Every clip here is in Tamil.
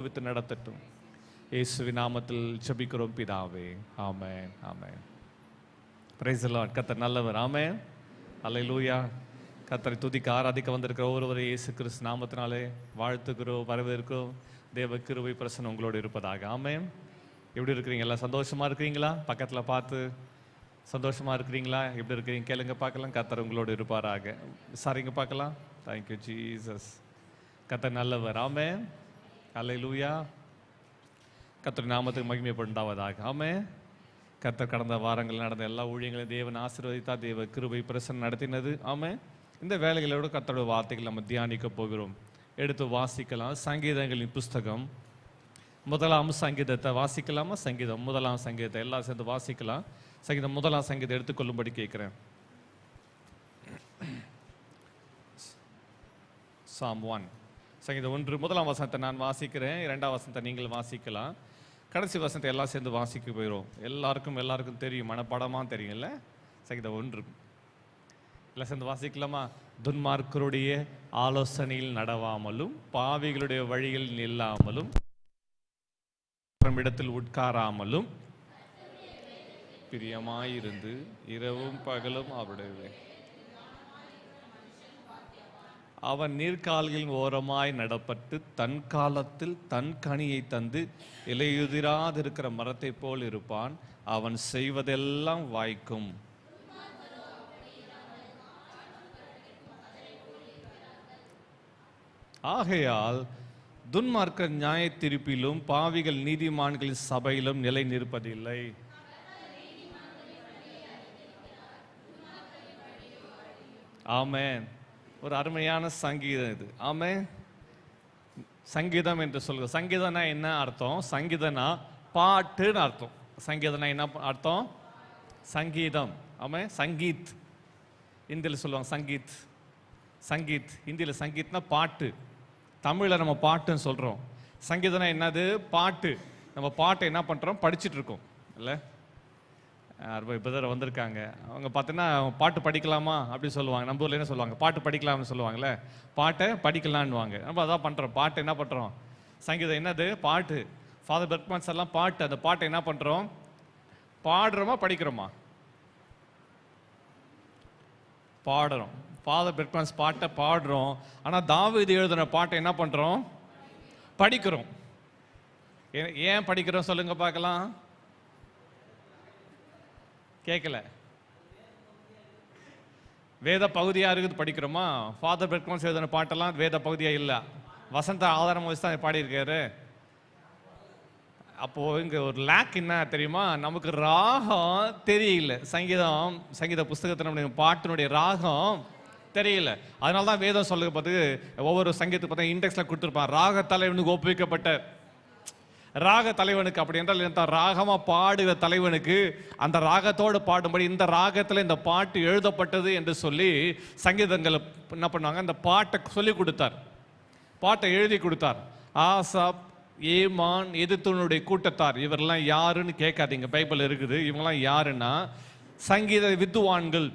வித்து நடத்தட்டும். இயேசுவின் நாமத்தில் ஜெபிக்கிறோம் பிதாவே, ஆமென், ஆமென். Praise the Lord. கர்த்தர் நல்லவர். ஆமென், அல்லேலூயா. கர்த்தரை துதிக்க ஆராதிக்க வந்திருக்கிற ஒவ்வொருவரை இயேசு கிறிஸ்து நாமத்தினாலே வாழ்த்துக்கிறோம், வரவேற்கிறோம். தேவ கிருபை பிரசன்னம் உங்களோடு இருப்பதாக. ஆமென். எப்படி இருக்கிறீங்க? எல்லாம் சந்தோஷமா இருக்கிறீங்களா? பக்கத்தில் பார்த்து சந்தோஷமா இருக்கிறீங்களா? எப்படி இருக்கிறீங்க கேளுங்க பார்க்கலாம். கர்த்தர் உங்களோடு இருப்பாராக. சரிங்க பார்க்கலாம். Thank you Jesus. கர்த்தர் நல்லவர். ஆமென், அல்லேலூயா. கர்த்தர் நாமத்துக்கு மகிமைப்படுவதாக. ஆமென். கர்த்தர் கடந்த வாரங்கள் நடந்த எல்லா ஊழியங்களையும் தேவன் ஆசீர்வதித்தா, தேவ கிருபை பிரசன்னம் நடத்தினது. ஆமென். இந்த வேலைகளோடு கர்த்தருடைய வார்த்தைகள் நம்ம தியானிக்க போகிறோம். எடுத்து வாசிக்கலாம். சங்கீதங்களின் புஸ்தகம் முதலாம் சங்கீதத்தை வாசிக்கலாமா? சங்கீதம் முதலாம் சங்கீதத்தை எல்லாம் சேர்ந்து வாசிக்கலாம். சங்கீதம் முதலாம் சங்கீதம் எடுத்துக்கொள்ளும்படி கேட்கிறேன். சாம் 1 சங்கீதம் 1 முதலாம் வசனத்தை நான் வாசிக்கிறேன், இரண்டாம் வசனத்தை நீங்கள் வாசிக்கலாம். கடைசி வசனத்தை எல்லாம் சேர்ந்து வாசிக்க போயிடும். எல்லாருக்கும் தெரியும், மனப்பாடமாக தெரியும்ல. சங்கீதம் 1 எல்லாம் சேர்ந்து வாசிக்கலாமா? துன்மார்க்கருடைய ஆலோசனையில் நடவாமலும், பாவிகளுடைய வழியில் நில்லாமலும், இடத்தில் உட்காராமலும், பிரியமாயிருந்து இரவும் பகலும் அவருடைய அவன் நீர்க்கால்களின் ஓரமாய் நடப்பட்டு தன் காலத்தில் தன் கனியை தந்து இலையுதிராதிருக்கிற மரத்தை போல் இருப்பான். அவன் செய்வதெல்லாம் வாய்க்கும். ஆகையால் துன்மார்க்கர் நியாய தீர்ப்பிலும் பாவிகள் நீதிமான்களின் சபையிலும் நிலை நிற்பதில்லை. ஆமென். ஒரு அருமையான சங்கீதம் இது. ஆமென். சங்கீதம் என்று சொல்லுங்க. சங்கீதம்னா என்ன அர்த்தம்? சங்கீதம்னா பாட்டுன்னு அர்த்தம். சங்கீதம்னா என்ன அர்த்தம்? சங்கீதம். ஆமென். சங்கீத் இந்தியில் சொல்லுவாங்க. சங்கீத், சங்கீத் ஹிந்தியில் சங்கீத்னா பாட்டு. தமிழில் நம்ம பாட்டுன்னு சொல்கிறோம். சங்கீதம்னா என்னது? பாட்டு. நம்ம பாட்டை என்ன பண்ணுறோம்? படிச்சுட்டு இருக்கோம் இல்லை? பிரதர் வந்திருக்காங்க. அவங்க பார்த்தீங்கன்னா பாட்டு படிக்கலாமா அப்படின்னு சொல்லுவாங்க. நம்ம ஊரில் என்ன சொல்லுவாங்க? பாட்டு படிக்கலாம்னு சொல்லுவாங்கள்ல. பாட்டை படிக்கலான்னுவாங்க. நம்ம அதான் பண்ணுறோம். பாட்டு என்ன பண்ணுறோம்? சங்கீதம் என்னது? பாட்டு. ஃபாதர் பெர்க்மன்ஸ் எல்லாம் பாட்டு. அந்த பாட்டை என்ன பண்ணுறோம்? பாடுறோமா படிக்கிறோமா? பாடுறோம். ஃபாதர் பெர்க்மன்ஸ் பாட்டை பாடுறோம். ஆனால் தாவீது எழுதின பாட்டை என்ன பண்ணுறோம்? படிக்கிறோம். ஏன் படிக்கிறோம் சொல்லுங்க பார்க்கலாம். கேட்கல. வேத பகுதியாக இருக்குது படிக்கிறோமா? ஃபாதர் பெர்க்மன்ஸ் எழுதின பாட்டெல்லாம் வேத பகுதியாக இல்லை, வசந்த ஆதாரம் வச்சு தான் பாடியிருக்காரு. அப்போது இங்கே ஒரு லேக் என்ன தெரியுமா? நமக்கு ராகம் தெரியல. சங்கீத புஸ்தகத்தில் நம்முடைய பாட்டினுடைய ராகம் தெரியல. அதனால தான் வேதம் சொல்லுங்க பார்த்து ஒவ்வொரு சங்கீதத்துக்கு பார்த்தா இண்டெக்ஸில் கொடுத்துருப்பான். ராக தலைவனுக்கு ஒப்புவிக்கப்பட்ட ராக தலைவனுக்கு. அப்படி என்றால் இந்த ராகமாக பாடுகிற தலைவனுக்கு அந்த ராகத்தோடு பாடும்படி இந்த ராகத்தில் இந்த பாட்டு எழுதப்பட்டது என்று சொல்லி சங்கீதங்களை என்ன பண்ணாங்க? அந்த பாட்டை சொல்லி கொடுத்தார், பாட்டை எழுதி கொடுத்தார். ஆசாப், ஏமான், எதுத்தனுடைய கூட்டத்தார். இவரெல்லாம் யாருன்னு கேட்காதீங்க, பைபிள் இருக்குது. இவங்கெல்லாம் யாருன்னா சங்கீத வித்துவான்கள்.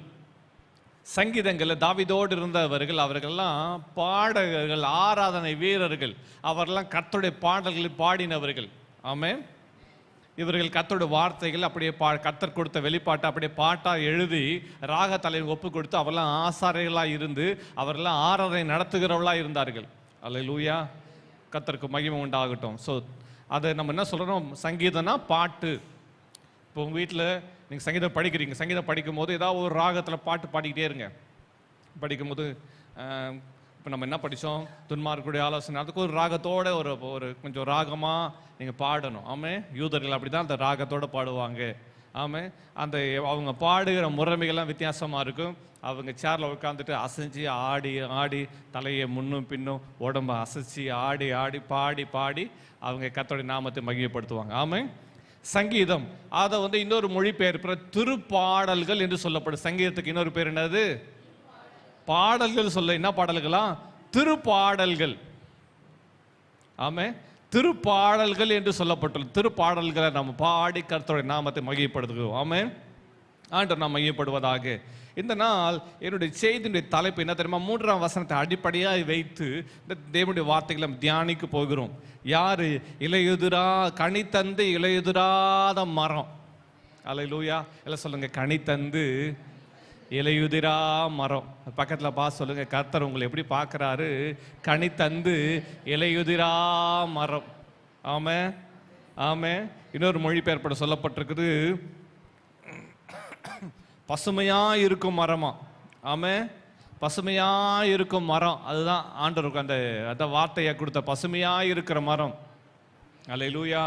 சங்கீதங்களில் தாவீதோடு இருந்தவர்கள். அவர்கள்லாம் பாடகர்கள், ஆராதனை வீரர்கள். அவரெல்லாம் கர்த்தருடைய பாடல்களை பாடினவர்கள். ஆமென். இவர்கள் கர்த்தருடைய வார்த்தைகள் அப்படியே கர்த்தர் கொடுத்த வெளிப்பாட்டை அப்படியே பாட்டாக எழுதி ராக தலைவர் ஒப்பு கொடுத்து அவரெல்லாம் ஆசாரியர்களாக இருந்து அவரெல்லாம் ஆராதனை நடத்துகிறவர்களாக இருந்தார்கள். அல்லேலூயா. கர்த்தருக்கு மகிமை உண்டாகட்டும். ஸோ அதை நம்ம என்ன சொல்கிறோம்? சங்கீதம்னா பாட்டு. இப்போ உங்கள் வீட்டில் நீங்கள் சங்கீதம் படிக்கிறீங்க. சங்கீதம் படிக்கும் போது ஏதாவது ஒரு ராகத்தில் பாட்டு பாடிக்கிட்டே இருங்க. படிக்கும்போது இப்போ நம்ம என்ன படித்தோம்? துன்மார்க்கருடைய ஆலோசனை. அதுக்கு ஒரு ராகத்தோட ஒரு கொஞ்சம் ராகமாக நீங்கள் பாடணும். ஆமாம். யூதர்கள் அப்படி தான் அந்த ராகத்தோடு பாடுவாங்க. ஆமாம். அந்த அவங்க பாடுகிற முறைமைகள்லாம் வித்தியாசமாக இருக்கும். அவங்க சேரில் உட்காந்துட்டு அசைஞ்சு ஆடி ஆடி தலையை முன்னும் பின்னும் உடம்பை அசைச்சி ஆடி ஆடி பாடி பாடி அவங்க கர்த்தருடைய நாமத்தை மகிமைப்படுத்துவாங்க. ஆமாம். சங்கீதம் அதை இன்னொரு மொழி பெயர் திருப்பாடல்கள் என்று சொல்லப்படும். சங்கீதத்துக்கு இன்னொரு பேர் என்னது? பாடல்கள். சொல்ல என்ன பாடல்களா? திருப்பாடல்கள். ஆமே. திருப்பாடல்கள் என்று சொல்லப்பட்டுள்ள திருப்பாடல்களை நம்ம பாடி கர்த்தருடைய நாமத்தை மகிமைப்படுத்துகிறோம். ஆமே. ஆண்டவர் நாம் மகிமைப்படுவதாக. இந்த நாள் என்னுடைய செய்தியுடைய தலைப்பு என்ன தெரியுமா? 3ஆம் வசனத்தை அடிப்படையாக வைத்து இந்த தேவனுடைய வார்த்தைகளை நம்ம தியானிக்க போகிறோம். யாரு? இலையுதிரா கனி தந்து இலையுதிராத மரம். அல்லேலூயா. எல்லாம் சொல்லுங்க, கனி தந்து இலையுதிரா மரம். பக்கத்தில் பார்த்து சொல்லுங்க, கர்த்தர் உங்களை எப்படி பார்க்குறாரு? கனி தந்து இலையுதிரா மரம். ஆமே ஆமே. இன்னொரு மொழிபெயர்ப்பட சொல்லப்பட்டிருக்குது, பசுமையா இருக்கும் மரமா. ஆமே, பசுமையா இருக்கும் மரம். அதுதான் ஆண்டவருக்கு அந்த வார்த்தையை கொடுத்த, பசுமையா இருக்கிற மரம். அல்லேலூயா.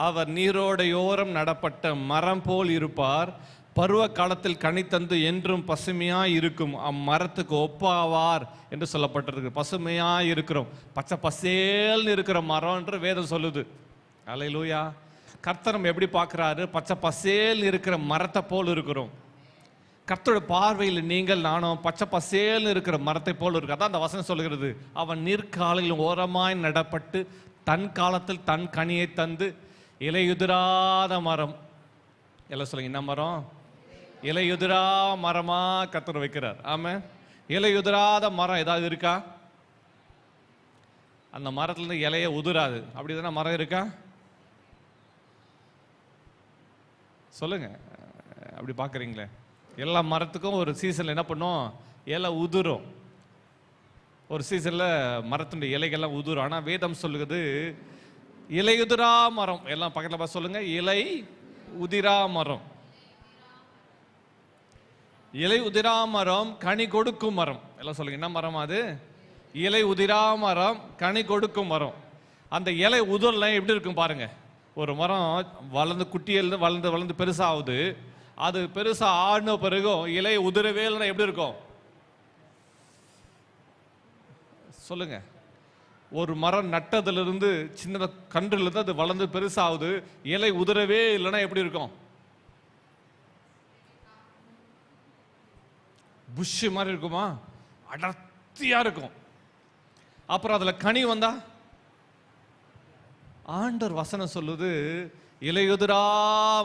அவர் நீரோடையோரம் நடப்பட்ட மரம் போல் இருப்பார், பருவ காலத்தில் கனி தந்து என்றும் பசுமையா இருக்கும் அம்மரத்துக்கு ஒப்பாவார் என்று சொல்லப்பட்டிருக்கு. பசுமையா இருக்கிறோம், பச்சை பசேல்னு இருக்கிற மரம் என்று வேதம் சொல்லுது. அல்லேலூயா. கர்த்தர் நம்ம எப்படி பார்க்குறாரு? பச்சை பசேல் இருக்கிற மரத்தை போல் இருக்கிறோம். கர்த்தரோட பார்வையில் நீங்கள் நானும் பச்சை பசேல் இருக்கிற மரத்தை போல் இருக்கு. அதான் அந்த வசனம் சொல்லுகிறது, அவன் நீர்க்காலில் ஓரமாய் நடப்பட்டு தன் காலத்தில் தன் கனியை தந்து இலையுதிராத மரம். எல்லாம் சொல்லுங்க, என்ன மரம்? இலையுதிரா மரமா கர்த்தர் வைக்கிறார். ஆமா, இலையுதிராத மரம் ஏதாவது இருக்கா? அந்த மரத்துலேருந்து இலைய உதிராது, அப்படி தானே மரம் இருக்கா? சொல்லுங்க, அப்படி பார்க்குறீங்களே. எல்லா மரத்துக்கும் ஒரு சீசனில் என்ன பண்ணும்? இலை உதிரும். ஒரு சீசனில் மரத்தினுடைய இலைகள்லாம் உதிரும். ஆனால் வேதம் சொல்லுகிறது இலையுதிரா மரம். எல்லாம் பக்கத்தில் பார்த்து சொல்லுங்க, இலை உதிரா மரம். இலை உதிரா மரம், கனி கொடுக்கும் மரம். எல்லாம் சொல்லுங்க, என்ன மரம் அது? இலை உதிரா மரம், கனி கொடுக்கும் மரம். அந்த இலை உதிரலாம் எப்படி இருக்கும் பாருங்க. ஒரு மரம் வளர்ந்து குட்டியிலிருந்து வளர்ந்து வளர்ந்து பெருசாகுது. அது பெருசா ஆடின பிறகும் இலை உதிரவே இல்லைன்னா எப்படி இருக்கும்? சொல்லுங்க. ஒரு மரம் நட்டதிலிருந்து சின்ன கன்றுலேருந்து அது வளர்ந்து பெருசாகுது, இலை உதிரவே இல்லைன்னா எப்படி இருக்கும்? புஷ் மாதிரி இருக்குமா? அடர்த்தியா இருக்கும். அப்புறம் அதுல கனி வந்தா, ஆண்டவர் வசனம் சொல்லுது, இலையுதிரா,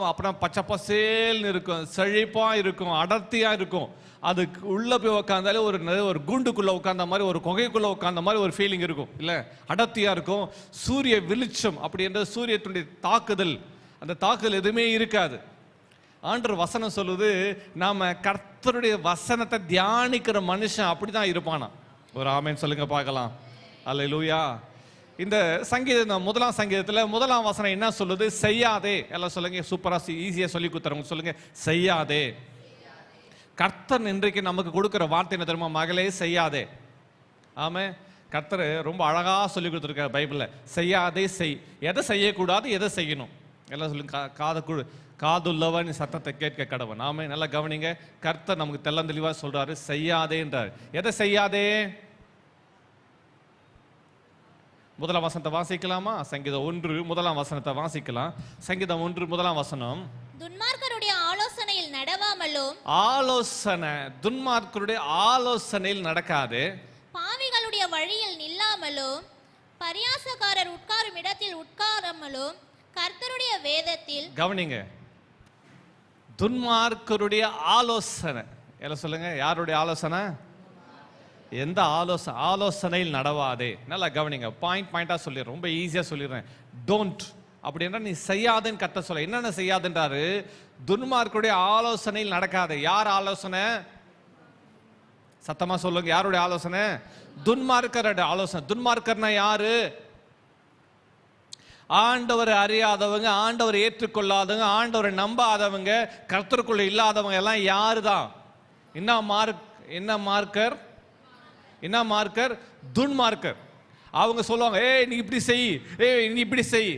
அப்புறம் பச்சை பசேல்னு இருக்கும், செழிப்பா இருக்கும், அடர்த்தியா இருக்கும். அதுக்கு உள்ள போய் உட்காந்தாலே ஒரு கூண்டுக்குள்ள உட்கார்ந்த மாதிரி, ஒரு குகைக்குள்ள உட்கார்ந்த மாதிரி ஒரு ஃபீலிங் இருக்கும். இல்ல, அடர்த்தியா இருக்கும். சூரிய வெளிச்சம் அப்படின்ற சூரியத்துடைய தாக்குதல், அந்த தாக்குதல் எதுவுமே இருக்காது. ஆண்டவர் வசனம் சொல்லுது, நாம கர்த்தருடைய வசனத்தை தியானிக்கிற மனுஷன் அப்படிதான் இருப்பானா. ஒரு ஆமேன் சொல்லுங்க பார்க்கலாம். அல்லேலூயா. இந்த சங்கீதம் 1ஆம் சங்கீதத்தில் 1ஆம் வசனம் என்ன சொல்லுது? செய்யாதே. எல்லாம் சொல்லுங்க, சூப்பரா ஈஸியா சொல்லி கொடுத்துறவங்க சொல்லுங்க, செய்யாதே. கர்த்தர் இன்றைக்கு நமக்கு கொடுக்கிற வார்த்தை என்ன தெரியுமா? மகளே செய்யாதே. ஆமே, கர்த்தர் ரொம்ப அழகா சொல்லி கொடுத்துருக்காரு பைபிள்ல. செய்யாதே, செய். எதை செய்யக்கூடாது, எதை செய்யணும். எல்லாம் சொல்லுங்க, காதுள்ளவன் சத்தத்தை கேட்க கடவன். ஆமே, நல்லா கவனிங்க. கர்த்தர் நமக்கு தெள்ளந்தெளிவா சொல்றாரு, செய்யாதேன்றார். எதை செய்யாதே? 1ஆம் வசனத்தை வாசிக்கலாமா? சங்கீதம் 1 1ஆம் வசனத்தை வாசிக்கலாம். சங்கீதம் 1 1ஆம் வசனம். துன்மார்க்கருடைய ஆலோசனையில் நடவாமலும். ஆலோசனை, துன்மார்க்கருடைய ஆலோசனையில் நடக்காது. பாவிகளுடைய வழியில் நில்லாமலும், பரியாசக்காரர் உட்காரும் இடத்தில் உட்காராமலும், கர்த்தருடைய வேதத்தில். கவனிங்க, துன்மார்க்கருடைய ஆலோசனை. எல்லாம் சொல்லுங்க, யாருடைய ஆலோசனை? எந்த ஆலோசனையில் நடவாதே. நல்லா கவனிங்க, பாயிண்டா சொல்லிடுறேன், ரொம்ப ஈஸியா சொல்லிடுறேன். டோன்ட் அப்படின்னா நீ செய்யாதேன்னு கர்த்தர் சொல்ல. என்னென்ன செய்யாதுன்றாரு? துன்மார்க்கருடைய ஆலோசனையில் நடக்காது. யார் ஆலோசனை? சத்தமா சொல்லுங்க, யாருடைய ஆலோசனை? துன்மார்க்கருடைய ஆலோசனை. துன்மார்க்கர்னா யாரு? ஆண்டவரை அறியாதவங்க, ஆண்டவரை ஏற்றுக்கொள்ளாதவங்க, ஆண்டவரை நம்பாதவங்க, கர்த்தருக்குள்ள இல்லாதவங்க எல்லாம் யாரு தான்? என்ன மார்க்கர்? என்ன மார்க்கர்? துன்மார்க்கர். அவங்க சொல்லுவாங்க, ஏய் நீ இப்படி செய், ஏய் நீ இப்படி செய்,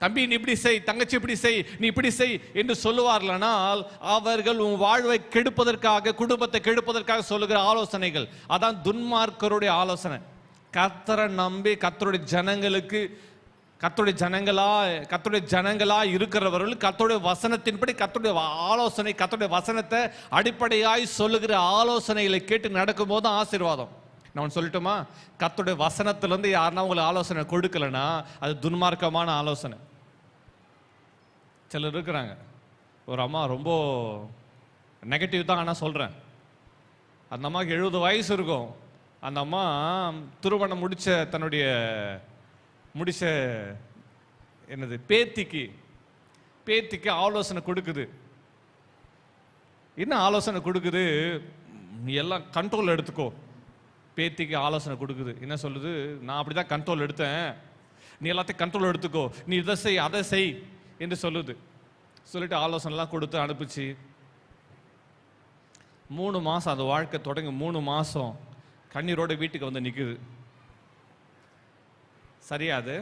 தம்பி நீ இப்படி செய், தங்கச்சி இப்படி செய், நீ இப்படி செய் என்று சொல்லுவார்களானால் அவர்கள் உன் வாழ்வை கெடுப்பதற்காக, குடும்பத்தை கெடுப்பதற்காக சொல்லுகிற ஆலோசனைகள். அதான் துன்மார்க்கருடைய ஆலோசனை. கர்த்தரை நம்பி கர்த்தருடைய ஜனங்களுக்கு, கர்த்தருடைய ஜனங்களா இருக்கிறவர்கள் கர்த்தருடைய வசனத்தின்படி, கர்த்தருடைய ஆலோசனை, கர்த்தருடைய வசனத்தை அடிப்படையாய் சொல்லுகிற ஆலோசனைகளை கேட்டு நடக்கும் போது ஆசீர்வாதம். நான் சொல்லட்டுமா? கர்த்தருடைய வசனத்திலிருந்து யாருன்னா உங்களுக்கு ஆலோசனை கொடுக்கலன்னா அது துன்மார்க்கமான ஆலோசனை. சிலர் இருக்கிறாங்க, ஒரு அம்மா ரொம்ப நெகட்டிவ் தான், ஆனால் சொல்கிறேன், அந்த அம்மாவுக்கு 70 வயசு இருக்கும். அந்த அம்மா திருமணம் தன்னுடைய முடிச்ச என்னது பேத்திக்கு ஆலோசனை கொடுக்குது. என்ன ஆலோசனை கொடுக்குது? நீ எல்லாம் கண்ட்ரோல் எடுத்துக்கோ. பேத்திக்கு ஆலோசனை கொடுக்குது. என்ன சொல்லுது? நான் அப்படிதான் கண்ட்ரோல் எடுத்தேன், நீ எல்லாத்தையும் கண்ட்ரோல் எடுத்துக்கோ, நீ இதை செய் அதை செய் என்று சொல்லுது. சொல்லிட்டு ஆலோசனைலாம் கொடுத்து அனுப்பிச்சு 3 மாசம் அந்த வாழ்க்கை தொடங்கி 3 மாசம் கண்ணீரோட வீட்டுக்கு வந்து நிக்குது. சரியா? அது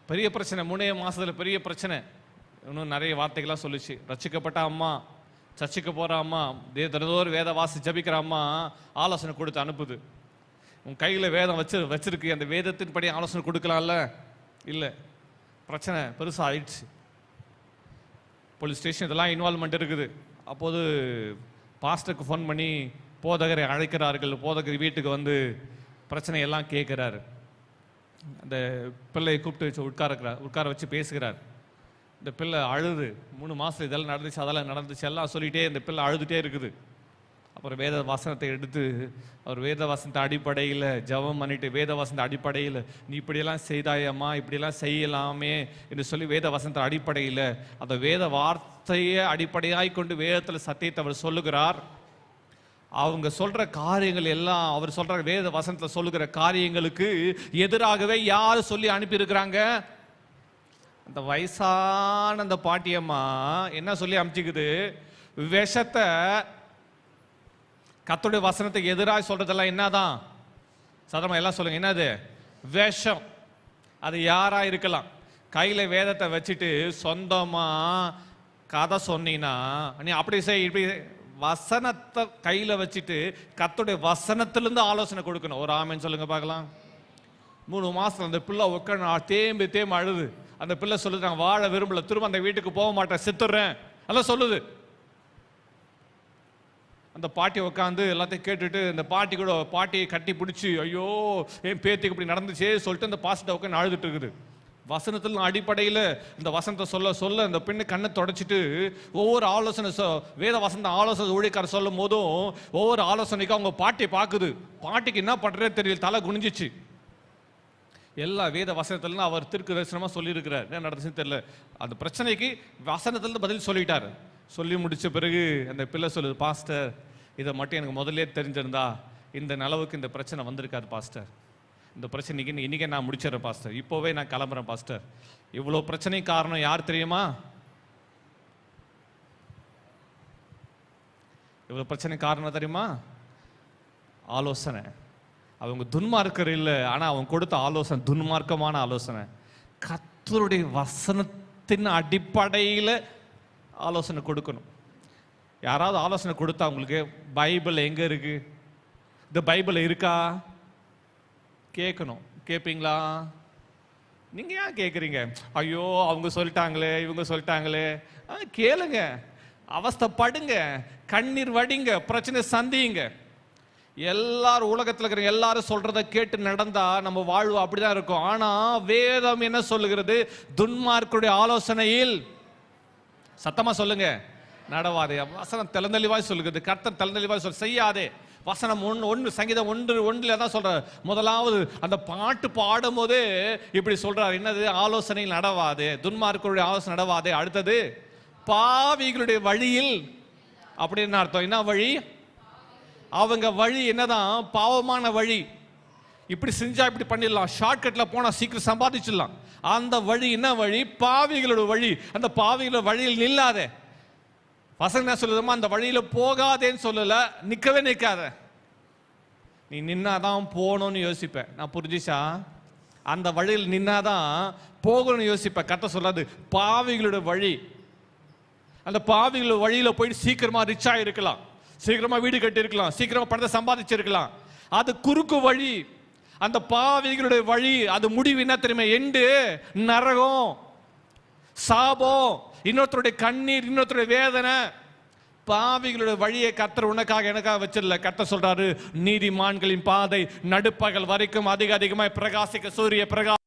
பெரிய பிரச்சனை. 3 மாசத்துல பெரிய பிரச்சனை. இன்னும் நிறைய வார்த்தைகள்லாம் சொல்லிச்சு. ரட்சிக்கப்பட்ட அம்மா, சர்ச்சுக்கு போற அம்மா, தினந்தோறும் வேத வாசி ஜபிக்கிற அம்மா ஆலோசனை கொடுத்து அனுப்புது. உன் கையில வேதம் வச்சிருக்கு, அந்த வேதத்தின் படி ஆலோசனை கொடுக்கலாம்ல? இல்லை, பிரச்சனை பெருசா ஆயிடுச்சு. போலீஸ் ஸ்டேஷன் இதெல்லாம் இன்வால்மெண்ட் இருக்குது. அப்போது பாஸ்டருக்கு ஃபோன் பண்ணி போதகரை அழைக்கிறார்கள். போதகர் வீட்டுக்கு வந்து பிரச்சனையெல்லாம் கேட்குறாரு. அந்த பிள்ளையை கூப்பிட்டு உட்கார வச்சு பேசுகிறார். இந்த பிள்ளை அழுது 3 மாதம் இதெல்லாம் நடந்துச்சு அதெல்லாம் நடந்துச்சு எல்லாம் சொல்லிகிட்டே இந்த பிள்ளை அழுதுகிட்டே இருக்குது. அப்புறம் வேத வசனத்தை எடுத்து அவர் வேத வசனத்தை அடிப்படையில் ஜெபம் பண்ணிட்டு வேத வசனத்தை அடிப்படையில் நீ இப்படியெல்லாம் செய்தாயம்மா, இப்படியெல்லாம் செய்யலாமே என்று சொல்லி வேத வசனத்தை அடிப்படையில் அந்த வேத வார்த்தையை அடிப்படையாய் கொண்டு வேதத்தில் சத்தியத்தை அவர் சொல்லுகிறார். அவங்க சொல்ற காரியங்கள் எல்லாம் அவர் சொல்ற வேத வசனத்தில் சொல்லுகிற காரியங்களுக்கு எதிராகவே யார் சொல்லி அனுப்பியிருக்கிறாங்க? அந்த வயசான அந்த பாட்டியம்மா என்ன சொல்லி அனுப்பிச்சுக்குது? விஷத்தை, கர்த்தருடைய வசனத்துக்கு எதிராக சொல்றதெல்லாம் என்னதான்? சாதாரண எல்லாம் சொல்லுங்க, என்னது? விஷம். அது யாரா இருக்கலாம். கையில வேதத்தை வச்சுட்டு சொந்தமா கதை சொன்னீங்கன்னா நீ அப்படி செய் இப்படி, வசனத்தை கையில வச்சுட்டு கர்த்தருடைய வசனத்திலிருந்து ஆலோசனை கொடுக்கணும். ஒரு ஆமென் சொல்லுங்க பார்க்கலாம். 3 மாசம் அந்த பிள்ளை உட்காந்து தேம்பி அழுது. அந்த பிள்ளை சொல்லுது, நான் வாழ விரும்பல, திரும்ப அந்த வீட்டுக்கு போக மாட்டேன், செத்துறேன் அதெல்லாம் சொல்லுது. அந்த பாட்டி உட்காந்து எல்லாத்தையும் கேட்டுட்டு இந்த பாட்டியை கட்டி பிடிச்சி ஐயோ என் பேத்திக்கு இப்படி நடந்துச்சே சொல்லிட்டு அந்த பாஸ்டர் உட்காந்து அழுதுட்டு இருக்குது. வசனத்தில் அடிப்படையில் இந்த வசனத்தை சொல்ல இந்த பெண்ணு கண்ணை தொடச்சிட்டு ஒவ்வொரு ஆலோசனை வேத வசந்த ஆலோசனை ஊழியக்காரர் சொல்லும் போதும் ஒவ்வொரு ஆலோசனைக்கும் அவங்க பாட்டியை பார்க்குது. பாட்டிக்கு என்ன பண்ணுறதே தெரியல, தலை குனிஞ்சிச்சு. எல்லா வேத வசனத்துல அவர் திருக்கு தரிசனமா சொல்லியிருக்கிறார். என்ன நடந்துச்சுன்னு தெரியல. அந்த பிரச்சனைக்கு வசனத்துல பதில் சொல்லிட்டாரு. சொல்லி முடிச்ச பிறகு அந்த பிள்ளை சொல்லுது, பாஸ்டர் இதை மட்டும் எனக்கு முதல்ல தெரிஞ்சிருந்தா இந்த நிலவுக்கு இந்த பிரச்சனை வந்திருக்காது பாஸ்டர். இந்த பிரச்சனைக்கு இன்னைக்கே நான் முடிச்சிடறேன் பாஸ்டர், இப்போவே நான் கிளம்புறேன் பாஸ்டர். இவ்வளோ பிரச்சனை காரணம் யார் தெரியுமா? இவ்வளோ பிரச்சனை காரணம் தெரியுமா? ஆலோசனை. அவங்க துன்மார்க்கர் இல்லை, ஆனால் அவங்க கொடுத்த ஆலோசனை துன்மார்க்கமான ஆலோசனை. கர்த்தருடைய வசனத்தின் அடிப்படையில் ஆலோசனை கொடுக்கணும். யாராவது ஆலோசனை கொடுத்தா உங்களுக்கு பைபிள் எங்கே இருக்கு, இந்த பைபிள் இருக்கா கேட்கணும். கேட்பீங்களா? நீங்கள் ஏன் கேட்குறீங்க? ஐயோ அவங்க சொல்லிட்டாங்களே இவங்க சொல்லிட்டாங்களே. கேளுங்க, அவஸ்தைப்படுங்க, கண்ணீர் வடிங்க, பிரச்சனை சந்திங்க. எல்லாரும் உலகத்தில் இருக்கிற எல்லாரும் சொல்றத கேட்டு நடந்தா நம்ம வாழ்வு அப்படிதான் இருக்கும். ஆனா வேதம் என்ன சொல்லுகிறது? துன்மார்க்குடைய ஆலோசனையில் சத்தமா சொல்லுங்க நடவாதே. வசனம் தெளிவாய் சொல்லுகிறது. கர்த்தர் தெளிவாய் செய்யாதே. வசனம் 1 சங்கீதம் 1:1 தான் சொல்ற. முதலாவது அந்த பாட்டு பாடும் போது இப்படி சொல்றாரு, என்னது? ஆலோசனையில் நடவாதே, துன்மார்க்குடைய ஆலோசனை நடவாதே. அடுத்தது பாவிகளுடைய வழியில். அப்படின்னு அர்த்தம். என்ன வழி? அவங்க வழி என்னதான்? பாவமான வழி. இப்படி செஞ்சா இப்படி பண்ணிடலாம், ஷார்ட்கட்ல போனா சீக்கிரம் சம்பாதிச்சிடலாம். அந்த வழி என்ன வழி? பாவிகளோட வழி. அந்த பாவிகளோட வழியில் நில்லாதே. வசனம் என்ன சொல்லுதுமா? அந்த வழியில போகாதேன்னு சொல்லல, நிக்கவே நிக்காத. நீ நின்னாதான் போகணும்னு யோசிப்ப. நான் புரிஞ்சுச்சா? அந்த வழியில் நின்னாதான் போகணும்னு யோசிப்ப. கரெக்டா சொல்லாது பாவிகளோட வழி. அந்த பாவிகளோட வழியில போயிட்டு சீக்கிரமா ரிச்சா இருக்கலாம், சீக்கிரமா வீடு கட்டி இருக்கலாம், சீக்கிரமா பணத்தை சம்பாதிச்சிருக்கலாம். அது குறுக்கு வழி. அந்த பாவிகளுடைய வழி அது முடிவு என்ன தெரியுமா? எண்டு நரகம், சாபம், இன்னொருத்தருடைய கண்ணீர், இன்னொருத்தருடைய வேதனை. பாவிகளுடைய வழியை கர்த்தர் உனக்காக எனக்காக வச்சிடல. கர்த்தர் சொல்றாரு, நீதிமான்களின் பாதை நடுப்பகல் வரைக்கும் அதிகமாய் பிரகாசிக்க சூரிய பிரகாசம்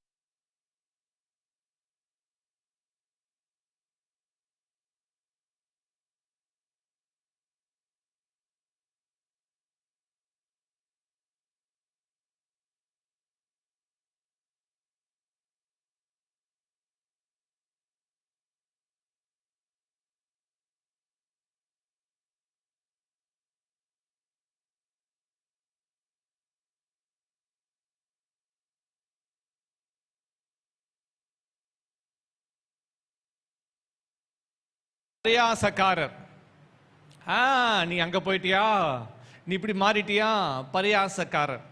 பரியாசக்காரர். நீ அங்க போயிட்டியா, நீ இப்படி மாறிட்டியா, பரியாசக்காரர்.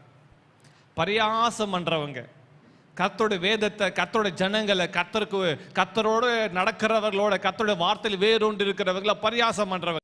பரியாசம் பண்றவங்க, கர்த்தருடைய வேதத்தை, கர்த்தருடைய ஜனங்களை, கர்த்தரோடு நடக்கிறவர்களோட, கர்த்தருடைய வார்த்தையில் வேறொன்று இருக்கிறவங்கள பரியாசம் பண்றவங்க.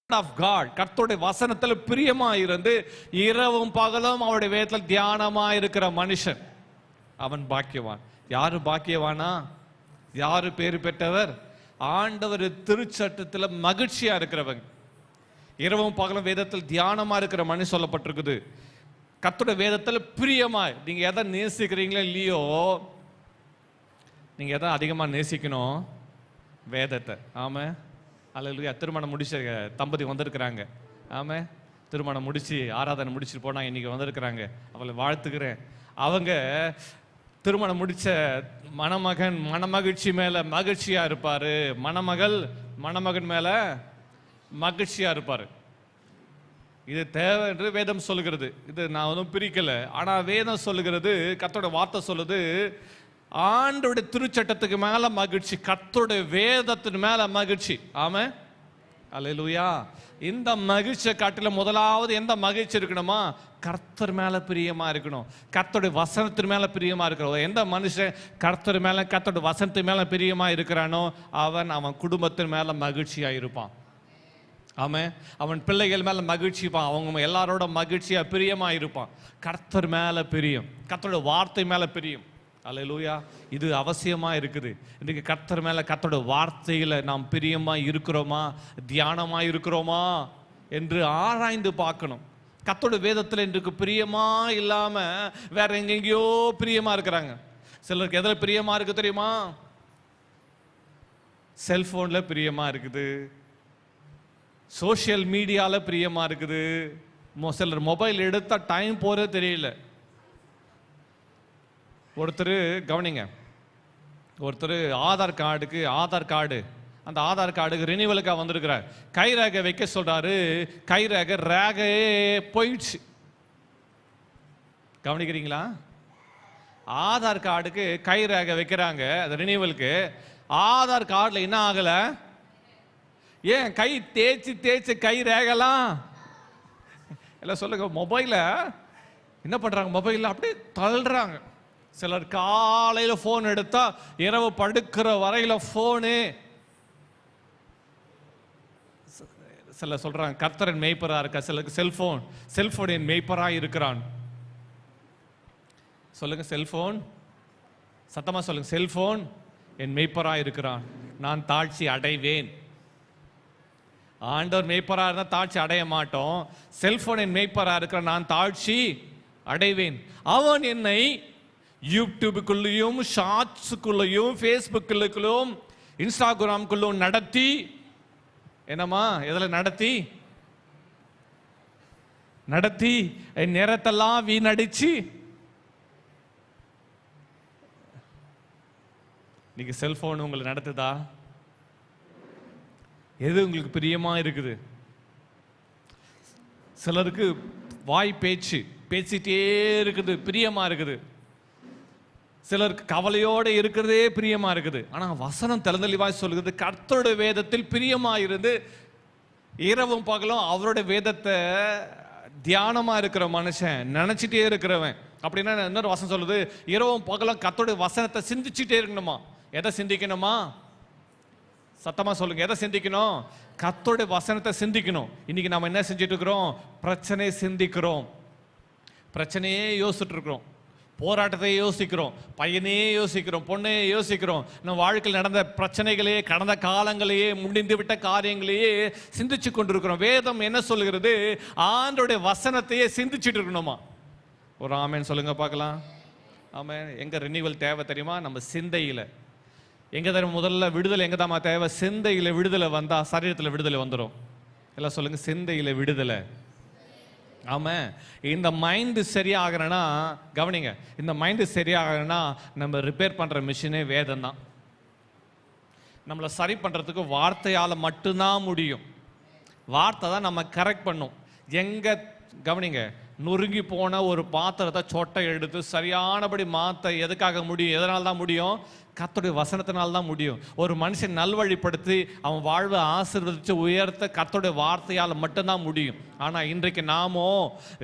of God, கர்த்தருடைய வசனத்துல பிரியமா இருந்து இரவும் பகலும் அவருடைய வேதத்தில் தியானமா இருக்கிற மனுஷன் அவன் பாக்கியவான். யாரு பாக்கியவானா? யாரு பேரு பெற்றவர்? ஆண்டவர் திருச்சட்டத்துல மகிழ்ச்சியா இருக்கிறவங்க, இரவும் பகலும் வேதத்தில் தியானமா இருக்கிற மனுஷன் சொல்லப்பட்டிருக்குது. கர்த்தருடைய வேதத்துல பிரியமா, நீங்க எதை நேசிக்கிறீங்களோ இல்லையோ, நீங்க எதை அதிகமா நேசிக்கணும்? வேதத்தை. ஆமா, அல்லேலூயா. திருமணம் முடிச்ச தம்பதி வந்திருக்கிறாங்க. ஆமா, திருமணம் முடிச்சு ஆராதனை முடிச்சுட்டு போனா இன்னைக்கு வந்திருக்கிறாங்க. அவளை வாழ்த்துக்கிறேன். அவங்க திருமணம் முடிச்ச மணமகன் மணமகிழ்ச்சி மேல மகிழ்ச்சியா இருப்பாரு, மணமகள் மணமகன் மேல மகிழ்ச்சியா இருப்பாரு. இது தேவை என்று வேதம் சொல்லுகிறது. இது நான் ஒன்றும் பிரிக்கல. ஆனா வேதம் சொல்லுகிறது, கர்த்தருடைய வார்த்தை சொல்லுது, ஆண்டோட திருச்சட்டத்துக்கு மேல மகிழ்ச்சி, கர்த்தருடைய வேதத்தின் மேல மகிழ்ச்சி. ஆமா, அல்லேலூயா. இந்த மகிழ்ச்சியை காட்டில முதலாவது எந்த மகிழ்ச்சி இருக்கணுமா? கர்த்தர் மேல பிரியமா இருக்கணும், கர்த்தருடைய வசனத்தின் மேல பிரியமா இருக்கிறோம். எந்த மனுஷன் கர்த்தர் மேல, கர்த்தருடைய வசனத்தின் மேல பிரியமா இருக்கிறானோ அவன் குடும்பத்தின் மேல மகிழ்ச்சியா இருப்பான். ஆமா, அவன் பிள்ளைகள் மேல மகிழ்ச்சிப்பான், அவங்க எல்லாரோட மகிழ்ச்சியா பிரியமா இருப்பான். கர்த்தர் மேல பிரியம், கர்த்தருடைய வார்த்தை மேல பிரியம். அல்லேலூயா. இது அவசியமா இருக்குது. இன்னைக்கு கர்த்தர் மேல, கர்த்தருடைய வார்த்தையில நாம் பிரியமா இருக்கிறோமா, தியானமா இருக்கிறோமா என்று ஆராய்ந்து பார்க்கணும். கர்த்தருடைய வேதத்துல இன்றைக்கு பிரியமா இல்லாம வேற எங்கெங்கயோ பிரியமா இருக்கிறாங்க. சிலருக்கு எதில் பிரியமா இருக்கு தெரியுமா? செல்போன்ல பிரியமா இருக்குது, சோசியல் மீடியால பிரியமா இருக்குது. சிலர் மொபைல் எடுத்தா டைம் போறே தெரியல. ஒருத்தர் கவனிங்க, ஒருத்தர் ஆதார் கார்டு அந்த ஆதார் கார்டுக்கு ரினிவலுக்காக வந்திருக்கிறார். கை ரேகை வைக்க சொல்றாரு, கை ரேகை போயிடுச்சு. கவனிக்கிறீங்களா? ஆதார் கார்டுக்கு கை ரேகை வைக்கிறாங்க, அது ரினிவலுக்கு. ஆதார் கார்டுல என்ன ஆகல? ஏன் கை தேய்ச்சி கை ரேகலாம் எல்லாம் சொல்லுங்க. மொபைல என்ன பண்றாங்க? மொபைல அப்படியே தள்ளுறாங்க. சிலர் காலையில போன் எடுத்தா இரவு படுக்கிற வரையில போனு. சில சொல்றாங்க கர்த்தரின் மேய்ப்பரா இருக்கா, சிலருக்கு செல்போன் என் மேய்ப்பரா இருக்கிறான். சொல்லுங்க செல்போன், சத்தமா சொல்லுங்க, செல்போன் என் மேய்ப்பரா இருக்கிறான், நான் தாழ்ச்சி அடைவேன். ஆண்டவர் மேய்ப்பரா இருந்தா தாழ்ச்சி அடைய மாட்டோம். செல்போன் என் மேய்ப்பரா இருக்கிற, நான் தாழ்ச்சி அடைவேன். அவன் என்னை யூடியூபுக்குள்ளேயும் ஷார்ட்ஸுக்குள்ளேயும் ஃபேஸ்புக்குள்ளும் இன்ஸ்டாகிராமுக்குள்ளும் நடத்தி, என்னம்மா எதில் நடத்தி என் நேரத்தெல்லாம் வீணடிச்சு. நீங்க செல்போன் உங்களை நடத்துதா? எது உங்களுக்கு பிரியமா இருக்குது? சிலருக்கு வாய் பேசிட்டே இருக்குது, பிரியமா இருக்குது. சிலருக்கு கவலையோடு இருக்கிறதே பிரியமா இருக்குது. ஆனா வசனம் தெளிவாய் சொல்லுகிறது, கர்த்தருடைய வேதத்தில் பிரியமா இருந்து இரவும் பகலும் அவருடைய வேதத்தை தியானமா இருக்கிற மனுஷன், நினைச்சிட்டே இருக்கிறவன். அப்படின்னா இன்னொரு வசனம் சொல்லுது, இரவும் பகலும் கர்த்தருடைய வசனத்தை சிந்திச்சுட்டே இருக்கணுமா. எதை சிந்திக்கணுமா? சத்தமா சொல்லுங்க, எதை சிந்திக்கணும்? கர்த்தருடைய வசனத்தை சிந்திக்கணும். இன்னைக்கு நம்ம என்ன செஞ்சுட்டு இருக்கிறோம்? பிரச்சனையை சிந்திக்கிறோம், பிரச்சனையே யோசிச்சுட்டு இருக்கிறோம், போராட்டத்தை யோசிக்கிறோம், பையனையே யோசிக்கிறோம், பொண்ணையே யோசிக்கிறோம். நம்ம வாழ்க்கையில் நடந்த பிரச்சனைகளையே, கடந்த காலங்களையே, முடிந்து விட்ட காரியங்களையே சிந்திச்சு கொண்டிருக்கிறோம். வேதம் என்ன சொல்லுகிறது? ஆண்டவருடைய வசனத்தையே சிந்திச்சுட்டு இருக்கணுமா. ஒரு ஆமேன் சொல்லுங்க பார்க்கலாம். ஆமேன். எங்க ரினிவல் தேவை தெரியுமா? நம்ம சிந்தையில. எங்க தர முதல்ல விடுதலை எங்க தான் தேவை? சிந்தையில விடுதலை வந்தா சரீரத்தில் விடுதலை வந்துடும். எல்லாம் சொல்லுங்க, சிந்தையில விடுதலை. ஆமா, இந்த மைண்டு சரியாகணும்னா, கவனிங்க, இந்த மைண்டு சரியாகணும்னா நம்ம ரிப்பேர் பண்ற மிஷினே வேதம் தான். நம்மளை சரி பண்றதுக்கு வார்த்தையால மட்டும்தான் முடியும். வார்த்தை தான் நம்ம கரெக்ட் பண்ணும். எங்க கவனிங்க, நொறுங்கி போன ஒரு பாத்திரத்தை சொட்டை எடுத்து சரியானபடி மாற்ற எதுக்காக முடியும்? எதனால தான் முடியும்? கர்த்தருடைய வசனத்தினால தான் முடியும். ஒரு மனுஷன் நல்வழிப்படுத்தி அவன் வாழ்வை ஆசீர்வதித்து உயர்த்த கர்த்தருடைய வார்த்தையால் மட்டும்தான் முடியும். ஆனால் இன்றைக்கு நாமோ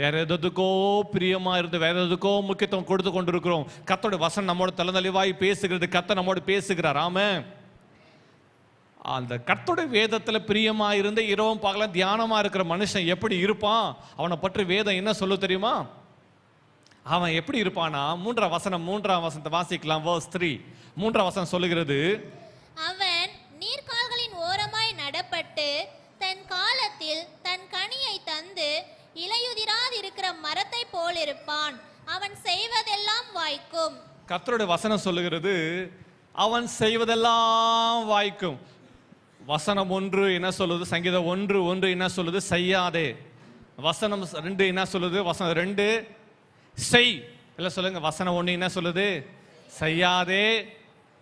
வேற எதுக்கோ பிரியமா இருந்து வேற எதுக்கோ முக்கியத்துவம் கொடுத்து கொண்டிருக்கிறோம். கர்த்தருடைய வசனம் நம்மோட தலதளிவாய் பேசுகிறது, கர்த்தர் நம்மோடு பேசுகிறார். ஆமென். அந்த கர்த்தருடைய வேதத்துல பிரியமா இருந்து இரவும் பகலும் தியானமா இருக்கிற மனுஷன் எப்படி இருப்பான்? அவனை பற்றி வேதம் என்ன சொல்ல தெரியுமா? அவன் எப்படி இருப்பானா, மூன்றாம் வசனத்தை வாசிக்கலாம். verse 3, மூன்றாம் வசனம் சொல்லுகிறது, அவன் நீர்க்கால்களின் ஓரமாய் நடப்பட்டு தன் காலத்தில் தன் கனியை தந்து இலையுதிராது இருக்கிற மரத்தை போல் இருப்பான், அவன் செய்வதெல்லாம் வாய்க்கும். கர்த்தருடைய வசனம் சொல்லுகிறது, அவன் செய்வதெல்லாம் வாய்க்கும். வசனம் 1 என்ன சொல்லுது? சங்கீதம் 1:1 என்ன சொல்லுது? செய்யாதே. வசனம் 2 என்ன சொல்லுது? வசனம் 2 செய். இல்ல சொல்லுங்க, வசனம் 1 என்ன சொல்லுது? செய்யாதே.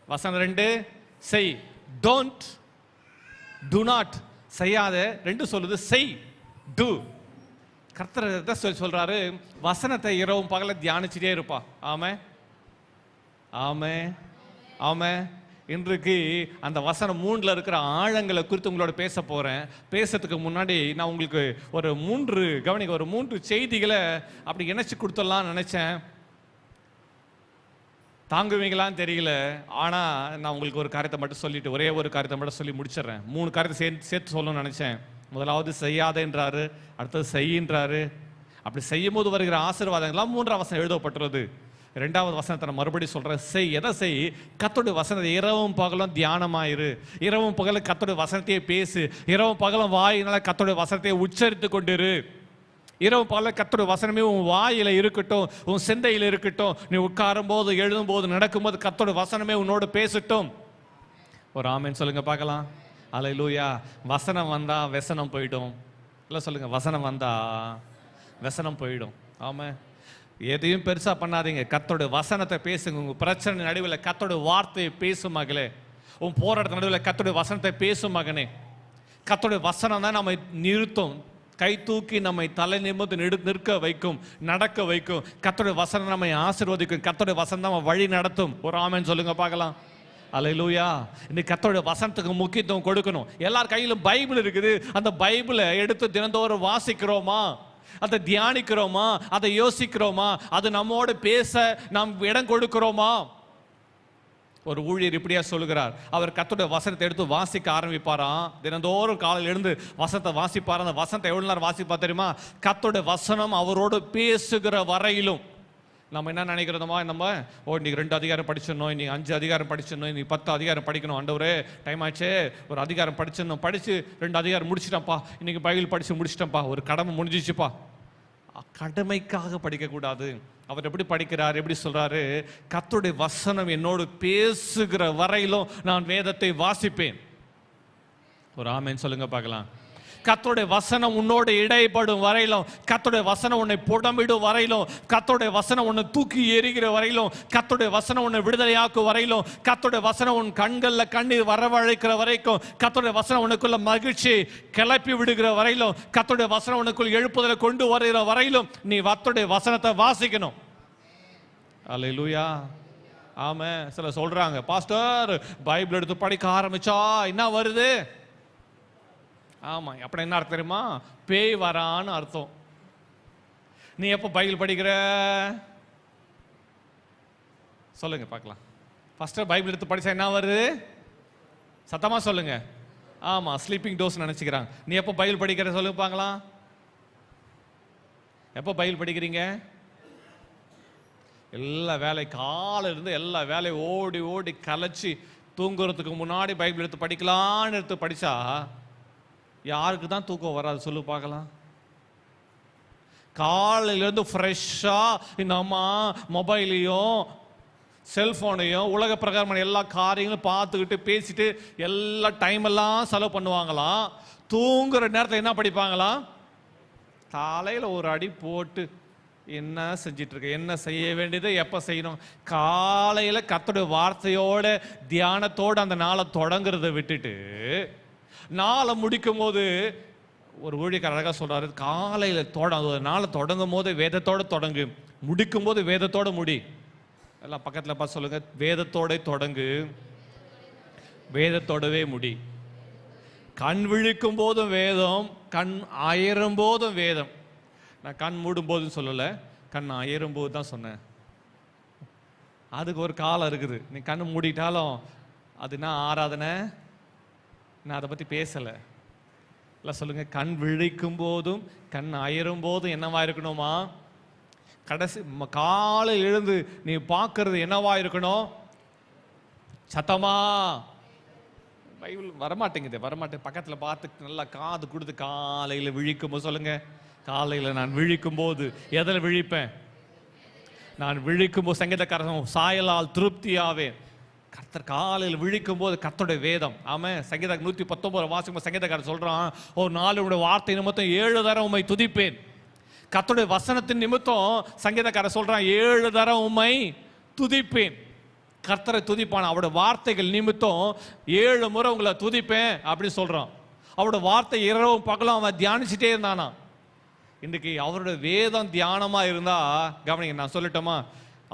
வசனம் 2 செய். Don't, to not. செய்யாதே 2 சொல்லுது, செய், டு. கர்த்தர் சொல்றாரு, வசனத்தை இரவும் பகல தியானிச்சுட்டே இருப்பா. ஆமே ஆமே ஆமே. இன்றைக்கு அந்த வசனம் 3ல இருக்கிற ஆழங்களை குறித்து உங்களோட பேச போறேன். பேசுறதுக்கு முன்னாடி நான் உங்களுக்கு ஒரு 3 செய்திகளை அப்படி இணைச்சு கொடுத்துடலாம் நினைச்சேன். தாங்குவீங்களான்னு தெரியல. ஆனா நான் உங்களுக்கு ஒரு காரியத்தை மட்டும் சொல்லிட்டு, ஒரே ஒரு காரியத்தை மட்டும் சொல்லி முடிச்சிடறேன். 3 காரியத்தை சேர்த்து சொல்லணும்னு நினைச்சேன். முதலாவது செய்யாதேன்றாரு, அடுத்தது செய்யின்றாரு. அப்படி செய்யும் போது வருகிற ஆசீர்வாதங்கள்லாம் 3ஆம் வசனம் எழுதப்பட்டுள்ளது. 2வது வசனத்தை நான் மறுபடியும் சொல்றேன், செய். எதை செய்? கர்த்தருடைய வசனத்தை இரவும் பகலும் தியானமாயிரு. இரவும் பகலும் கர்த்தருடைய வசனத்தையே பேசு. இரவும் பகலும் வாயினால கர்த்தருடைய வசனத்தையே உச்சரித்து கொண்டிரு. இரவு பகலும் கர்த்தருடைய வசனமே உன் வாயில இருக்கட்டும், உன் சிந்தையில் இருக்கட்டும். நீ உட்காரும் போது, எழுதும் போது, நடக்கும்போது கர்த்தருடைய வசனமே உன்னோடு பேசட்டும். ஒரு ஆமென் சொல்லுங்க பார்க்கலாம். அல்லேலூயா. வசனம் வந்தா व्यसனம் போயிடும். இல்ல சொல்லுங்க, வசனம் வந்தா व्यसனம் போயிடும். ஆமா, எதையும் பெருசா பண்ணாதீங்க. கர்த்தருடைய வசனத்தை பேசுங்க. உங்க பிரச்சனை நடுவில் கர்த்தருடைய வார்த்தையை பேசும் மகளே. உன் போராட்ட நடுவில் கர்த்தருடைய வசனத்தை பேசும் மகனே. கர்த்தருடைய வசனம் தான் நம்மை நிறுத்தும், கை தூக்கி நம்மை தலை நிமிர்ந்து நிற்க வைக்கும், நடக்க வைக்கும். கர்த்தருடைய வசனம் நம்மை ஆசீர்வதிக்கும். கர்த்தருடைய வசனம் தான் வழி நடத்தும். ஒரு ஆமென் சொல்லுங்க பார்க்கலாம். அல்லேலூயா. இன்னைக்கு கர்த்தருடைய வசனத்துக்கு முக்கியத்துவம் கொடுக்கணும். எல்லார் கையிலும் பைபிள் இருக்குது. அந்த பைபிளை எடுத்து தினந்தோறும் வாசிக்கிறோமா? அதை தியானிக்கிறோமா? அதை யோசிக்கிறோமா? அது நம்மோடு பேச நாம் இடம் கொடுக்கிறோமா? ஒரு ஊழியர் இப்படியா சொல்லுகிறார், அவர் கர்த்தருடைய வசனத்தை எடுத்து வாசிக்க ஆரம்பிப்பாராம். தினந்தோறும் காலையில் எழுந்து வசனத்தை வாசிப்பார். அந்த வசனத்தை எவ்வளவு நேரம் வாசிப்பார் தெரியுமா? கர்த்தருடைய வசனம் அவரோடு பேசுகிற வரையிலும். நம்ம என்ன நினைக்கிறோமா, நம்ம இன்னைக்கு 2 அதிகாரம் படிச்சிடணும், இன்னைக்கு 5 அதிகாரம் படிச்சிடணும், இன்னைக்கு 10 அதிகாரம் படிக்கணும், ஆண்டவரே டைம் ஆச்சே, ஒரு அதிகாரம் படிச்சிடணும், படிச்சு 2 அதிகாரம் முடிச்சிட்டேன்ப்பா, இன்னைக்கு பைபிள் படிச்சு முடிச்சிட்டேன்ப்பா, ஒரு கடமை முடிஞ்சிச்சுப்பா. கடமைக்காக படிக்கக்கூடாது. அவர் எப்படி படிக்கிறார், எப்படி சொல்றாரு? கர்த்தருடைய வசனம் என்னோடு பேசுகிற வரையிலும் நான் வேதத்தை வாசிப்பேன். ஒரு ஆமென் சொல்லுங்க பார்க்கலாம். கர்த்தருடைய வசனம் உன்னோடு இடைப்படும் வரையிலும், கர்த்தருடைய வசனம் உன்னை புடமிடும் வரையிலும், கர்த்தருடைய வசனம் உன்னை தூக்கி எறிகிற வரையிலும், கர்த்தருடைய வசனம் உன்னை விடுதலையாக்கும் வரையிலும், கர்த்தருடைய வசனம் உன் கண்கள்ல கண்ணீர் வரவழைக்கிற வரைக்கும், கர்த்தருடைய வசனம் உனக்குள்ள மகிழ்ச்சி கிளப்பி விடுகிற வரையிலும், கர்த்தருடைய வசனம் உனக்குள் எழுப்புதலை கொண்டு வருகிற வரையிலும் நீ கர்த்தருடைய வசனத்தை வாசிக்கணும். அல்லேலூயா. ஆமே. சில சொல்றாங்க, பாஸ்டர் பைபிள் எடுத்து படிக்க ஆரம்பிச்சா என்ன வருது? ஆமா, அப்படி என்ன அர்த்தம் தெரியுமா? பேய் வரான்னு அர்த்தம். நீ எப்போ பைபிள் படிக்கிற சொல்லுங்க பார்க்கலாம். ஃபர்ஸ்ட் பைபிள் எடுத்து படிச்சா என்ன வருது? சத்தமா சொல்லுங்க. ஆமா, ஸ்லீப்பிங் டோஸ் நினைச்சுக்கிறாங்க. நீ எப்போ பைபிள் படிக்கிற சொல்லுங்க பார்க்கலாம். எப்போ பைபிள் படிக்கிறீங்க? எல்லா வேலை காலையில இருந்து எல்லா வேலையும் ஓடி ஓடி கலைச்சி தூங்குறதுக்கு முன்னாடி பைபிள் எடுத்து படிக்கலான்னு எடுத்து படிச்சா யாருக்கு தான் தூக்கம் வராது சொல்லு பார்க்கலாம். காலையிலேருந்து ஃப்ரெஷ்ஷாக இந்த அம்மா மொபைலையும் செல்ஃபோனையும் உலக பிரகாரமான எல்லா காரியங்களும் பார்த்துக்கிட்டு பேசிட்டு எல்லா டைம் எல்லாம் செலவு பண்ணுவாங்களாம். தூங்குற நேரத்தில் என்ன படிப்பாங்களாம்? காலையில் ஒரு அடி போட்டு என்ன செஞ்சிட்டு இருக்க, என்ன செய்ய வேண்டியது, எப்போ செய்யணும். காலையில் கர்த்தருடைய வார்த்தையோட தியானத்தோடு அந்த நாளை தொடங்குறத விட்டுட்டு நாளை முடிக்கும் போது ஒரு ஊழியக்காரர் அழகாக சொல்றாரு, காலையில் நாளை தொடங்கும் போது வேதத்தோடு தொடங்கு, முடிக்கும் போது வேதத்தோடு முடி. எல்லாம் பக்கத்தில் பார்த்து சொல்லுங்க, வேதத்தோட தொடங்கு, வேதத்தோடவே முடி. கண் விழிக்கும் போதும் வேதம், கண் அயரும் போதும் வேதம். நான் கண் மூடும் போதுன்னு சொல்லலை, கண் அயரும் போது தான் சொன்னேன். அதுக்கு ஒரு காலம் இருக்குது. நீ கண் மூடிட்டாலும் அது என்ன ஆராதனை? நான் அதை பற்றி பேசலை. இல்லை சொல்லுங்க, கண் விழிக்கும் போதும் கண் அயரும் போதும் என்னவா இருக்கணுமா? கடைசி காலையில் எழுந்து நீ பார்க்கறது என்னவா இருக்கணும்? சத்தமா பைபிள் வரமாட்டேங்குது, வரமாட்டேன். பக்கத்தில் பார்த்து நல்லா காது கொடுத்து காலையில் விழிக்கும் போது சொல்லுங்க, காலையில் நான் விழிக்கும் போது எதில் விழிப்பேன்? நான் விழிக்கும் போது சங்கீதக்காரன் சாயலால் திருப்தியாவேன். கர்த்தர் காலையில் விழிக்கும் போது கர்த்தருடைய வேதம். ஆமாம், சங்கீதம் 119 வாசிக்கும் சங்கீதக்காரன் சொல்றான், ஒரு நாளுடைய வார்த்தை நிமித்தம் 7 தரம் உம்மை துதிப்பேன். கர்த்தருடைய வசனத்தின் நிமித்தம் சங்கீதக்காரன் சொல்றான் 7 தரம் உம்மை துதிப்பேன். கர்த்தரை துதிப்பான். அவருடைய வார்த்தைகள் நிமித்தம் 7 முறை உங்களை துதிப்பேன் அப்படி சொல்றான். அவருடைய வார்த்தை இரவும் பகலும் அவன் தியானிச்சுட்டே இருந்தானா. இன்றைக்கு அவருடைய வேதம் தியானமா இருந்தா கவனிங்க, நான் சொல்லட்டுமா,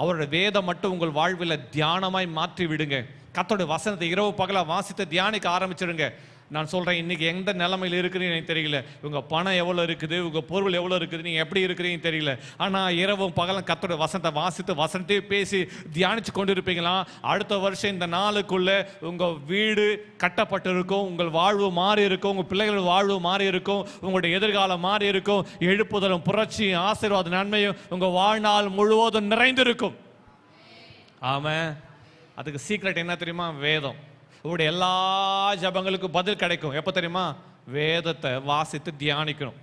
அவருடைய வேதம் மட்டும் உங்கள் வாழ்வில் தியானமாய் மாற்றி விடுங்க. கர்த்தருடைய வசனத்தை இரவு பகலா வாசித்து தியானிக்க ஆரம்பிச்சிடுங்க. நான் சொல்றேன், இன்னைக்கு எந்த நிலைமையில் இருக்குன்னு எனக்கு தெரியல. உங்க பணம் எவ்வளோ இருக்குது, உங்க பொருள் எவ்வளோ இருக்குது, நீங்க எப்படி இருக்கிறீங்கன்னு தெரியல. ஆனா இரவும் பகலும் கர்த்தருடைய வசனத்தை வாசித்து வசனத்தையே பேசி தியானிச்சு கொண்டு இருப்பீங்களா? அடுத்த வருஷம் இந்த நாளுக்குள்ள உங்க வீடு கட்டப்பட்டு இருக்கும், உங்கள் வாழ்வு மாறி இருக்கும், உங்க பிள்ளைகள் வாழ்வு மாறி இருக்கும், உங்களுடைய எதிர்காலம் மாறி இருக்கும். எழுப்புதலும் புரட்சியும் ஆசீர்வாத நன்மையும் உங்க வாழ்நாள் முழுவதும் நிறைந்திருக்கும். ஆமா, அதுக்கு சீக்ரெட் என்ன தெரியுமா? வேதம். உங்களுடைய எல்லா ஜபங்களுக்கும் பதில் கிடைக்கும். எப்போ தெரியுமா? வேதத்தை வாசித்து தியானிக்கணும்,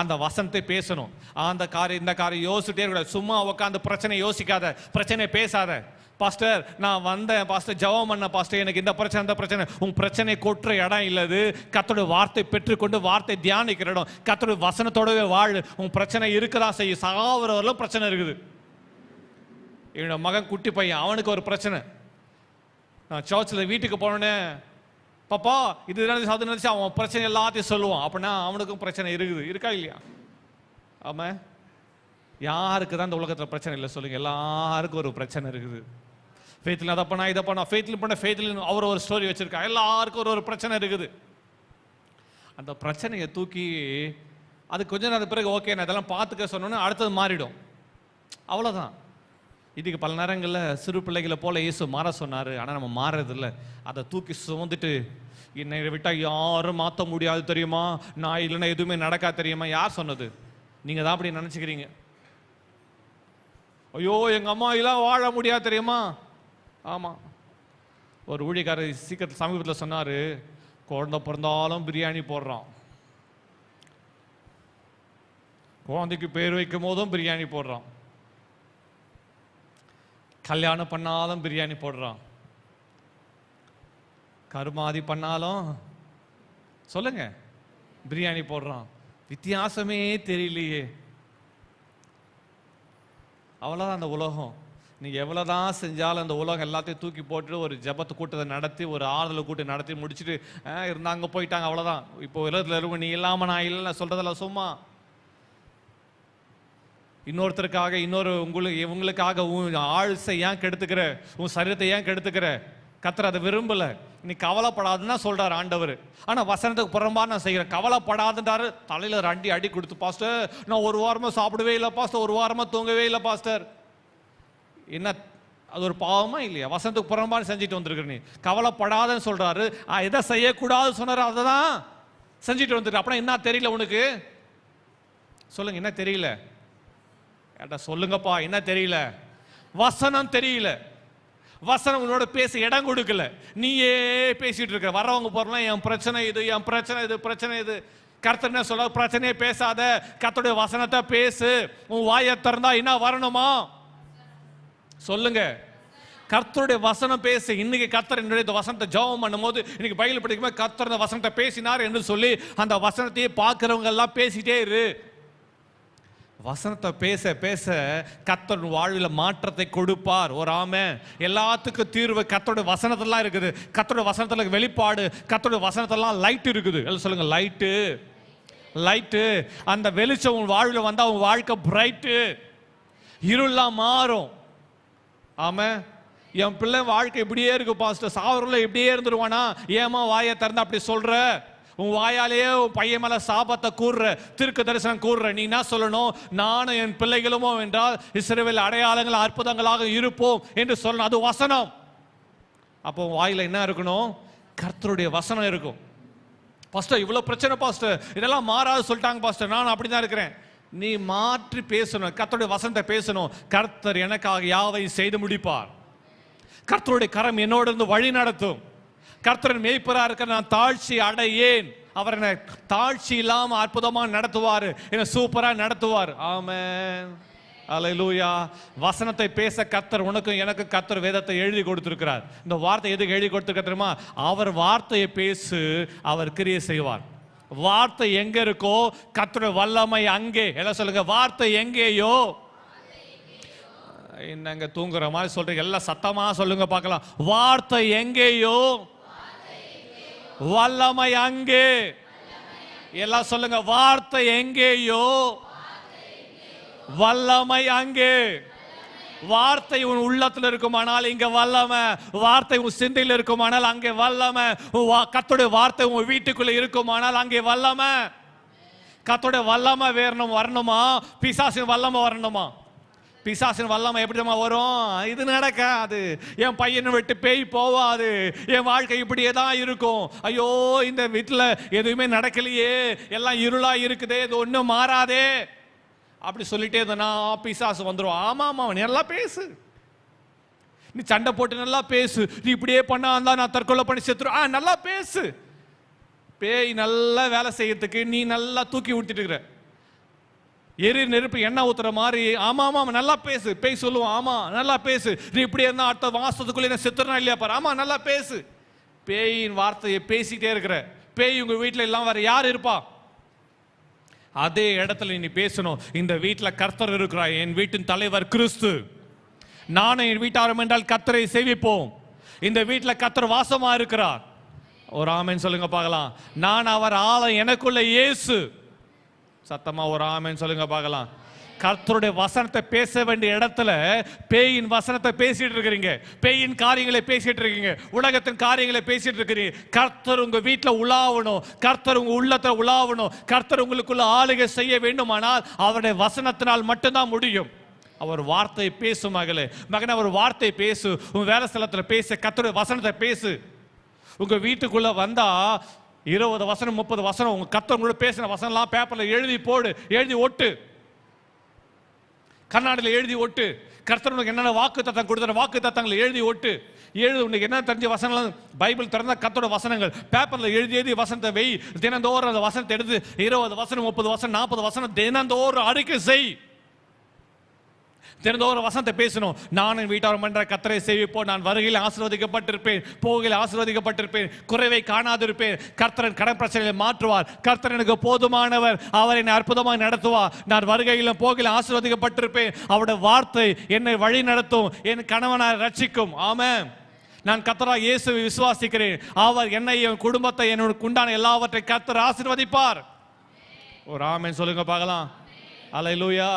அந்த வசனத்தை பேசணும். அந்த காரியம் இந்த காரியம் யோசிச்சுட்டே இருக்க. சும்மா உட்காந்து பிரச்சனை யோசிக்காத, பிரச்சனை பேசாத. பாஸ்டர் நான் வந்தேன் பாஸ்டர், ஜெபம் பண்ண பாஸ்டர், எனக்கு இந்த பிரச்சனை அந்த பிரச்சனை. உன் பிரச்சனை கொற்ற இடம் இல்லது. கர்த்தருடைய வார்த்தை பெற்றுக்கொண்டு வார்த்தை தியானிக்கிற இடம். கர்த்தருடைய வசனத்தோடவே வாழு. உன் பிரச்சனை இருக்குதா செய்ய, சாவரவரெல்லாம் பிரச்சனை இருக்குது. என்னோட மகன் குட்டி பையன், அவனுக்கு ஒரு பிரச்சனை. நான் சர்ச்சில் வீட்டுக்கு போனோன்னே, பாப்பா இது நினைச்சு அது நினைச்சு அவன் பிரச்சனை எல்லாத்தையும் சொல்லுவான். அப்படின்னா அவனுக்கும் பிரச்சனை இருக்குது, இருக்கா இல்லையா? ஆமாம், யாருக்கு தான் இந்த உலகத்தில் பிரச்சனை இல்லை சொல்லுங்க? எல்லாருக்கும் ஒரு பிரச்சனை இருக்குது. ஃபெய்த்தில் அதை பண்ணா இதை பண்ணா, ஃபெய்த்தில் பண்ண ஃபெய்த்தில் அவர் ஒரு ஸ்டோரி வச்சிருக்கா. எல்லாருக்கும் ஒரு பிரச்சனை இருக்குது. அந்த பிரச்சனையை தூக்கி அது கொஞ்ச நேரம் பிறகு ஓகே நான் இதெல்லாம் பார்த்துக்க சொன்னோன்னே அடுத்தது மாறிடும். அவ்வளோதான். இதுக்கு பல நேரங்களில் சிறு பிள்ளைகளை போல இயேசு மாற சொன்னார். ஆனால் நம்ம மாறதில்ல. அதை தூக்கி சுமந்துட்டு என்னை விட்டால் யாரும் மாற்ற முடியாது தெரியுமா, நான் இல்லைன்னா எதுவுமே நடக்காது தெரியுமா. யார் சொன்னது? நீங்கள் தான் அப்படி நினச்சிக்கிறீங்க. ஐயோ எங்கள் அம்மா எல்லாம் வாழ முடியாது தெரியுமா. ஆமாம், ஒரு ஊழியக்காரர் சீக்கிரத்தில் சமீபத்தில் சொன்னார், குழந்தை பிறந்தாலும் பிரியாணி போடுறான், குழந்தைக்கு பேர் வைக்கும் போதும் பிரியாணி போடுறான், கல்யாணம் பண்ணாலும் பிரியாணி போடுறான், கருமாதி பண்ணாலும் சொல்லுங்க பிரியாணி போடுறான். வித்தியாசமே தெரியலையே. அவ்வளோதான் அந்த உலகம். நீங்க எவ்வளோதான் செஞ்சாலும் அந்த உலகம் எல்லாத்தையும் தூக்கி போட்டு ஒரு ஜபத்து கூட்டத்தை நடத்தி ஒரு ஆறுதல் கூட்டம் நடத்தி முடிச்சுட்டு இருந்தாங்க போயிட்டாங்க, அவ்வளோதான். இப்போ உலகத்தில் இருக்கும் நீ இல்லாம நான் இல்லைன்னு சொல்றதெல்லாம் சும்மா. இன்னொருத்தருக்காக இவங்களுக்காக உன் ஆழ்சை ஏன் கெடுத்துக்கிற, உன் சரீரத்தை ஏன் கெடுத்துக்கிற? கர்த்தர் அதை விரும்பல. நீ கவலைப்படாதுன்னா சொல்றாரு ஆண்டவர். ஆனா வசனத்துக்கு புறம்பா நான் செய்கிறேன், கவலைப்படாதுன்றாரு. தலையில அடி கொடுத்து, பாஸ்டர் நான் ஒரு வாரமா சாப்பிடவே இல்லை பாஸ்டர், ஒரு வாரமா தூங்கவே இல்லை பாஸ்டர். என்ன அது ஒரு பாவமா இல்லையா? வசனத்துக்கு புறம்பான்னு செஞ்சுட்டு வந்திருக்கிற நீ. கவலைப்படாதன்னு சொல்றாரு, எதை செய்யக்கூடாது சொன்னாரு அதை தான் செஞ்சுட்டு வந்துருக்கு. அப்புறம் என்ன தெரியல உனக்கு? சொல்லுங்க, என்ன தெரியல? சொல்லுங்கப்பா, என்ன தெரியல? வசனம் தெரியல. வசனம் உன்னோட பேச இடம் கொடுக்கல, நீயே பேசிட்டு இருக்க. வரவங்க போறலாம் என் பிரச்சனை இது, என் பிரச்சனை இது, பிரச்சனை இது. கர்த்தர் என்ன சொல்ற? பிரச்சனையே பேசாத, கர்த்தருடைய வசனத்தை பேசு. உன் வாயை திறந்தா என்ன வரணுமா? சொல்லுங்க, கர்த்தருடைய வசனம் பேசு. இன்னைக்கு கர்த்தர் என்னுடைய வசனத்தை ஜெபம் பண்ணும்போது, இன்னைக்கு பைபிள் படிக்கும்போது கர்த்தர் அந்த வசனத்தை பேசினார் என்று சொல்லி அந்த வசனத்தையே பார்க்கிறவங்க எல்லாம் பேசிட்டே இரு. வசனத்தை பேச பேச கர்த்தர் வாழ்வில் மாற்றத்தை கொடுப்பார். ஒரு ஆமென். எல்லாத்துக்கும் தீர்வு கர்த்தருடைய வசனத்தெல்லாம் இருக்குது. கர்த்தருடைய வசனத்துல வெளிப்பாடு, கர்த்தருடைய வசனத்தெல்லாம் லைட் இருக்குது. எல்லாம் சொல்லுங்க, லைட்டு. லைட்டு. அந்த வெளிச்சம் உன் வாழ்வில் வந்தா உன் வாழ்க்கை பிரைட்டு, இருளெல்லாம் மாறும். ஆமாம். என் பிள்ளை வாழ்க்கை இப்படியே இருக்கு பாஸ்டர், சாவரில் இப்படியே இருந்துருவானா? ஏமா வாயை திறந்து அப்படி சொல்ற? உன் வாயாலேயே உன் பையன் மேல சாபத்தை கூறுற, தீர்க்க தரிசனம் கூறுற. நீ என்ன சொல்லணும்? நானும் என் பிள்ளைகளுமோ என்றால் இஸ்ரவேல் அடையாளங்கள் அற்புதங்களாக இருப்போம் என்று சொல்லணும். அது வசனம். அப்போ வாயில என்ன இருக்கணும்? கர்த்தருடைய வசனம் இருக்கும். பாஸ்டர் இவ்வளவு பிரச்சனை பாஸ்டர், இதெல்லாம் மாறாது சொல்லிட்டாங்க பாஸ்டர், நான் அப்படிதான் இருக்கிறேன். நீ மாற்றி பேசணும், கர்த்தருடைய வசனத்தை பேசணும். கர்த்தர் எனக்காக யாவையும் செய்து முடிப்பார். கர்த்தருடைய கரம் என்னோடு இருந்து வழி நடத்தும். கர்த்தரின் மேய்ப்பரா இருக்க நான் தாழ்ச்சி அடையேன். அவர் என்ன தாழ்ச்சி இல்லாம அற்புதமா நடத்துவார், என்ன சூப்பரா நடத்துவார். ஆமென். அல்லேலூயா. வசனத்தை பேச கர்த்தர் உனக்கும் எனக்கு கர்த்தர் வேதத்தை எழுதி கொடுத்திருக்கிறார். இந்த வார்த்தை எதுக்கு எழுதி கொடுத்திருக்க தெரியுமா? அவர் வார்த்தையை பேசு, அவர் கிரியை செய்வார். வார்த்தை எங்க இருக்கோ கர்த்தருடைய வல்லமை அங்கே. எல்லாம் சொல்லுங்க, வார்த்தை எங்கேயோ. என்னங்க தூங்குற மாதிரி சொல்றீங்க? எல்லாம் சத்தமா சொல்லுங்க பார்க்கலாம். வார்த்தை எங்கேயோ வல்லமை அங்கே. எல்லாம் சொல்லுங்க, வார்த்தை எங்கேயோ வல்லமை அங்கே. வார்த்தை உன் உள்ளத்துல இருக்குமானால் இங்க வல்லமை, வார்த்தை உன் சிந்தையில் இருக்குமானால் அங்கே வல்லமை, கர்த்தருடைய வார்த்தை உன் வீட்டுக்குள்ள இருக்குமானால் அங்கே வல்லமை. கர்த்தருடைய வல்லமை வரணுமா? பிசாசின் வல்லமை வரணுமா? பிசாசின் வல்லமை எப்படி வரும்? இது நடக்காது. என் பையனை விட்டு பேய் போவாது, என் வாழ்க்கை இப்படியே தான் இருக்கும். ஐயோ இந்த வீட்டில் எதுவுமே நடக்கலையே, எல்லாம் இருளா இருக்குதே, இது ஒன்றும் மாறாதே அப்படி சொல்லிட்டே இருந்தனா பிசாசு வந்துடும். ஆமாம், நல்லா பேசு, நீ சண்டை போட்டு நல்லா பேசு. நீ இப்படியே பண்ணா நான் தற்கொலை பண்ணி செத்துரும். நல்லா பேசு. பேய் நல்லா வேலை செய்யறதுக்கு நீ நல்லா தூக்கி விட்டுட்டு இருக்கிற, நெருப்பு எண்ணெய் ஊத்துற மாதிரி. ஆமா நல்லா பேசு. பேய் சொல்லுவோம், ஆமா நல்லா பேசு. நீ இப்படி இருந்தா அடுத்த மாசத்துக்குள்ள செத்துறா இல்லையா பாரு. ஆமா நல்லா பேசு. பேயின் வார்த்தையை பேசிட்டே இருக்கிற. பேய் உங்க வீட்டுல எல்லாம் வேற யார் இருப்பா? அதே இடத்துல நீ பேசணும். இந்த வீட்டுல கர்த்தர் இருக்கிறார், என் வீட்டின் தலைவர் கிறிஸ்து, நானும் என் வீட்டாரும் என்றால் கர்த்தரை சேவிப்போம். இந்த வீட்டுல கர்த்தர் வாசமா இருக்கிறார். ஒரு ஆமென் சொல்லுங்க பார்க்கலாம். நான் அவர் ஆள எனக்குள்ள இயேசு. சத்தமா ஒரு ஆமென் சொல்லுங்க பார்க்கலாம். கர்த்தருடைய வசனத்தை பேச வேண்டிய இடத்துல பேயின் வசனத்தை பேசிட்டு இருக்கிறீங்க, பேயின் காரியங்களை பேசிட்டு இருக்கீங்க, உலகத்தின் காரியங்களை பேசிட்டு இருக்கிறீங்க. கர்த்தர் உங்க வீட்டில் உலாவணும், கர்த்தர் உங்க உள்ளத்தை உலாவணும், கர்த்தர் உங்களுக்குள்ள ஆளுகை செய்ய வேண்டுமானால் அவருடைய வசனத்தினால் மட்டும்தான் முடியும். அவர் வார்த்தை பேசு மகளே, மகனே அவர் வார்த்தை பேசு. உன் வேலை ஸ்தலத்துல பேசு, கர்த்தருடைய வசனத்தை பேசு. உங்க வீட்டுக்குள்ள வந்தா 20 வசனம் 30 வசனம் உங்க கர்த்தர் பேசின வசனம்லாம் பேப்பர்ல எழுதி போடு, எழுதி ஒட்டு, கண்ணாடியில் எழுதி ஒட்டு. கர்த்தர் உனக்கு என்னென்ன வாக்கு தத்தம் கொடுத்த வாக்கு தத்தங்களை எழுதி ஒட்டு. உனக்கு என்ன தெரிஞ்ச வசனங்கள் பைபிள் திறந்தா கர்த்தரோட வசனங்கள் பேப்பர்ல எழுதி வசனத்தை வெய். தினந்தோறும் அந்த வசனத்தை எடுத்து 20 வசனம் 30 வசனம் 40 வசனம் தினந்தோறும் அறிக்கை செய். தினந்தோறும் வசனத்தை பேசணும். நானும் வீட்டார் மன்ற கர்த்தரை சேவிப்போம். நான் வருகையில் ஆசீர்வதிக்கப்பட்டிருப்பேன், போகையில் ஆசீர்வதிக்கப்பட்டிருப்பேன், குறைவை காணாதிருப்பேன். கர்த்தர் கடன் பிரச்சனையை மாற்றுவார். கர்த்தர் எனக்கு போதுமானவர், அவர் என்னை அற்புதமாக நடத்துவார். நான் வருகையிலும் போகையில் ஆசீர்வதிக்கப்பட்டிருப்பேன். அவருடைய வார்த்தை என்னை வழி நடத்தும், என் கணவனை ரட்சிக்கும். ஆமென். நான் கர்த்தராகிய இயேசுவை விசுவாசிக்கிறேன். அவர் என்னை, என் குடும்பத்தை, என்னோட உண்டான எல்லாவற்றை கர்த்தர் ஆசீர்வதிப்பார். ஒரு ஆமென் சொல்லுங்க பார்க்கலாம். அல்லேலூயா.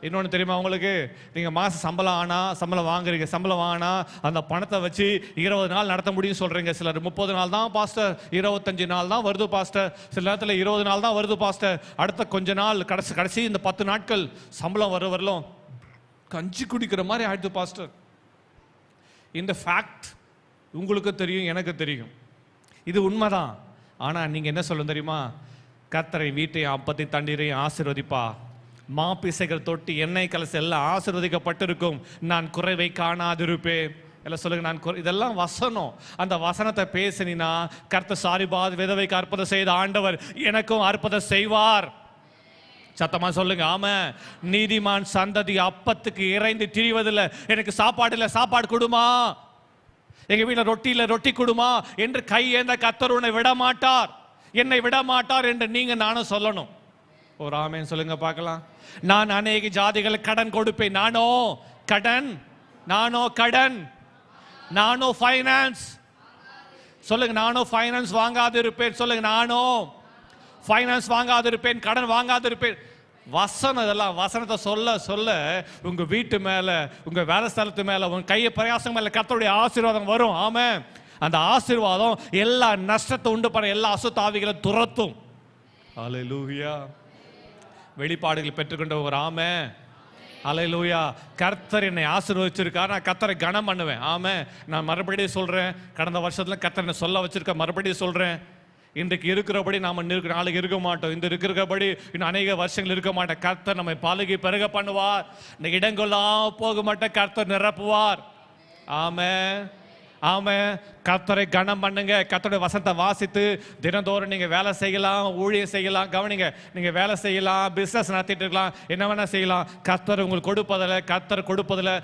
இன்னொன்று தெரியுமா உங்களுக்கு, நீங்கள் மாதம் சம்பளம் வாங்குறீங்க. சம்பளம் வாங்கினா அந்த பணத்தை வச்சு 20 நாள் நடத்த முடியும் சொல்கிறீங்க. சிலர் 30 நாள் தான் பாஸ்டர், 25 நாள் தான் வருது பாஸ்டர், சில நேரத்தில் 20 நாள் தான் வருது பாஸ்டர். அடுத்த கொஞ்ச நாள் கடைசி இந்த 10 நாட்கள் சம்பளம் வரலும் கஞ்சி குடிக்கிற மாதிரி ஆயிடுது பாஸ்டர். இந்த ஃபேக்ட் உங்களுக்கு தெரியும், எனக்கு தெரியும், இது உண்மைதான். ஆனால் நீங்கள் என்ன சொல்ல தெரியுமா, கர்த்தரை வீட்டை அப்பத்தை தண்ணீரையும் ஆசீர்வதிப்பா, மாப்பிசைகள் தொட்டி எண்ணெய் கலசு எல்லாம் ஆசீர்வதிக்கப்பட்டிருக்கும், நான் குறைவை காணாதிருப்பேன். எல்லாம் சொல்லுங்க, நான் இதெல்லாம் வசனம். அந்த வசனத்தை பேசினா கர்த்தர் சாரிபாத் விதவைக்கு அற்புதம் செய்த ஆண்டவர் எனக்கும் அற்புதம் செய்வார். சத்தமா சொல்லுங்க ஆமா. நீதிமான் சந்ததி அப்பத்துக்கு இறைந்து திரிவதில்லை. எனக்கு சாப்பாடு இல்லை, சாப்பாடு கொடுமா, எங்க வீட்டில் ரொட்டி இல்லை, ரொட்டி கொடுமா என்று கை ஏந்த கர்த்தர் உன்னை விட மாட்டார், என்னை விட மாட்டார் என்று நீங்க நானும் சொல்லணும். ஒரு ஆமென் சொல்லுங்க பார்க்கலாம். நான் அநேக ஜாதிகளுக்கு கடன் கொடுப்பேன். நானோ கடன், நானோ ஃபைனான்ஸ். சொல்லுங்க, நானோ ஃபைனான்ஸ் வாங்காது இருப்பேன். சொல்லுங்க, நானோ ஃபைனான்ஸ் வாங்காது இருப்பேன், கடன் வாங்காது இருப்பேன். வசனம், இதெல்லாம் வசனத்தை சொல்ல சொல்ல உங்க வீட்டு மேல, உங்க வேலை ஸ்தலத்து மேல, உங்க கையை பிரயாசம் மேல கர்த்தருடைய ஆசீர்வாதம் வரும். ஆமென். அந்த ஆசீர்வாதம் எல்லா நஷ்டத்தை உண்டு பண்ண எல்லா அசுத்தாவிகளை துரத்தும். அல்லேலூயா. வெளிப்பாடுகள் பெற்றுக்கொண்ட ஒரு ஆமென். அல்லேலூயா. கர்த்தர் என்னை ஆசீர்வதிச்சிருக்கார், நான் கர்த்தரை கனம் பண்ணுவேன். ஆமென். நான் மறுபடியும் சொல்றேன், கடந்த வருஷத்துல கர்த்தர் என்னை சொல்ல வச்சிருக்க, மறுபடியும் சொல்றேன். இன்றைக்கு இருக்கிறபடி நாம நாளைக்கு இருக்க மாட்டோம். இந்த இருக்கிறபடி இன்னும் அநேக வருஷங்கள் இருக்க மாட்டோம். கர்த்தர் நம்மை பலுகி பெருக பண்ணுவார். இந்த இடங்கள்லாம் போக மாட்டேன், கர்த்தர் நிரப்புவார். ஆமென். ஆமென். கர்த்தரை கனம் பண்ணுங்க. கர்த்தருடைய வசனத்தை வாசித்து தினந்தோறும் நீங்க வேலை செய்யலாம், ஊழியம் செய்யலாம். கவனிங்க, நீங்க வேலை செய்யலாம், பிசினஸ் நடத்திட்டு இருக்கலாம், என்ன வேணா செய்யலாம். கர்த்தர் உங்களுக்கு கொடுப்பதில்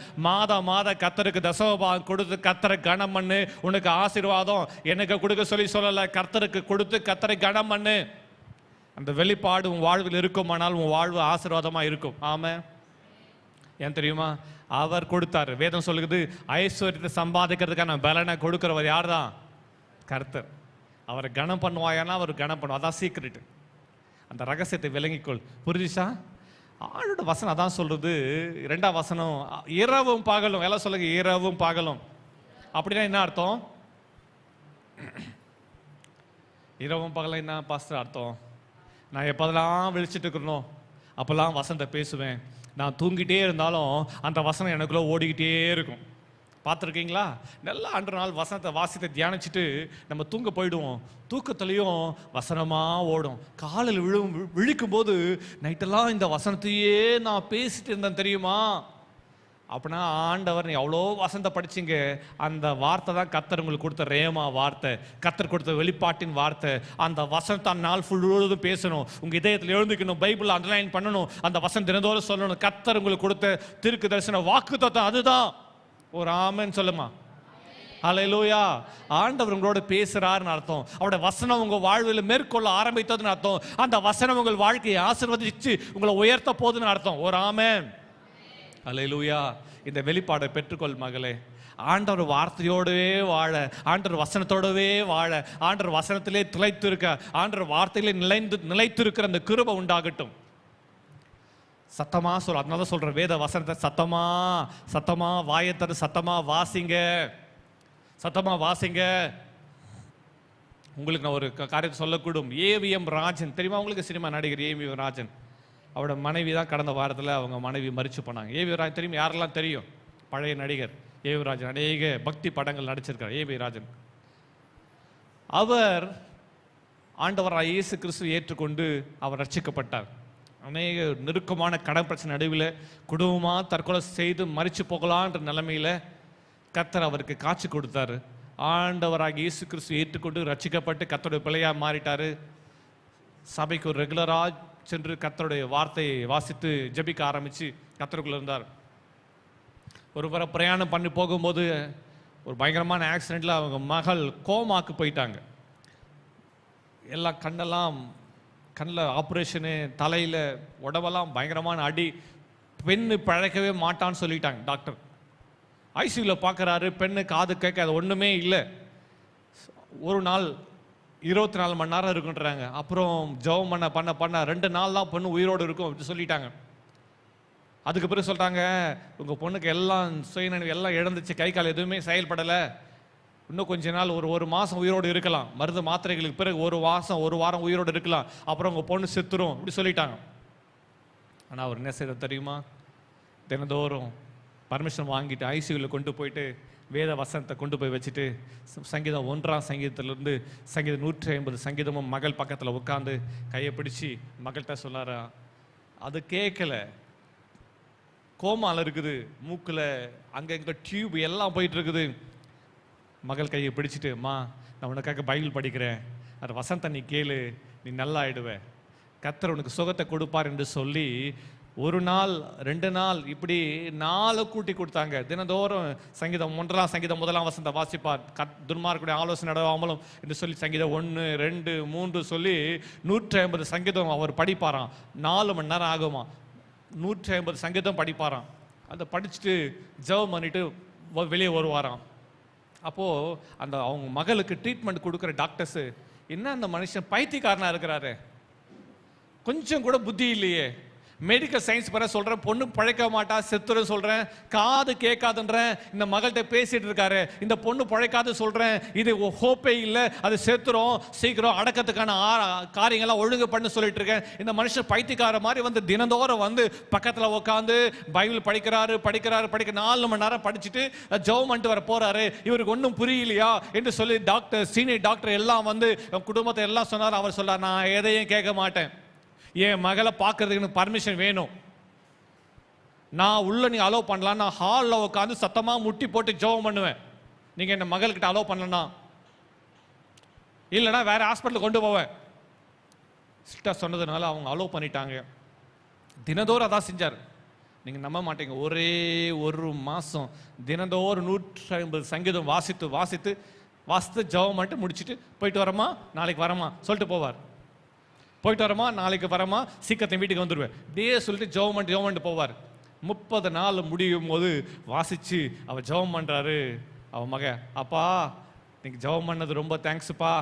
மாத கர்த்தருக்கு தசமபாகம் கொடுத்து கர்த்தரை கனம் பண்ணு. உனக்கு ஆசீர்வாதம் எனக்கு கொடுக்க சொல்லல, கர்த்தருக்கு கொடுத்து கர்த்தரை கனம் பண்ணு. அந்த வெளிப்பாடு உன் வாழ்வில் இருக்குமானால் உன் வாழ்வு ஆசீர்வாதமா இருக்கும். ஆமென். ஏன் தெரியுமா, அவர் கொடுத்தாரு. வேதம் சொல்லுது, ஐஸ்வர்யத்தை சம்பாதிக்கிறதுக்கான பலனை கொடுக்கிறவர் யார் தான்? கர்த்தர். அவரை கனம் பண்ணுவாயானா அவர் கனம் பண்ணுவா. அதான் சீக்ரெட். அந்த ரகசியத்தை விளங்கிக்கொள். புரிஞ்சுச்சா? ஆளோட வசனம் அதான் சொல்றது. 2ஆம் வசனம், இரவும் பகலும். எல்லாம் சொல்லுங்க, இரவும் பகலும். அப்படின்னா என்ன அர்த்தம்? இரவும் பகலும் என்ன பாஸ்டர் அர்த்தம்? நான் எப்போதெல்லாம் விழிச்சிட்டு இருக்கணும் அப்பெல்லாம் வசனத்தை பேசுவேன். நான் தூங்கிட்டே இருந்தாலும் அந்த வசனம் எனக்குள்ள ஓடிக்கிட்டே இருக்கும். பார்த்துருக்கீங்களா? நல்லா அன்று நாள் வசனத்தை வாசித்தை தியானிச்சுட்டு நம்ம தூங்க போயிடுவோம். தூக்கத்துலேயும் வசனமாக ஓடும். காலையில் விழிக்கும் போது நைட்டெல்லாம் இந்த வசனத்தையே நான் பேசிட்டு இருந்தேன் தெரியுமா? அப்படின்னா ஆண்டவர், நீ அவ்வளோ வசனத்தை படிச்சிங்க, அந்த வார்த்தை தான் கர்த்தர் உங்களுக்கு கொடுத்த ரேமா வார்த்தை, கர்த்தர் கொடுத்த வெளிப்பாட்டின் வார்த்தை. அந்த வசனத்தை நாள் ஃபுல்லுவதும் பேசணும், உங்கள் இதயத்தில் எழுந்துக்கணும், பைபிள் அண்டர்லைன் பண்ணணும், அந்த வசனம் தினந்தோறும் சொல்லணும். கர்த்தர் உங்களுக்கு கொடுத்த தீர்க்க தரிசன வாக்கு தத்துவம் அதுதான். ஒரு ஆமென் சொல்லுமா. அல்லேலூயா. ஆண்டவர் உங்களோட பேசுறாருன்னு அர்த்தம். அவருடைய வசனம் உங்க வாழ்வில் மேற்கொள்ள ஆரம்பித்ததுன்னு அர்த்தம். அந்த வசனம் உங்கள் வாழ்க்கையை ஆசீர்வதிச்சு உங்களை உயர்த்த போகுதுன்னு அர்த்தம். ஒரு ஆமென். அல்லேலூயா. இந்த வெளிப்பாடை பெற்றுக்கொள் மகளே. ஆண்டவர் வார்த்தையோடவே வாழ, ஆண்டவர் வசனத்தோடவே வாழ, ஆண்டவர் வசனத்திலே திளைத்திருக்க, ஆண்டவர் வார்த்தையிலே நிலைத்திருக்கிற அந்த கிருபை உண்டாகட்டும். சத்தமா சொல்ற. அதனால சொல்ற, வேத வசனத்தை சத்தமா வாயத்தது சத்தமா வாசிங்க, சத்தமா வாசிங்க. உங்களுக்கு நான் ஒரு காரியத்தை சொல்லக்கூடும். ஏவிஎம் ராஜன் தெரியுமா உங்களுக்கு? சினிமா நடிகர் ஏவிஎம் ராஜன். அவரோட மனைவி தான் கடந்த வாரத்தில் அவங்க மனைவி மரிச்சு போனாங்க. ஏவி ராஜன் தெரியும், யாரெல்லாம் தெரியும்? பழைய நடிகர் ஏவி ராஜன், அநேக பக்தி படங்கள் நடிச்சிருக்கார் ஏவி ராஜன். அவர் ஆண்டவராக இயேசு கிறிஸ்துவை ஏற்றுக்கொண்டு அவர் ரட்சிக்கப்பட்டார். அநேக நெருக்கமான கடன் பிரச்சனை நடுவில் குடும்பமாக தற்கொலை செய்து மரிச்சு போகலான்ற நிலைமையில் கர்த்தர் அவருக்கு காட்சி கொடுத்தாரு. ஆண்டவராக இயேசு கிறிஸ்துவை ஏற்றுக்கொண்டு ரட்சிக்கப்பட்டு கர்த்தருடைய பிள்ளையாக மாறிட்டார். சபைக்கு ஒரு ரெகுலராக சென்று கர்த்தருடைய வார்த்தையை வாசித்து ஜெபிக்க ஆரம்பித்து கர்த்தருக்குள்ள இருந்தார். ஒரு முறை பிரயாணம் பண்ணி போகும்போது ஒரு பயங்கரமான ஆக்சிடெண்ட்டில் அவங்க மகள் கோமாக்கு போயிட்டாங்க. எல்லாம் கண்ணில் ஆப்ரேஷனு, தலையில் உடம்பெல்லாம் பயங்கரமான அடி, பெண்ணு பிழைக்கவே மாட்டான்னு சொல்லிட்டாங்க டாக்டர். ஐசியூவில் பார்க்குறாரு, பெண்ணு காது கேட்க அது ஒன்றுமே இல்லை. ஒரு நாள் 24 மணி நேரம் இருக்குன்றாங்க. அப்புறம் ஜெபம் பண்ண 2 நாள் தான் பொண்ணு உயிரோடு இருக்கும் அப்படி சொல்லிட்டாங்க. அதுக்கு பிறகு சொல்கிறாங்க, உங்கள் பொண்ணுக்கு எல்லாம் சுயநினைவு எல்லாம் இழந்துச்சு, கை கால் எதுவுமே செயல்படலை, இன்னும் கொஞ்ச நாள் ஒரு மாதம் உயிரோடு இருக்கலாம், மருந்து மாத்திரைகளுக்கு பிறகு ஒரு வாரம் உயிரோடு இருக்கலாம், அப்புறம் உங்கள் பொண்ணு செத்துரும் இப்படி சொல்லிட்டாங்க. ஆனால் அவர் என்ன செய்ய தெரியுமா? தினந்தோறும் பர்மிஷன் வாங்கிட்டு ஐசியூவில் கொண்டு போயிட்டு வேத வசனத்தை கொண்டு போய் வச்சுட்டு சங்கீதம் 1ஆம் சங்கீதத்திலிருந்து சங்கீதம் 150 சங்கீதமும் மகள் பக்கத்தில் உட்காந்து கையை பிடிச்சி மகள்கிட்ட சொல்லாரா. அது கேட்கல, கோமால இருக்குது, மூக்கில் அங்கே டியூப் எல்லாம் போயிட்டு இருக்குது. மகள் கையை பிடிச்சிட்டு, அம்மா நான் உனக்காக பைபிள் படிக்கிறேன், அது வசனத்தை நீ கேளு, நீ நல்லா ஆயிடுவே, கர்த்தர் உனக்கு சுகத்தை கொடுப்பார் என்று சொல்லி 1 நாள் 2 நாள் இப்படி 4 கூட்டி கொடுத்தாங்க. தினந்தோறும் சங்கீதம் 1ஆம் சங்கீதம் 1ஆம் வசனத்தை வாசிப்பார், துன்மார்க்குடைய ஆலோசனை நடவாமலும் என்று சொல்லி சங்கீதம் 1, 2, 3 சொல்லி 150 சங்கீதம் அவர் படிப்பாராம். 4 மணி நேரம் ஆகுமா, 150 சங்கீதம் படிப்பாராம். அதை படிச்சுட்டு ஜெபம் பண்ணிட்டு வெளியே வருவாராம். அப்போது அவங்க மகளுக்கு ட்ரீட்மெண்ட் கொடுக்குற டாக்டர்ஸு, என்ன அந்த மனுஷன் பைத்தியக்காரனாக இருக்கிறாரு, கொஞ்சம் கூட புத்தி இல்லையே, மெடிக்கல் சயின்ஸ் பர சொல்கிறேன், பொண்ணு பழைக்க மாட்டா செத்துரும் சொல்கிறேன், காது கேட்காதுன்றேன், இந்த மகள்கிட்ட பேசிகிட்டு இருக்காரு, இந்த பொண்ணு பழைக்காது சொல்கிறேன், இது ஹோப்பே இல்லை, அது செத்துரும், சீக்கிரம் அடக்கத்துக்கான காரியங்கள்லாம் ஒழுங்கு பண்ணு சொல்லிட்டு இருக்கேன். இந்த மனுஷன் பைத்தியக்கார மாதிரி வந்து தினந்தோறும் வந்து பக்கத்தில் உட்காந்து பைபிள் படிக்கிறாரு 4 மணி நேரம் படிச்சுட்டு ஜெபம் பண்ணிட்டு வர போகிறாரு. இவருக்கு ஒன்றும் புரியலையா என்று சொல்லி டாக்டர், சீனியர் டாக்டர் எல்லாம் வந்து குடும்பத்தை எல்லாம் சொன்னார். அவர் சொன்னார், நான் எதையும் கேட்க மாட்டேன், என் மகளை பார்க்கறதுக்கு எனக்கு பர்மிஷன் வேணும், நான் உள்ள நீ அலோவ் பண்ணலாம், நான் ஹாலில் உட்காந்து சத்தமாக முட்டி போட்டு ஜெபம் பண்ணுவேன், நீங்கள் என்ன மகள்கிட்ட அலோவ் பண்ணலாம், இல்லைனா வேற ஹாஸ்பிட்டல் கொண்டு போவேன். சிஸ்டர் சொன்னதுனால அவங்க அலோவ் பண்ணிட்டாங்க. தினந்தோறும் அதான் செஞ்சார். நீங்கள் நம்ப மாட்டீங்க, ஒரே 1 மாதம் தினந்தோறும் 150 சங்கீதம் வாசித்து ஜெபம் பண்ணிட்டு முடிச்சுட்டு போயிட்டு வரமா, நாளைக்கு வரமா சொல்லிட்டு போவார். போயிட்டு வரமா, நாளைக்கு வரமா, சீக்கிரத்தை வீட்டுக்கு வந்துடுவேன் இப்படியே சொல்லிட்டு ஜெபம் பண்ணிட்டு போவார். 30 நாள் முடியும் போது வாசிச்சு அவர் ஜெபம் பண்ணுறாரு. அவன் மக, அப்பா நீங்கள் ஜெபம் பண்ணது ரொம்ப தேங்க்ஸுப்பா,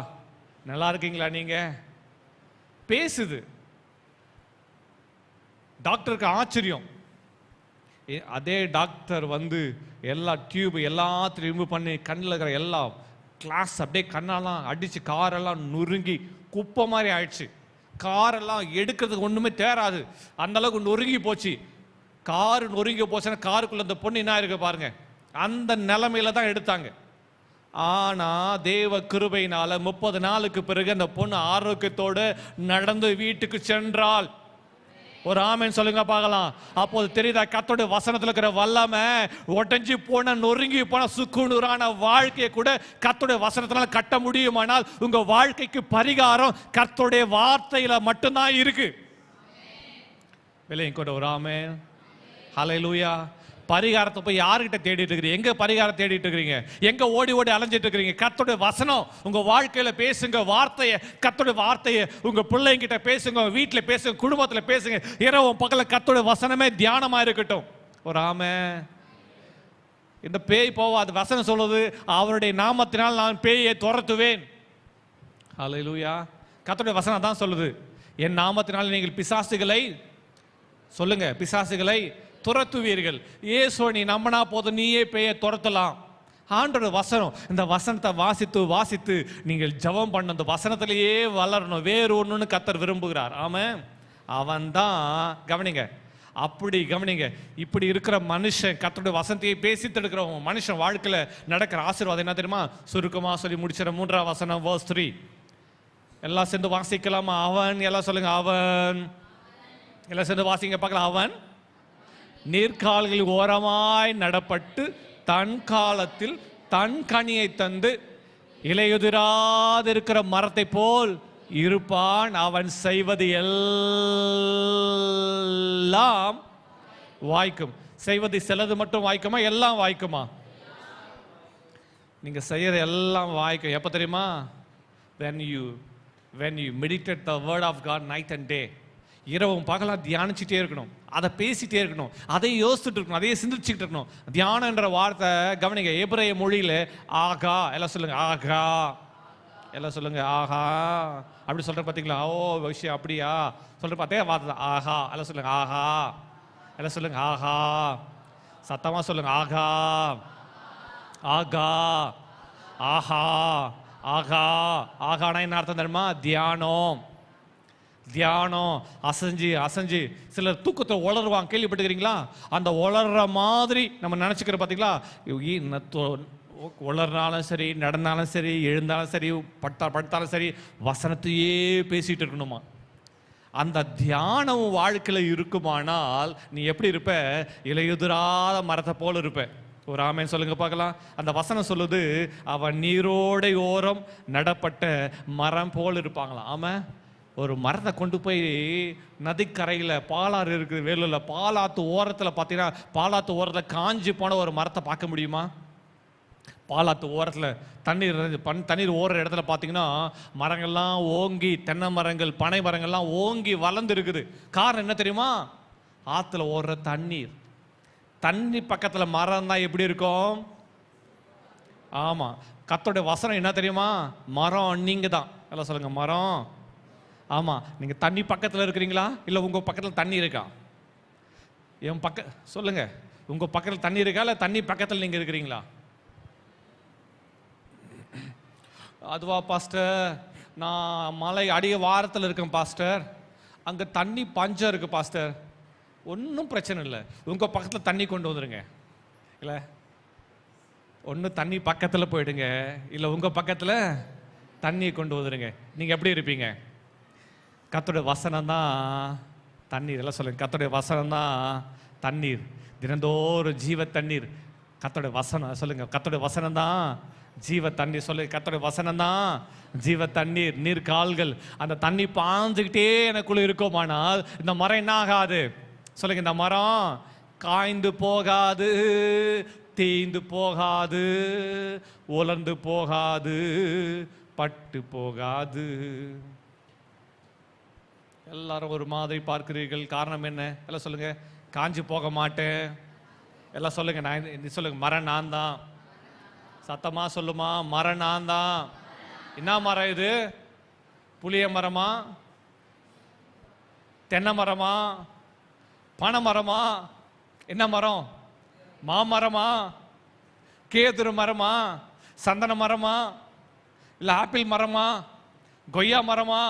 நல்லா இருக்கீங்களா நீங்கள், பேசுது. டாக்டருக்கு ஆச்சரியம். அதே டாக்டர் வந்து எல்லா டியூப் எல்லாத்தையும் ரிமூவ் பண்ணி கண்ணில் இருக்கிற எல்லா கிளாஸ் அப்படியே கண்ணெல்லாம் அடித்து காரெல்லாம் நொறுங்கி குப்பை மாதிரி ஆயிடுச்சு. காரெல்லாம் எடுக்கிறதுக்கு ஒன்றுமே தேராது, அந்த அளவுக்கு நொறுங்கி போச்சு. காரு நொறுங்கி போச்சுன்னா காருக்குள்ள அந்த பொண்ணு என்ன இருக்கு பாருங்க, அந்த நிலைமையில தான் எடுத்தாங்க. ஆனா தேவ கிருபையினால 30 நாளுக்கு பிறகு அந்த பொண்ணு ஆரோக்கியத்தோடு நடந்து வீட்டுக்கு சென்றாள். ஒரு ஆமென் சொல்லுங்க பார்க்கலாம். அப்போது தெரியுதா கர்த்தருடைய வசனத்தில் இருக்கிற வல்லமை. ஒட்டஞ்சி போன நொறுங்கி போன சுக்குநூறான வாழ்க்கையை கூட கர்த்தருடைய வசனத்தினால கட்ட முடியுமானால் உங்க வாழ்க்கைக்கு பரிகாரம் கர்த்தருடைய வார்த்தையில மட்டும்தான் இருக்கு. விலையும் கூட ஒரு ஆமென். ஹல்லேலூயா. பரிகாரத்தை போய் யாருக்கிட்ட தேடிட்டு இருக்கிறீங்க? எங்க பரிகாரம் தேடிட்டு இருக்கிறீங்க? எங்க ஓடி அலைஞ்சிட்டு இருக்கிறீங்க? கர்த்தருடைய வசனம் உங்க வாழ்க்கையில பேசுங்க. வார்த்தையை, கர்த்தருடைய வார்த்தையை உங்க பிள்ளைங்கிட்ட பேசுங்க, வீட்டுல பேசுங்க, குடும்பத்துல பேசுங்க. இரவும் பகல கர்த்தருடைய வசனமே தியானமா இருக்கட்டும். ஒரு ஆமென். இந்த பேய் போவாது. வசனம் சொல்லுது, அவருடைய நாமத்தினால் நான் பேயை துரத்துவேன். ஹல்லேலூயா. கர்த்தருடைய வசனம் தான் சொல்லுது, என் நாமத்தினால் நீங்கள் பிசாசுகளை சொல்லுங்க, பிசாசுகளை துரத்துவீர்கள். இயேசுவை நீ நம்பினா போதும், நீயே பேயை துரத்தலாம். ஆண்டவர் வசனம். இந்த வசனத்தை வாசித்து நீங்கள் ஜெபம் பண்ண அந்த வசனத்திலேயே வளரணும். வேறு ஒன்றுன்னு கர்த்தர் விரும்புகிறார். ஆமென். அவன்தான் கவனிங்க, அப்படி கவனிங்க, இப்படி இருக்கிற மனுஷன் கர்த்தருடைய வசனத்தையே பேசிட்டு இருக்கிற மனுஷன் வாழ்க்கையில நடக்கிற ஆசீர்வாதம் என்ன தெரியுமா? சுருக்கமா சொல்லி முடிச்சிட 3ஆம் வசனம் verse 3. எல்லாம் சேர்ந்து வாசிக்கலாமா? அவன், எல்லாம் சொல்லுங்க, அவன். எல்லாம் சேர்ந்து வாசிங்க பார்க்கலாம். அவன் நீர்க்கால்களில் ஓரமாய் நடப்பட்டு தன் காலத்தில் தன் கனியை தந்து இலையுதிராதிருக்கிற மரத்தை போல் இருப்பான். அவன் செய்வது எல்லாம் வாய்க்கும். செய்வது சிலது மட்டும் வாய்க்குமா? எல்லாம் வாய்க்குமா? நீங்க செய்யறது எல்லாம் வாய்க்கும். எப்ப தெரியுமா? when you meditate the word of God night and day. இரவும் பகலா தியானிச்சுட்டே இருக்கணும், அதை பேசிட்டே இருக்கணும், அதை யோசிச்சுட்டு இருக்கணும், அதையே சிந்திச்சுட்டு இருக்கணும். தியானம் என்ற வார்த்தை கவனிங்க, எபிரேய மொழியில ஆகா. எல்லாம் சொல்லுங்க ஆகா. எல்லாம் சொல்லுங்க ஆஹா. அப்படி சொல்ற பாத்தீங்களா? ஓ விஷயம் அப்படியா சொல்ற பார்த்தே வார்த்தை ஆஹா. எல்லாம் சொல்லுங்க ஆஹா. எல்லாம் சொல்லுங்க ஆஹா. சத்தமா சொல்லுங்க ஆகா. ஆகா. ஆஹா. ஆகா. ஆகானா என்ன அர்த்தம் தெரியுமா? தியானம். தியானம். அசைஞ்சு அசைஞ்சு சிலர் தூக்கத்தை உளருவாங்க, கேள்விப்பட்டுக்கிறீங்களா? அந்த உளர்ற மாதிரி நம்ம நினைச்சுக்கிற பார்த்தீங்களா? உளர்னாலும் சரி, நடந்தாலும் சரி, எழுந்தாலும் சரி, படுத்தாலும் சரி, வசனத்தையே பேசிட்டு இருக்கணுமா? அந்த தியானம் வாழ்க்கையில இருக்குமானால் நீ எப்படி இருப்ப? இலையுதிராத மரத்தை போல இருப்ப. ஒரு ஆமேன் சொல்லுங்க பார்க்கலாம். அந்த வசனம் சொல்லுது, அவன் நீரோடை ஓரம் நடப்பட்ட மரம் போல் இருப்பாங்களாம். ஆமா, ஒரு மரத்தை கொண்டு போய் நதிக்கரையில், பாலாறு இருக்குது வேலூரில், பாலாத்து ஓரத்தில் பார்த்தீங்கன்னா, பாலாத்து ஓரத்தில் காஞ்சி போன ஒரு மரத்தை பார்க்க முடியுமா? பாலாத்து ஓரத்தில் தண்ணீர் ஓடுற இடத்துல பார்த்தீங்கன்னா மரங்கள்லாம் ஓங்கி, தென்னை மரங்கள், பனை மரங்கள்லாம் ஓங்கி வளர்ந்து இருக்குது. காரணம் என்ன தெரியுமா? ஆற்றுல ஓடுற தண்ணீர். தண்ணி பக்கத்தில் மரம் தான் எப்படி இருக்கும்? ஆமாம், கர்த்தருடைய வசனம் என்ன தெரியுமா? மரம் நீங்க தான். எல்லாம் சொல்லுங்க மரம். ஆமாம், நீங்கள் தண்ணி பக்கத்தில் இருக்கிறீங்களா? இல்லை உங்கள் பக்கத்தில் தண்ணி இருக்கா? என் சொல்லுங்க, உங்கள் பக்கத்தில் தண்ணி இருக்கா இல்லை தண்ணி பக்கத்தில் நீங்கள் இருக்கிறீங்களா? அதுவா பாஸ்டர், நான் மலை அடிய வாரத்தில் இருக்கேன் பாஸ்டர், அங்கே தண்ணி பஞ்சம் இருக்கு பாஸ்டர். ஒன்றும் பிரச்சனை இல்லை, உங்கள் பக்கத்தில் தண்ணி கொண்டு வந்துடுங்க. இல்லை, ஒன்று தண்ணி பக்கத்தில் போயிடுங்க, இல்லை உங்கள் பக்கத்தில் தண்ணியை கொண்டு வந்துடுங்க. நீங்கள் எப்படி இருப்பீங்க? கர்த்தருடைய வசனம் தான் தண்ணீர். எல்லாம் சொல்லுங்க, கர்த்தருடைய வசனம் தான் தண்ணீர், தினந்தோறும் ஜீவ தண்ணீர். கர்த்தருடைய வசனம் சொல்லுங்க, கர்த்தருடைய வசனம் தான் ஜீவ தண்ணீர். சொல்லுங்க, கர்த்தருடைய வசனம் தான் ஜீவ தண்ணீர், நீர் கால்கள். அந்த தண்ணி பாஞ்சுக்கிட்டே எனக்குள்ள இருக்குமானால் இந்த மரம் என்ன ஆகாது? சொல்லுங்க, இந்த மரம் காய்ந்து போகாது, தேய்ந்து போகாது, உலர்ந்து போகாது, பட்டு போகாது. எல்லாரும் ஒரு மாதிரி பார்க்கிறீர்கள், காரணம் என்ன? எல்லாம் சொல்லுங்க, காஞ்சி போக மாட்டேன். எல்லாம் சொல்லுங்க, நான் சொல்லுங்க, மரம் நான் தான். சத்தமா சொல்லுமா, மரம் நான் தான். என்ன மரம் இது? புளிய மரமா? தென்னை மரமா? பனை மரமா? என்ன மரம்? மாமரமா? கேதுரு மரமா? சந்தன மரமா? இல்ல ஆப்பிள் மரமா? கொய்யா மரமா?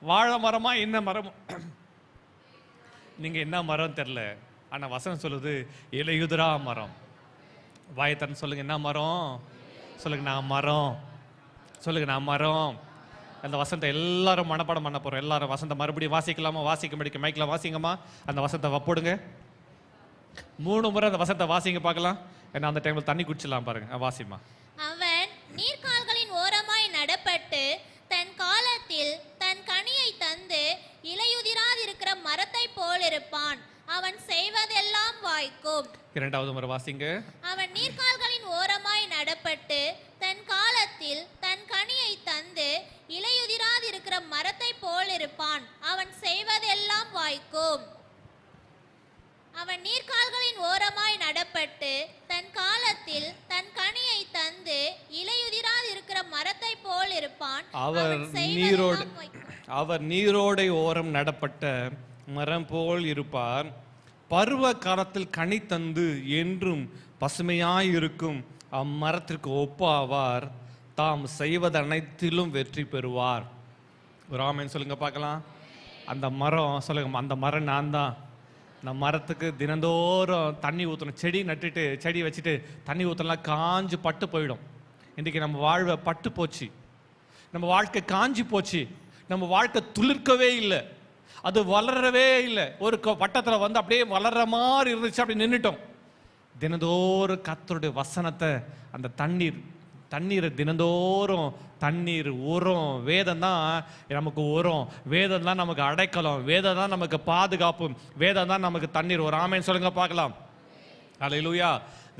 வாழை மரமா? என்ன மரம்? நீங்க என்ன மரம் தெரியல, ஆனா வசனம் சொல்லுது இலையுதிரா மரம். வாயத்தன் சொல்லுங்க, என்ன மரம்? சொல்லுங்க, நான் மரம். சொல்லுங்க, நான் மரம். அந்த வசனத்தை எல்லாரும் மனப்பாடம் பண்ண போறோம். எல்லாரும் வசனத்தை மறுபடியும் வாசிக்கலாமா? வாசிக்க முடிக்க மைக்கில் வாசிங்கம்மா. அந்த வசனத்தை வப்போடுங்க. 3 முறை அந்த வசனத்தை வாசிங்க பார்க்கலாம். ஏன்னா அந்த டைம்ல தண்ணி குடிச்சிடலாம் பாருங்க. வாசிமா. அவன் நீர்க்கால்களின் ஓரமாய் நடப்பட்டு தன் காலத்தில் தன் கனியை தந்து இலையுதிராதிருக்கிற மரத்தை போல் இருப்பான். அவன் செய்வதெல்லாம் வாய்க்கும். 2வது முறை வாசிங்க. அவன் நீர்க்கால்களின் ஓரமாய் நடப்பட்டு தன் காலத்தில் தன் கனியை தந்து இலையுதிராதிருக்கிற மரத்தை போல் இருப்பான். அவன் செய்வதெல்லாம் வாய்க்கும். அவன் நீர்க்கால்களின் ஓரமாய் நடப்பட்டு தன் காலத்தில் தன் கனியை தந்து இலையுதிராதிருக்கிற மரத்தை போல் இருப்பான். அவர் நீரோடை ஓரம் நடப்பட்ட மரம் போல் இருப்பார். பருவ காலத்தில் கனி தந்து என்றும் பசுமையாயிருக்கும் அம்மரத்திற்கு ஒப்பாவார். தாம் செய்வது அனைத்திலும் வெற்றி பெறுவார். ஒரு ஆமென் சொல்லுங்க பார்க்கலாம். அந்த மரம், சொல்லுங்க, அந்த மரம் நான் தான். அந்த மரத்துக்கு தினந்தோறும் தண்ணி ஊற்றணும். செடி நட்டுட்டு செடி வச்சுட்டு தண்ணி ஊற்றலாம், காஞ்சு பட்டு போயிடும். இன்றைக்கி நம்ம வாழ்வை பட்டு போச்சு, நம்ம வாழ்க்கை காஞ்சி போச்சு, நம்ம வாழ்க்கை துளிர்க்கவே இல்லை, அது வளரவே இல்லை. ஒரு வட்டத்தில் வந்து அப்படியே வளர்ற மாதிரி இருந்துச்சு, அப்படி நின்றுட்டோம். தினந்தோறும் கர்த்தருடைய வசனத்தை, அந்த தண்ணீரை தினந்தோறும் தண்ணீர், உரம், வேதம் தான் நமக்கு உரம், வேதம் தான் நமக்கு அடைக்கலம், வேதம் தான் நமக்கு பாதுகாப்பு, வேதம் தான் நமக்கு தண்ணீர். ஒரு ஆமேன்னு சொல்லுங்க பார்க்கலாம். அல்லேலூயா.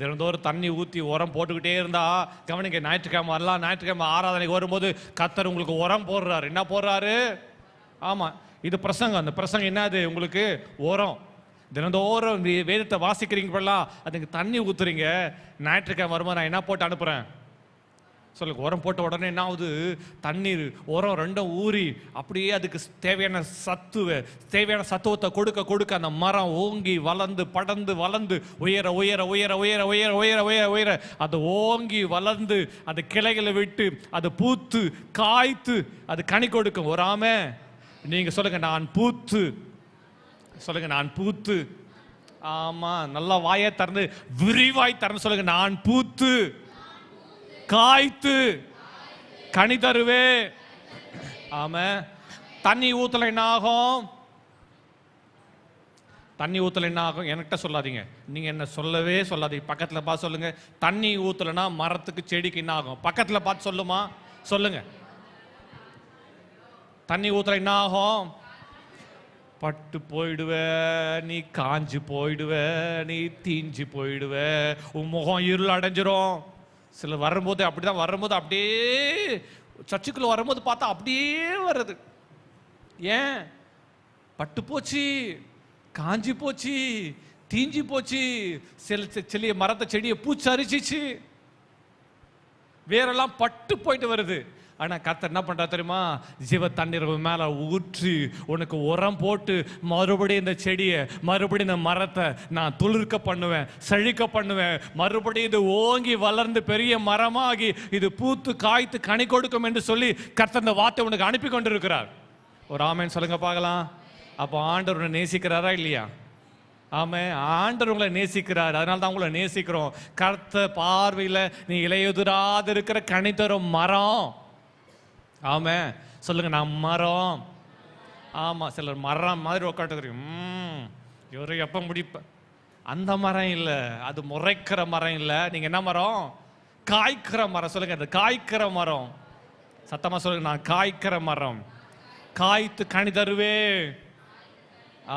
தினந்தோறும் தண்ணி ஊற்றி உரம் போட்டுக்கிட்டே இருந்தா, கவனிங்க, ஞாயிற்றுக்கிழமை வரலாம், ஞாயிற்றுக்கிழமை ஆராதனைக்கு வரும்போது கர்த்தர் உங்களுக்கு உரம் போடுறாரு. என்ன போடுறாரு? ஆமாம், இது பிரசங்கம். அந்த பிரசங்கம் என்னது? உங்களுக்கு உரம். தினந்தோறும் வேதத்தை வாசிக்கிறீங்களா, அதுக்கு தண்ணி ஊற்றுறீங்க. ஞாயிற்றுக்கிழமை வரும்போது நான் என்ன போட்டு அனுப்புகிறேன்? சொல்லுங்க. உரம் போட்ட உடனே என்ன ஆகுது? தண்ணீர், உரம் ரெண்டும் ஊறி அப்படியே அதுக்கு தேவையான சத்துவத்தை கொடுக்க கொடுக்க அந்த மரம் ஓங்கி வளர்ந்து படர்ந்து வளர்ந்து உயர உயர உயர உயர உயர உயர உயர உயர அது ஓங்கி வளர்ந்து அது கிளைகளை விட்டு அது பூத்து காய்த்து அது கனி கொடுக்கும். ஒரு ஆமே நீங்க சொல்லுங்க, நான் பூத்து. சொல்லுங்க, நான் பூத்து. ஆமா, நல்லா வாயை திறந்து விரிவாய் திறந்து சொல்லுங்க, நான் பூத்து காய்த்து கனி தருவே. ஆமா. தண்ணி ஊத்தல என்ன ஆகும்? தண்ணி ஊத்தல என்ன ஆகும்? என்கிட்ட சொல்லாதீங்க, நீங்க என்ன சொல்லவே சொல்லாதீங்க. பக்கத்துல பார்த்து சொல்லுங்க, தண்ணி ஊத்தலனா மரத்துக்கு செடிக்கு என்ன ஆகும்? பக்கத்துல பார்த்து சொல்லுமா, சொல்லுங்க. தண்ணி ஊத்தல என்ன ஆகும்? பட்டு போயிடுவ, நீ காஞ்சி போயிடுவ, நீ தீஞ்சு போயிடுவ, உன் முகம் இருள் அடைஞ்சிரும். சிலர் வரும்போது அப்படிதான், வரும்போது அப்படியே சர்ச்சுக்குள்ள வரும்போது பார்த்தா அப்படியே வருது. ஏன்? பட்டு போச்சு, காஞ்சி போச்சு, தீஞ்சி போச்சு. சில மரத்தை செடியை பூச்சி அரிச்சிச்சு, வேறெல்லாம் பட்டு போயிட்டு வருது. ஆனால் கர்த்தர் என்ன பண்ணுறா தெரியுமா? ஜீவ தண்ணீர் மேலே ஊற்றி உனக்கு உரம் போட்டு மறுபடியும் இந்த செடியை, மறுபடியும் இந்த மரத்தை நான் துளிர்க்க பண்ணுவேன், செழிக்க பண்ணுவேன். மறுபடியும் இது ஓங்கி வளர்ந்து பெரிய மரமாகி இது பூத்து காய்த்து கனி கொடுக்கும் என்று சொல்லி கர்த்தர் இந்த வார்த்தை உனக்கு அனுப்பி கொண்டு இருக்கிறார். ஒரு ஆமேன்னு சொல்லுங்க பார்க்கலாம். அப்போ ஆண்டவர் உன்னை நேசிக்கிறாரா இல்லையா? ஆமே, ஆண்டவர் உங்களை நேசிக்கிறார். அதனால தான் உங்களை நேசிக்கிறோம். கர்த்தர் பார்வையில் நீ இலையுதிராது இருக்கிற கனி தரும் மரம். ஆமே, சொல்லுங்க, நான் மரம். ஆமா, சிலர் மரம் மாதிரி உட்காந்துக்கிறீங்க, இவரு எப்ப முடிப்ப. அந்த மரம் இல்லை, அது முறைக்கிற மரம் இல்லை. நீங்க என்ன மரம்? காய்க்கிற மரம். சொல்லுங்க, அந்த காய்க்கிற மரம். சத்தமா சொல்லுங்க, நான் காய்க்கிற மரம், காய்த்து கனி தருவே.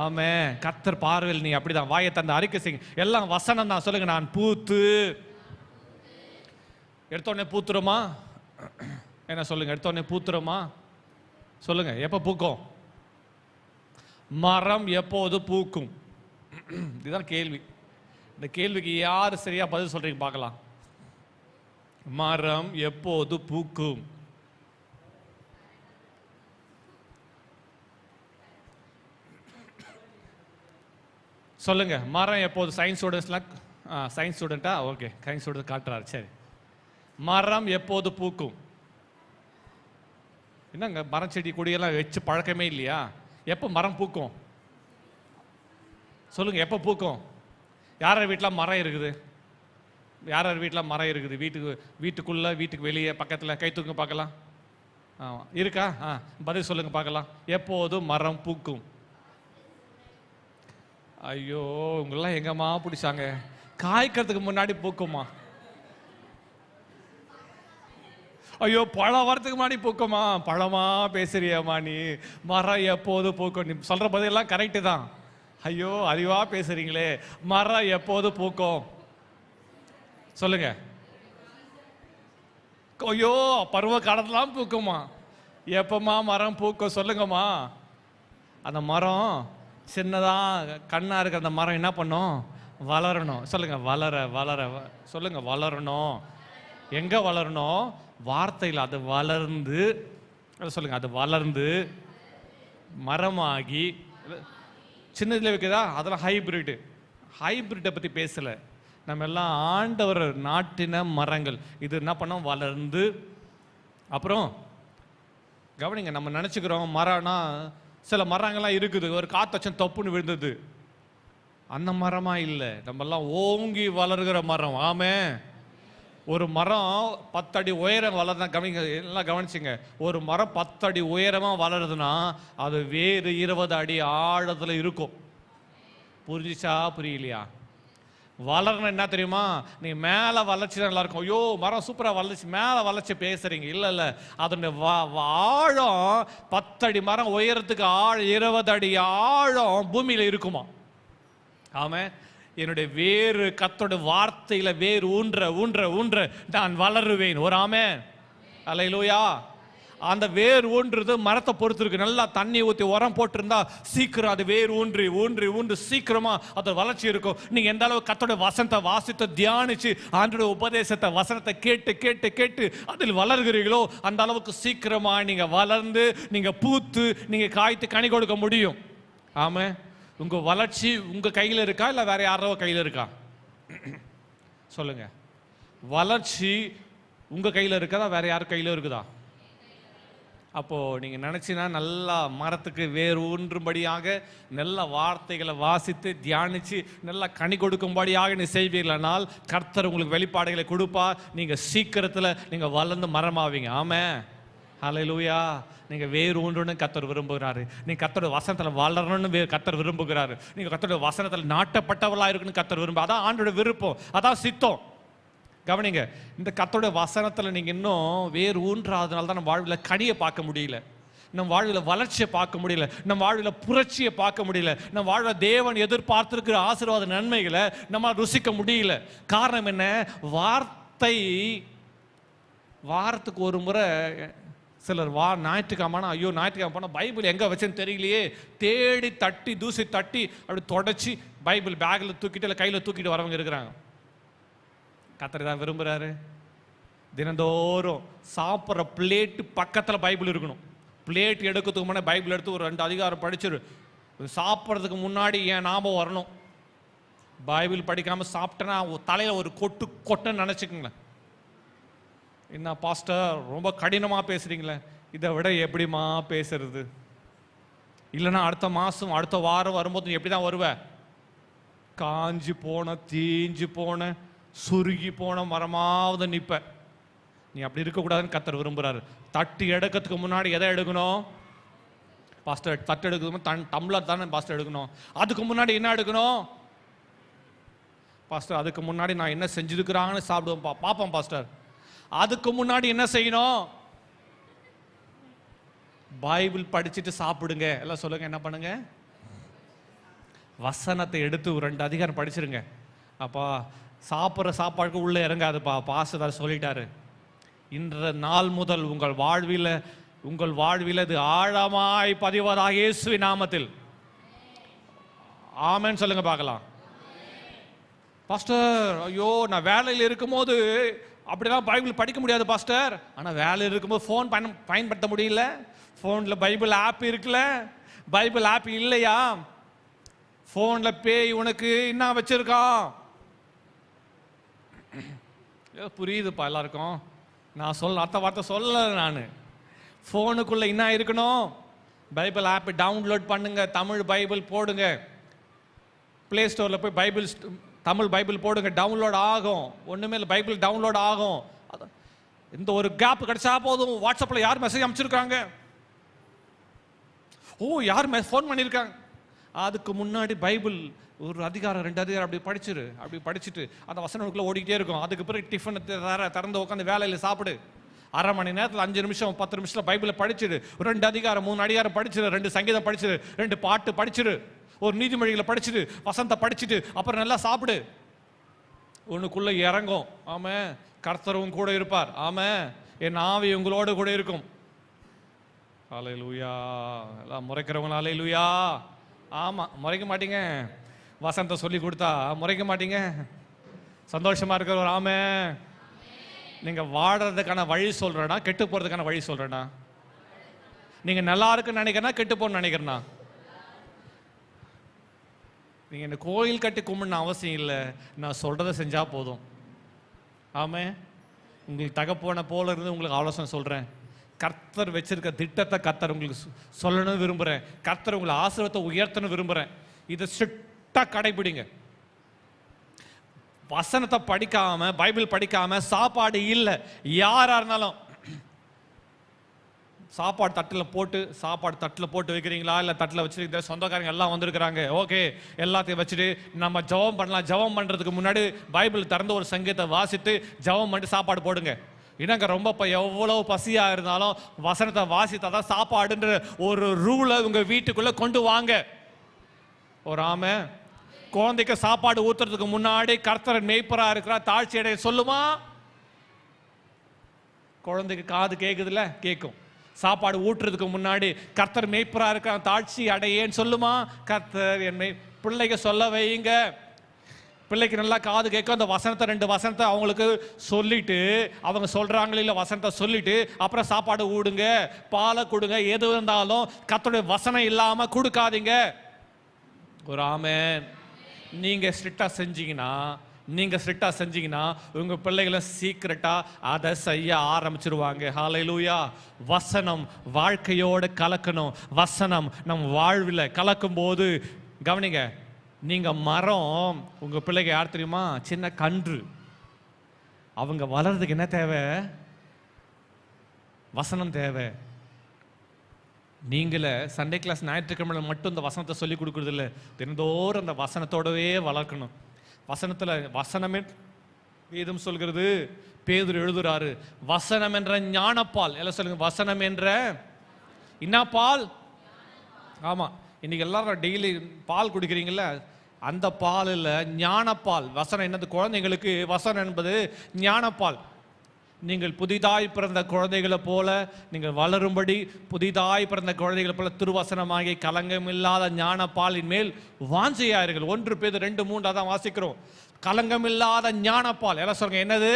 ஆமே, கர்த்தர் பார்வையில் நீ அப்படிதான். வாயை தந்த அறிக்கை செய்யுங்க, எல்லாம் வசனம் தான். சொல்லுங்க, நான் பூத்து. எடுத்தோடனே பூத்துருமா? என்ன சொல்லுங்க, எடுத்தோடனே பூத்துருமா? சொல்லுங்க, எப்போ பூக்கும்? மரம் எப்போது பூக்கும்? இதுதான் கேள்வி. இந்த கேள்விக்கு யார் சரியா பதில் சொல்றீங்க பார்க்கலாம். மரம் எப்போது பூக்கும்? சொல்லுங்க, மரம் எப்போது? சயின்ஸ் ஸ்டூடெண்ட்ஸ்லாம் சயின்ஸ் ஸ்டூடெண்டா? ஓகே, சயின்ஸ் ஸ்டூடெண்ட் காட்டுறாரு. சரி, மரம் எப்போது பூக்கும்? என்னங்க, மரம் செடி கொடியெல்லாம் வச்சு பழக்கமே இல்லையா? எப்போ மரம் பூக்கும்? சொல்லுங்க, எப்போ பூக்கும்? யார் வீட்டில் மரம் இருக்குது? யார் வீட்டில் மரம் இருக்குது? வீட்டுக்குள்ள, வீட்டுக்கு வெளியே, பக்கத்தில்? கை தூக்க பார்க்கலாம். இருக்கா? பதில் சொல்லுங்க பார்க்கலாம். எப்போது மரம் பூக்கும்? ஐயோ, உங்களெல்லாம் எங்கம்மா பிடிச்சாங்க? காய்க்கிறதுக்கு முன்னாடி பூக்குமா? ஐயோ, பழம் வரத்துக்கு முன்னாடி பூக்குமா? பழமா பேசுறியம்மா நீ? மரம் எப்போது பூக்கும்? நீ சொல்ற பதிலெல்லாம் கரெக்டு தான். ஐயோ, அறிவா பேசுறீங்களே. மரம் எப்போது பூக்கும்? சொல்லுங்க. ஐயோ, பருவ காலத்துலாம் பூக்குமா? எப்பமா மரம் பூக்கும்? சொல்லுங்கம்மா. அந்த மரம் சின்னதா கண்ணா இருக்கிற அந்த மரம் என்ன பண்ணும்? வளரணும். சொல்லுங்க, வளர வளர. சொல்லுங்க, வளரணும். எங்க வளரணும்? வார்த்தையில். அது வளர்ந்து, சொல்லுங்க, அது வளர்ந்து மரமாகி. சின்னதில் வைக்கிறதா? அதெல்லாம் ஹைபிரிட்டை பற்றி பேசலை. நம்ம எல்லாம் ஆண்டவர் நாட்டின மரங்கள். இது என்ன பண்ணோம்? வளர்ந்து. அப்புறம் கவனிங்க, நம்ம நினச்சிக்கிறோம் மரம்னா சில மரங்கள்லாம் இருக்குது, ஒரு காத்தச்சம் தப்புன்னு விழுந்தது. அந்த மரமா இல்லை, நம்மெல்லாம் ஓங்கி வளர்கிற மரம். ஆமே. ஒரு மரம் 10 அடி உயரம் வளர்ந்தா, கவனிங்க, எல்லாம் கவனிச்சுங்க, ஒரு மரம் 10 அடி உயரமாக வளருதுன்னா அது வேறு 20 அடி ஆழத்தில் இருக்கும். புரிஞ்சிச்சா புரியலையா? வளரணும் என்ன தெரியுமா? நீ மேலே வளர்ச்சி தான் நல்லா இருக்கும். ஐயோ மரம் சூப்பராக வளர்ச்சி, மேலே வளர்ச்சி பேசுறீங்க. இல்லை இல்லை, அதனுடைய ஆழம் 10 அடி மரம் உயரத்துக்கு 20 அடி ஆழம் பூமியில் இருக்குமா? ஆமாம். என்னுடைய வேறு கர்த்தருடைய வார்த்தையில வேறு ஊன்ற ஊன்ற ஊன்ற நான் வளருவேன். ஒரு ஆமென். அல்லேலூயா. அந்த வேர் ஊன்றது மரத்தை பொறுத்து இருக்கு. நல்லா தண்ணி ஊற்றி உரம் போட்டிருந்தா சீக்கிரம் அது வேர் ஊன்றி ஊன்றி ஊன்று சீக்கிரமா அது வளர்ச்சி இருக்கும். நீங்க எந்த அளவு கர்த்தருடைய வசனத்தை வாசித்து தியானிச்சு ஆண்டவருடைய உபதேசத்தை வசனத்தை கேட்டு கேட்டு கேட்டு அதில் வளர்கிறீர்களோ அந்த அளவுக்கு சீக்கிரமா நீங்க வளர்ந்து நீங்க பூத்து நீங்க காய்த்து கனி கொடுக்க முடியும். ஆமா. உங்க வளர்ச்சி உங்க கையில் இருக்கா இல்லை வேற யாரோ கையில் இருக்கா? சொல்லுங்க. வளர்ச்சி உங்க கையில் இருக்கா வேற யார் கையில் இருக்குதா? அப்போ நீங்க நினைச்சினா நல்லா மரத்துக்கு வேறு ஊன்றும்படியாக நல்ல வார்த்தைகளை வாசித்து தியானிச்சு நல்லா கனி கொடுக்கும்படியாக நீ செய்வீர்களானால் கர்த்தர் உங்களுக்கு வெளிப்பாடுகளை கொடுப்பா. நீங்க சீக்கிரத்தில் நீங்க வளர்ந்து மரமாவீங்க. ஆமே. ஹல்லேலூயா. நீங்க வேறு ஊன்றணும்னு கர்த்தர் விரும்புகிறாரு. நீங்க கர்த்தருடைய வசனத்தில் வளரணும்னு கர்த்தர் விரும்புகிறாரு. நீங்க கர்த்தருடைய வசனத்தில் நாட்டப்பட்டவளா இருக்குன்னு கர்த்தர் விரும்ப. அதான் ஆண்டோட விருப்பம், அதான் சித்தம். கவனிங்க, இந்த கர்த்தருடைய வசனத்தில் நீங்க இன்னும் வேறு ஊன்றாதனால தான் நம்ம வாழ்வில் கனியை பார்க்க முடியல, நம்ம வாழ்வில் வளர்ச்சியை பார்க்க முடியல, நம்ம வாழ்வில் புரட்சியை பார்க்க முடியல, நம்ம வாழ்வில் தேவன் எதிர்பார்த்திருக்கிற ஆசீர்வாத நன்மைகளை நம்ம ருசிக்க முடியல. காரணம் என்ன? வார்த்தை வாரத்துக்கு ஒரு முறை சிலர் ஞாயிற்றுக்கிழமை ஐயோ ஞாயிற்றுக்கிழமை போனால் பைபிள் எங்கே வச்சேன்னு தெரியலையே தேடி தட்டி தூசி தட்டி அப்படி தொடச்சி பைபிள் பேக்கில் தூக்கிட்டு இல்லை கையில் தூக்கிட்டு வரவங்க இருக்கிறாங்க. கர்த்தர் தான் விரும்புகிறாரு. தினந்தோறும் சாப்பிட்ற பிளேட்டு பக்கத்தில் பைபிள் இருக்கணும். பிளேட் எடுக்கிறதுக்கு முன்னாடி பைபிள் எடுத்து ஒரு 2 அதிகாரம் படிச்சிரு. சாப்பிட்றதுக்கு முன்னாடி என் ஞாபகம் வரணும். பைபிள் படிக்காமல் சாப்பிட்டேன்னா தலையில் ஒரு கொட்டு கொட்டன்னு நினச்சிக்கோங்களேன். என்ன பாஸ்டர் ரொம்ப கடினமாக பேசுகிறீங்களே, இதை விட எப்படிமா பேசுறது? இல்லைன்னா அடுத்த மாதம் அடுத்த வாரம் வரும்போது நீ எப்படி தான் வருவ? காஞ்சி போன தீஞ்சு போன சுருகி போன மரமாவது நிற்ப. நீ அப்படி இருக்கக்கூடாதுன்னு கர்த்தர் விரும்புகிறாரு. தட்டு எடுக்கிறதுக்கு முன்னாடி எதை எடுக்கணும்? பாஸ்டர் தட்டு எடுக்கணும் டம்ளர் தானே பாஸ்டர் எடுக்கணும். அதுக்கு முன்னாடி என்ன எடுக்கணும்? பாஸ்டர் அதுக்கு முன்னாடி நான் என்ன செஞ்சுருக்கிறான்னு சாப்பிடுவோம் பார்ப்போம். பாஸ்டர் அதுக்கு முன்னாடி என்ன செய்யணும்? பைபிள் படிச்சுட்டு சாப்பிடுங்க. எல்லாம் சொல்லுங்க, என்ன பண்ணுங்க? வசனத்தை எடுத்து ஒரு 2 அதிகாரம் படிச்சிருங்க. அப்பா சாப்பிட்ற சாப்பாடுக்கு உள்ளே இறங்காதுப்பா. பாஸ்டர் சொல்லிட்டாரு, இன்ற நாள் முதல் உங்கள் வாழ்வில் இது ஆழமாய் பதிவதாக இயேசுவின் நாமத்தில். ஆமென் சொல்லுங்க பார்க்கலாம். பாஸ்டர் ஐயோ நான் வேலையில் இருக்கும்போது அப்படிலாம் பைபிள் படிக்க முடியாது பாஸ்டர். ஆனால் வேலையில் இருக்கும்போது ஃபோன் பயன்படுத்த முடியல. ஃபோனில் பைபிள் ஆப் இருக்குல்ல. பைபிள் ஆப் இல்லையா? ஃபோனில் பேய் உனக்கு என்ன வச்சிருக்கான்? புரியுதுப்பா எல்லாருக்கும். நான் அடுத்த வார்த்தை சொல்லலை. நான் ஃபோனுக்குள்ளே என்ன இருக்கணும்? பைபிள் ஆப் டவுன்லோட் பண்ணுங்க. தமிழ் பைபிள் போடுங்க. ப்ளே ஸ்டோரில் போய் தமிழ் பைபிள் போடுங்க. டவுன்லோட் ஆகும். ஒன்றுமே இல்லை, பைபிள் டவுன்லோட் ஆகும். இந்த ஒரு கேப் கிடைச்சா போதும். வாட்ஸ்அப்பில் யார் மெசேஜ் அனுப்பிச்சிருக்காங்க? யார் ஃபோன் பண்ணியிருக்காங்க? அதுக்கு முன்னாடி பைபிள் ஒரு அதிகாரம் 2 அதிகாரம் அப்படி படிச்சிரு. அப்படி படிச்சுட்டு அந்த வசனங்களுக்குள்ள ஓடிக்கிட்டே இருக்கும். அதுக்கு பிறகு டிஃபன் திறந்து உட்காந்து வேலையில் சாப்பிடு. அரை மணி நேரத்தில் 5 நிமிஷம் 10 நிமிஷத்தில் பைபிளை படிச்சிடு. 2 அதிகாரம் 3 அதிகாரம் படிச்சிரு. 2 சங்கீதம் படிச்சிரு. 2 பாட்டு படிச்சிரு. ஒரு நீதிமொழிகளை படிச்சுட்டு வசனத்தை படிச்சுட்டு அப்புறம் நல்லா சாப்பிடு. உனக்குள்ள இறங்கும். ஆமா, கர்த்தரும் கூட இருப்பார். ஆமா, என் ஆவி உங்களோடு கூட இருக்கும். அல்லேலூயா. எல்லாம் முறைக்கிறவங்க அல்லேலூயா. ஆமா, முறைக்க மாட்டீங்க. வசனத்தை சொல்லி கொடுத்தா முறைக்க மாட்டீங்க. சந்தோஷமா இருக்கிறவர். ஆமா. நீங்க வாடுறதுக்கான வழி சொல்றேன்னா கெட்டு போறதுக்கான வழி சொல்றேன்னா? நீங்க நல்லா இருக்குன்னு நினைக்கிறேன்னா கெட்டு போன்னு நினைக்கிறேன்னா? நீங்கள் என்ன கோயில் கட்டி கும்பிடணும் அவசியம் இல்லை. நான் சொல்கிறத செஞ்சால் போதும். ஆமாம். உங்களுக்கு தகப்போன போல இருந்து உங்களுக்கு ஆலோசனை சொல்கிறேன். கர்த்தர் வச்சிருக்க திட்டத்தை கர்த்தர் உங்களுக்கு சொல்லணும்னு விரும்புகிறேன். கர்த்தர் உங்களை ஆசீர்வாதத்தை உயர்த்தணும்னு விரும்புகிறேன். இதை ஸ்ட்ரிக்டாக கடைபிடிங்க. வசனத்தை படிக்காம, பைபிள் படிக்காம சாப்பாடு இல்லை. யாரா இருந்தாலும் சாப்பாடு தட்டில் போட்டு வைக்கிறீங்களா, இல்லை தட்டில் வச்சுருக்க சொந்தக்காரங்க எல்லாம் வந்திருக்கிறாங்க, ஓகே, எல்லாத்தையும் வச்சுட்டு நம்ம ஜெபம் பண்ணலாம். ஜெபம் பண்ணுறதுக்கு முன்னாடி பைபிள் திறந்து ஒரு சங்கீதத்தை வாசித்து ஜெபம் பண்ணிட்டு சாப்பாடு போடுங்க. என்னங்க ரொம்ப எவ்வளோ பசியாக இருந்தாலும் வசனத்தை வாசித்தா தான் சாப்பாடுன்ற ஒரு ரூலை உங்கள் வீட்டுக்குள்ளே கொண்டு வாங்க. ஒரு ஆமை குழந்தைக்கு சாப்பாடு ஊத்துறதுக்கு முன்னாடி கர்த்தர் மேய்ப்பரா இருக்கிறா தாழ்ச்சி அடைய சொல்லுமா? குழந்தைக்கு காது கேட்குதுல, கேட்கும். சாப்பாடு ஊட்டுறதுக்கு முன்னாடி கர்த்தர் மேய்ப்பரா இருக்கிற தாழ்ச்சி அடையேன்னு சொல்லுமா? கர்த்தர் என்னை பிள்ளைக்கு சொல்ல வைங்க. பிள்ளைக்கு நல்லா காது கேட்கும். அந்த வசனத்தை 2 வசனத்தை அவங்களுக்கு சொல்லிட்டு, அவங்க சொல்றாங்களே இல்லை வசனத்தை சொல்லிட்டு அப்புறம் சாப்பாடு ஊடுங்க, பாலை கொடுங்க. எது இருந்தாலும் கர்த்தருடைய வசனம் இல்லாம கொடுக்காதீங்க. ஒரு ஆமென். நீங்க ஸ்ட்ரிக்டா செஞ்சீங்கன்னா உங்க பிள்ளைகளை சீக்கிரட்டா அதை செய்ய ஆரம்பிச்சிருவாங்க. ஹல்லேலூயா. வசனம் வாழ்க்கையோட கலக்கணும். வசனம் நம் வாழ்வில் கலக்கும் போது கவனிங்க, நீங்க மரம், உங்க பிள்ளைங்க யார் தெரியுமா? சின்ன கன்று. அவங்க வளர்றதுக்கு என்ன தேவை? வசனம் தேவை. நீங்களே சண்டே கிளாஸ் ஞாயிற்றுக்கிழமை மட்டும் இந்த வசனத்தை சொல்லி கொடுக்குறது இல்லை, தினந்தோறும் அந்த வசனத்தோடவே வளர்க்கணும். வசனத்தில் வசனமே வேதம் சொல்கிறது. பேதுரு எழுதுறாரு, வசனம் என்ற ஞானப்பால். எல்லாம் சொல்லுங்க, வசனம் என்ற என்ன பால்? ஆமா, இன்னைக்கு எல்லாரும் டெய்லி பால் குடிக்கிறீங்களா? அந்த பால் இல்லை, ஞானப்பால். வசனம் என்னது? குழந்தைங்களுக்கு வசனம் என்பது ஞானப்பால். நீங்கள் புதிதாய் பிறந்த குழந்தைகளை போல நீங்கள் வளரும்படி, புதிதாய் பிறந்த குழந்தைகளை போல திருவசனமாகி கலங்கம் இல்லாத ஞான பாலின் மேல் வாஞ்சையாயிருங்கள். 1 பேதுரு 2:3 தான் வாசிக்கிறோம். கலங்கம் இல்லாத ஞானப்பால். எல்லாம் சொல்லுங்க, என்னது?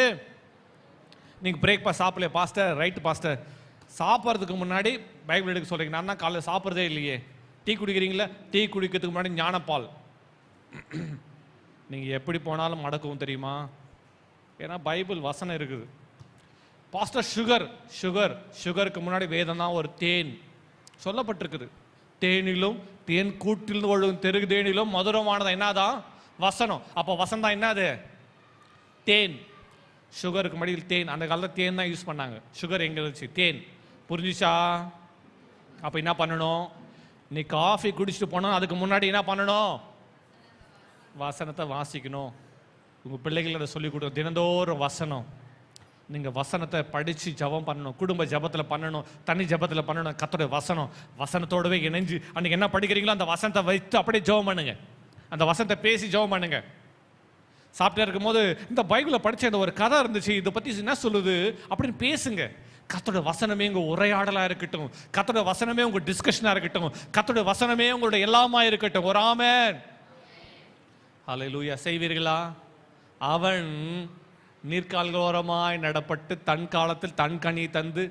நீங்கள் பிரேக்ஃபாஸ்ட் சாப்பிடல பாஸ்டர், ரைட்டு பாஸ்டர். சாப்பிட்றதுக்கு முன்னாடி பைபிள் எடுக்க சொல்கிறீங்க. நான் தான் காலையில் சாப்பிட்றதே இல்லையே. டீ குடிக்கிறீங்களா? டீ குடிக்கிறதுக்கு முன்னாடி ஞானப்பால். நீங்கள் எப்படி போனாலும் மடக்கவும் தெரியுமா? ஏன்னா பைபிள் வசனம் இருக்குது. பாஸ்டர் சுகருக்கு முன்னாடி வேதம் தான் ஒரு தேன் சொல்லப்பட்டிருக்குது. தேனிலும் தேன் கூட்டில் ஒழுகும் தெரு தேனிலும் மதுரமானது என்னதான்? வசனம். அப்போ வசனம் தான் என்னது? தேன். சுகருக்கு மடியில் தேன். அந்த காலத்தில் தேன் தான் யூஸ் பண்ணாங்க. சுகர் எங்க இருந்துச்சு? தேன். புரிஞ்சுச்சா? அப்போ என்ன பண்ணணும்? நீ காஃபி குடிச்சிட்டு போனோம், அதுக்கு முன்னாடி என்ன பண்ணணும்? வசனத்தை வாசிக்கணும். உங்கள் பிள்ளைகள் அதை சொல்லிக் கொடுக்கணும். தினந்தோறும் வசனம். நீங்கள் வசனத்தை படித்து ஜபம் பண்ணணும். குடும்ப ஜபத்தில் பண்ணணும், தனி ஜபத்தில் பண்ணணும். கர்த்தருடைய வசனத்தோடவே இணைஞ்சு அன்றைக்கி என்ன படிக்கிறீங்களோ அந்த வசனத்தை வைத்து அப்படியே ஜபம் பண்ணுங்க. அந்த வசனத்தை பேசி ஜபம் பண்ணுங்க. சாப்பிட்டே இருக்கும்போது இந்த பைபிளை படித்த இந்த ஒரு கதை இருந்துச்சு, இதை பற்றி என்ன சொல்லுது அப்படின்னு பேசுங்க. கர்த்தருடைய வசனமே உங்கள் உரையாடலாக இருக்கட்டும். கர்த்தருடைய வசனமே உங்கள் டிஸ்கஷனாக இருக்கட்டும். கர்த்தருடைய வசனமே உங்களுடைய எல்லாமா இருக்கட்டும். ஒரு ஆமென். ஹல்லேலூயா. செய்வீர்களா? அவன் நீர்க்கால்களோரமாய் நடப்பட்டு தன் காலத்தில் தன் கனி தந்து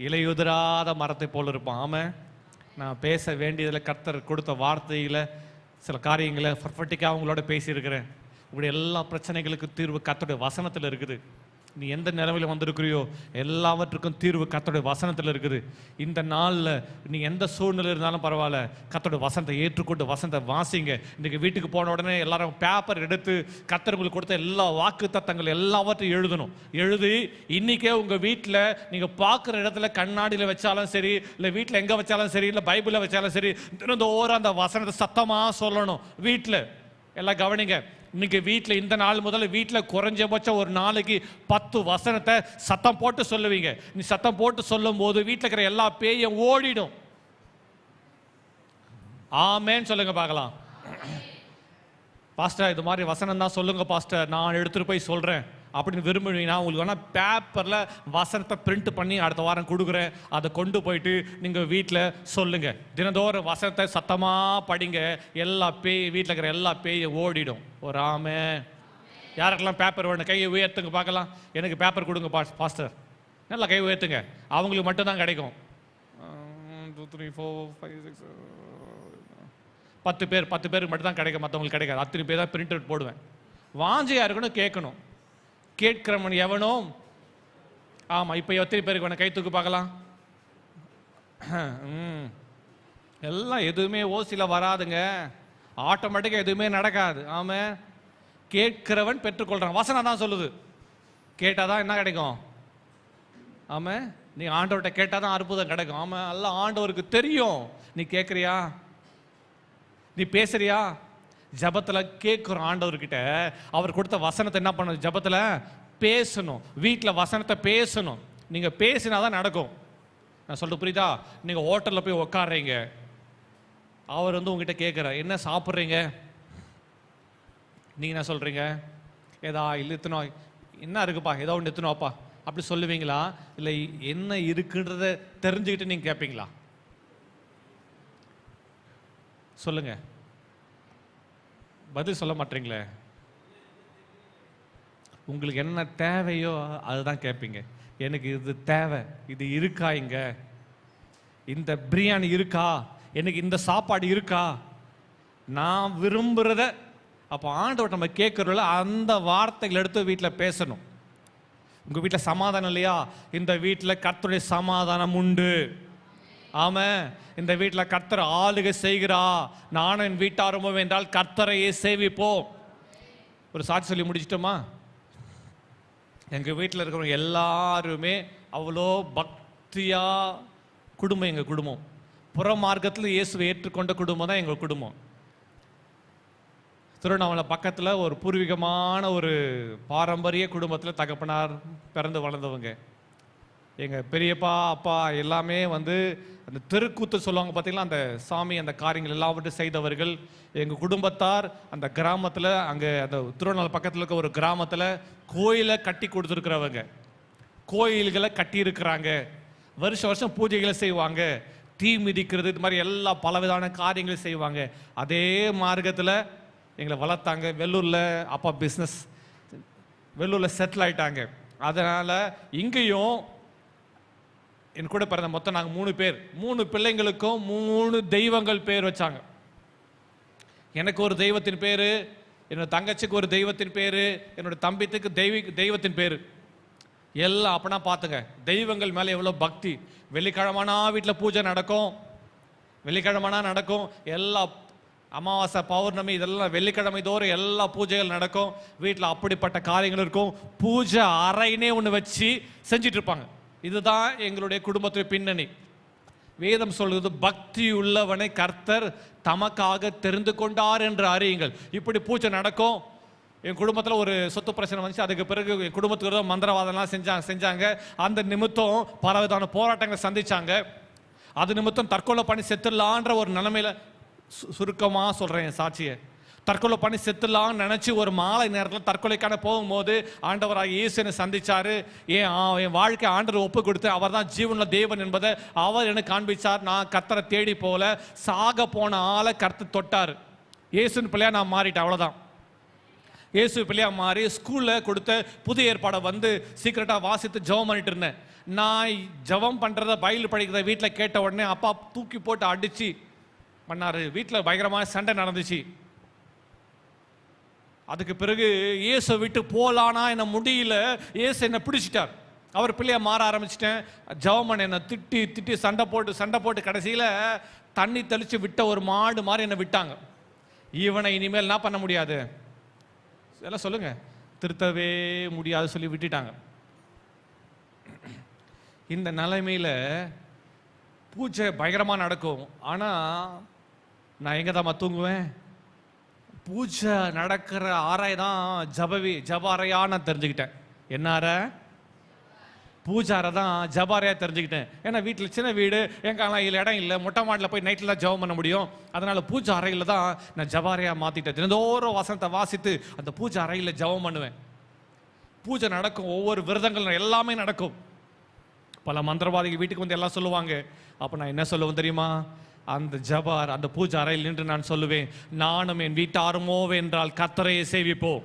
இலையுதிராத மரத்தை போல இருப்பான். ஆமாம், நான் பேச வேண்டியதில் கர்த்தர் கொடுத்த வார்த்தையில் சில காரியங்களை பர்ஃபெக்டாக அவங்களோட பேசியிருக்கிறேன். உங்களுடைய எல்லா பிரச்சனைகளுக்கும் தீர்வு கர்த்தருடைய வசனத்தில் இருக்குது. நீ எந்த நிலைமையில் வந்திருக்கிறியோ எல்லாவற்றுக்கும் தீர்வு கர்த்தருடைய வசனத்தில் இருக்குது. இந்த நாளில் நீ எந்த சூழ்நிலை இருந்தாலும் பரவாயில்ல, கர்த்தருடைய வசனத்தை ஏற்றுக்கொண்டு வசனத்தை வாசிங்க. இன்றைக்கி வீட்டுக்கு போன உடனே எல்லாரும் பேப்பர் எடுத்து கர்த்தர் உங்களுக்கு கொடுத்த எல்லா வாக்கு தத்தங்கள் எல்லாவற்றையும் எழுதணும். எழுதி இன்றைக்கே உங்கள் வீட்டில் நீங்கள் பார்க்குற இடத்துல கண்ணாடியில் வச்சாலும் சரி, இல்லை வீட்டில் எங்கே வச்சாலும் சரி, இல்லை பைபிளில் வச்சாலும் சரி, தினந்தோறும் அந்த வசனத்தை சத்தமாக சொல்லணும். வீட்டில் எல்லாம் கவனிங்க. இன்னைக்கு வீட்டில் இந்த நாள் முதல்ல வீட்டில் குறைஞ்சபட்சம் ஒரு நாளைக்கு 10 வசனத்தை சத்தம் போட்டு சொல்லுவீங்க. நீ சத்தம் போட்டு சொல்லும் போது வீட்டில் இருக்கிற எல்லா பேயும் ஓடிடும். ஆமேன்னு சொல்லுங்க பார்க்கலாம். பாஸ்டர் இது மாதிரி வசனம் தான் சொல்லுங்க பாஸ்டர், நான் எடுத்துட்டு போய் சொல்றேன் அப்படின்னு விரும்புவீங்கன்னா உங்களுக்கு வேணா பேப்பர்ல வசனத்தை பிரிண்ட் பண்ணி அடுத்த வாரம் கொடுக்குறேன். அதை கொண்டு போயிட்டு நீங்க வீட்டில் சொல்லுங்க. தினந்தோறும் வசனத்தை சத்தமா படிங்க. எல்லா வீட்டில் இருக்கிற எல்லா பேயும் ஓடிடும். ஒரு ஆமே. யாருக்கெல்லாம் பேப்பர் வேணும் கையை உயர்த்துங்க பார்க்கலாம். எனக்கு பேப்பர் கொடுங்க பாஸ்டர். நல்லா கை உயர்த்துங்க. அவங்களுக்கு மட்டும்தான் கிடைக்கும். 2 3 4 5 6 10 பேருக்கு மட்டும் தான் கிடைக்கும், மற்றவங்களுக்கு கிடைக்காது. அத்தனை பேர் தான் பிரிண்ட் அவுட் போடுவேன். வாஞ்சியா இருக்கணும், கேட்கணும். கேட்கிறவன் எவனோ ஆமா, இப்போ எத்தனை பேருக்கு வேணும் கை தூக்கு பார்க்கலாம்? எல்லாம் எதுவுமே ஓசியில் வராதுங்க, ஆட்டோமேட்டிக்காக எதுவுமே நடக்காது. ஆமா, கேட்கிறவன் பெற்றுக்கொள்றான், வசனம் தான் சொல்லுது. கேட்டாதான் என்ன கிடைக்கும்? ஆமா, நீ ஆண்டவர்கிட்ட கேட்டாதான் அற்புதம் கிடைக்கும். ஆமா, எல்லாம் ஆண்டவருக்கு தெரியும். நீ கேட்குறியா? நீ பேசுறியா? ஜபத்துல கேட்குறோம் ஆண்டவர்கிட்ட. அவர் கொடுத்த வசனத்தை என்ன பண்ணணும்? ஜபத்துல பேசணும், வீட்டில் வசனத்தை பேசணும். நீங்க பேசினாதான் நடக்கும். நான் சொல்றது புரியுதா? நீங்க ஹோட்டல்ல போய் உட்காடுறீங்க, அவர் வந்து உங்ககிட்ட கேட்குற என்ன சாப்பிட்றீங்க, நீங்க என்ன சொல்றீங்க? ஏதா இல்லை எத்தனோ என்ன இருக்குப்பா, ஏதோ ஒன்று எத்தனோப்பா அப்படி சொல்லுவீங்களா? இல்லை என்ன இருக்குன்றத தெரிஞ்சுக்கிட்டு நீங்க கேட்பீங்களா? சொல்லுங்க, பதில் சொல்ல மாட்டீங்களே. உங்களுக்கு என்ன தேவையோ அதுதான் கேட்பீங்க. எனக்கு இது தேவை, இது இருக்கா, இங்க இந்த பிரியாணி இருக்கா, எனக்கு இந்த சாப்பாடு இருக்கா, நான் விரும்புறத. அப்போ ஆண்டவர் நம்ம கேட்கறோம்ல, அந்த வார்த்தைகள் எடுத்து வீட்டில் பேசணும். உங்க வீட்டில் சமாதானம் இல்லையா? இந்த வீட்டில் கர்த்தருடைய சமாதானம் உண்டு. ஆமா, இந்த வீட்டில் கர்த்தர் ஆளுகை செய்கிறா, நானும் என் வீட்டாருமோ என்றால் கர்த்தரையே சேவிப்போம். ஒரு சாட்சி சொல்லி முடிச்சிட்டோமா? எங்க வீட்டில் இருக்கிறவங்க எல்லாருமே அவ்வளோ பக்தியா குடும்பம். எங்க குடும்பம் புற மார்க்கத்தில் இயேசுவை ஏற்றுக்கொண்ட குடும்பம் தான் எங்கள் குடும்பம். திருவண்ணாமலை பக்கத்தில் ஒரு பூர்வீகமான ஒரு பாரம்பரிய குடும்பத்தில் தகப்பனார் பிறந்து வளர்ந்தவங்க. எங்கள் பெரியப்பா அப்பா எல்லாமே வந்து அந்த தெருக்கூத்து சொல்லுவாங்க பார்த்தீங்களா, அந்த சாமி அந்த காரியங்கள் எல்லாவற்றையும் செய்தவர்கள். எங்கள் குடும்பத்தார் அந்த கிராமத்தில், அங்கே அந்த திருவண்ணாமலை பக்கத்தில் இருக்க ஒரு கிராமத்தில் கோயிலை கட்டி கொடுத்துருக்குறவங்க, கோயில்களை கட்டியிருக்கிறாங்க. வருஷம் வருஷம் பூஜைகளை செய்வாங்க, தீ மிதிக்கிறது, இது மாதிரி எல்லா பலவிதமான காரியங்களும் செய்வாங்க. அதே மார்க்கத்தில் எங்களை வளர்த்தாங்க. வெள்ளூரில் அப்பா பிஸ்னஸ், வெள்ளூரில் செட்டில் ஆயிட்டாங்க. அதனால் இங்கேயும் என் கூட பிறந்த மொத்தம் நாங்கள் 3 பேர், 3 பிள்ளைங்களுக்கும் 3 தெய்வங்கள் பேர் வச்சாங்க. எனக்கு ஒரு தெய்வத்தின் பேர், என்னோட தங்கச்சிக்கு ஒரு தெய்வத்தின் பேர், என்னோட தம்பித்துக்கு தெய்வத்தின் பேர் எல்லாம். அப்படின்னா பார்த்துங்க தெய்வங்கள் மேலே எவ்வளோ பக்தி. வெள்ளிக்கிழமைனா வீட்டில் பூஜை நடக்கும், வெள்ளிக்கிழமைனா நடக்கும். எல்லா அமாவாசை பௌர்ணமி இதெல்லாம் வெள்ளிக்கிழமை தோறும் எல்லா பூஜைகள் நடக்கும். வீட்டில் அப்படிப்பட்ட காரியங்கள் இருக்கும். பூஜை அறைனே ஒன்று வச்சு செஞ்சிட்டு இருப்பாங்க. இதுதான் எங்களுடைய குடும்பத்துடைய பின்னணி. வேதம் சொல்லுது, பக்தி உள்ளவனை கர்த்தர் தமக்காக தெரிந்து கொண்டார் என்று அறியுங்கள். இப்படி பூஜை நடக்கும். என் குடும்பத்தில் ஒரு சொத்து பிரச்சனை வந்துச்சு. அதுக்கு பிறகு என் குடும்பத்துக்கு மந்திரவாதம்லாம் செஞ்சாங்க. அந்த நிமித்தம் பலவிதமான போராட்டங்களை சந்திச்சாங்க. அது நிமித்தம் தற்கொலை பண்ணி செத்துடலான்ற ஒரு நிலைமையில, சுருக்கமாக சொல்கிறேன் என் சாட்சியை, தற்கொலை பண்ணி செத்துலான்னு நினச்சி ஒரு மாலை நேரத்தில் தற்கொலைக்கான போகும்போது ஆண்டவராக இயேசுனை சந்திச்சாரு. என் வாழ்க்கை ஆண்டவர் ஒப்பு கொடுத்து அவர் தான் ஜீவனுள்ள தேவன் என்பதை அவர் எனக்கு காண்பிச்சார். நான் கர்த்தரை தேடி போல, சாக போன ஆளை கர்த்தர் தொட்டார். இயேசுன்னு பிள்ளையா நான் மாறிட்டேன், அவ்வளோதான். இயேசு பிள்ளையா மாறி ஸ்கூலில் கொடுத்த புதிய ஏற்பாடை வந்து சீக்கிரட்டாக வாசித்து ஜெபம் பண்ணிட்டு இருந்தேன். நான் ஜெபம் பண்ணுறத பைபிள் படிக்கிறத வீட்டில் கேட்ட உடனே அப்பா தூக்கி போட்டு அடித்து பண்ணார். வீட்டில் பயங்கரமாக சண்டை நடந்துச்சு. அதுக்கு பிறகு இயேசு விட்டு போலானா என்ன முடியல, இயேசு என்னை பிடிச்சிட்டார். அவர் பிள்ளையா மாற ஆரம்பிச்சிட்டேன். ஜெபம் என்னை திட்டி சண்டை போட்டு கடைசியில் தண்ணி தெளித்து விட்ட ஒரு மாடு மாதிரி என்னை விட்டாங்க. இவனை இனிமேல் என்ன பண்ண முடியாது, எல்லாம் சொல்லுங்க, திருத்தவே முடியாது சொல்லி விட்டுட்டாங்க. இந்த நிலைமையில் பூஜை பயங்கரமாக நடக்கும். ஆனால் நான் எங்கே தான் தூங்குவேன்? பூஜை நடக்கிற அறை தான் ஜப அறையா நான் தெரிஞ்சுக்கிட்டேன். என்ன அறை? பூஜை அறை தான் ஜப அறையா தெரிஞ்சுக்கிட்டேன். ஏன்னா வீட்டில் சின்ன வீடு, எங்கெல்லாம் இடம் இல்லை, மொட்டை மாடியில் போய் நைட்டில் தான் ஜபம் பண்ண முடியும். அதனால பூஜை அறையில் தான் நான் ஜப அறையா மாற்றிட்டேன். தினந்தோறும் வசனத்தை வாசித்து அந்த பூஜை அறையில் ஜபம் பண்ணுவேன். பூஜை நடக்கும், ஒவ்வொரு விரதங்கள் எல்லாமே நடக்கும். பல மந்திரவாதிகள் வீட்டுக்கு வந்து எல்லாம் சொல்லுவாங்க. அப்போ நான் என்ன சொல்லுவேன் தெரியுமா? அந்த ஜபார் அந்த பூஜை அறையில் நின்று நான் சொல்லுவேன், நானும் என் வீட்டாருமோ என்றால் கர்த்தரையே சேவிப்போம்.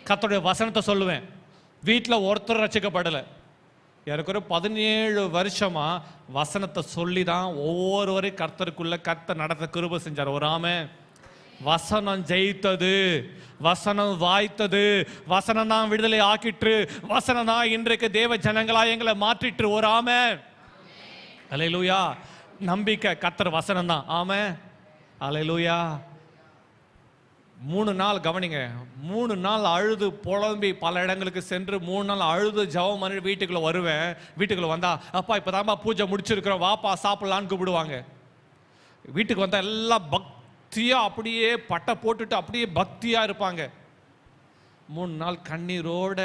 கர்த்தருடைய வசனத்தை சொல்லுவேன். வீட்டில் ஒருத்தர் ரட்சிக்கப்படலை. எனக்கு ஒரு 17 வருஷமா வசனத்தை சொல்லி தான் ஒவ்வொருவரையும் கர்த்தருக்குள்ள கர்த்தர் நடத்த கிருபை செஞ்சார். ஒரு ஆமே வசனம் ஜெயித்தது, வசனம் வாய்த்தது, வசனம் தான் விடுதலை ஆக்கிற்று, வசனம் தான் இன்றைக்கு தேவ ஜனங்களா எங்களை மாற்றிற்று. ஒரு ஆமென். அல்லேலூயா. நம்பிக்கை கர்த்தர் வசனம் தான். ஆமென். அல்லேலூயா. 3 நாள் கவனிங்க, 3 நாள் அழுது புலம்பி பல இடங்களுக்கு சென்று 3 நாள் அழுது ஜெபம் பண்ணி வீட்டுக்குள்ள வருவேன். வீட்டுக்குள்ள வந்தா, அப்பா இப்பதான்ப்பா பூஜை முடிச்சிருக்கிறோம், வாப்பா சாப்பிடலான்னு கூப்பிடுவாங்க. வீட்டுக்கு வந்தா எல்லாம் பக்தியா அப்படியே பட்டை போட்டுட்டு அப்படியே பக்தியா இருப்பாங்க. 3 நாள் கண்ணீரோட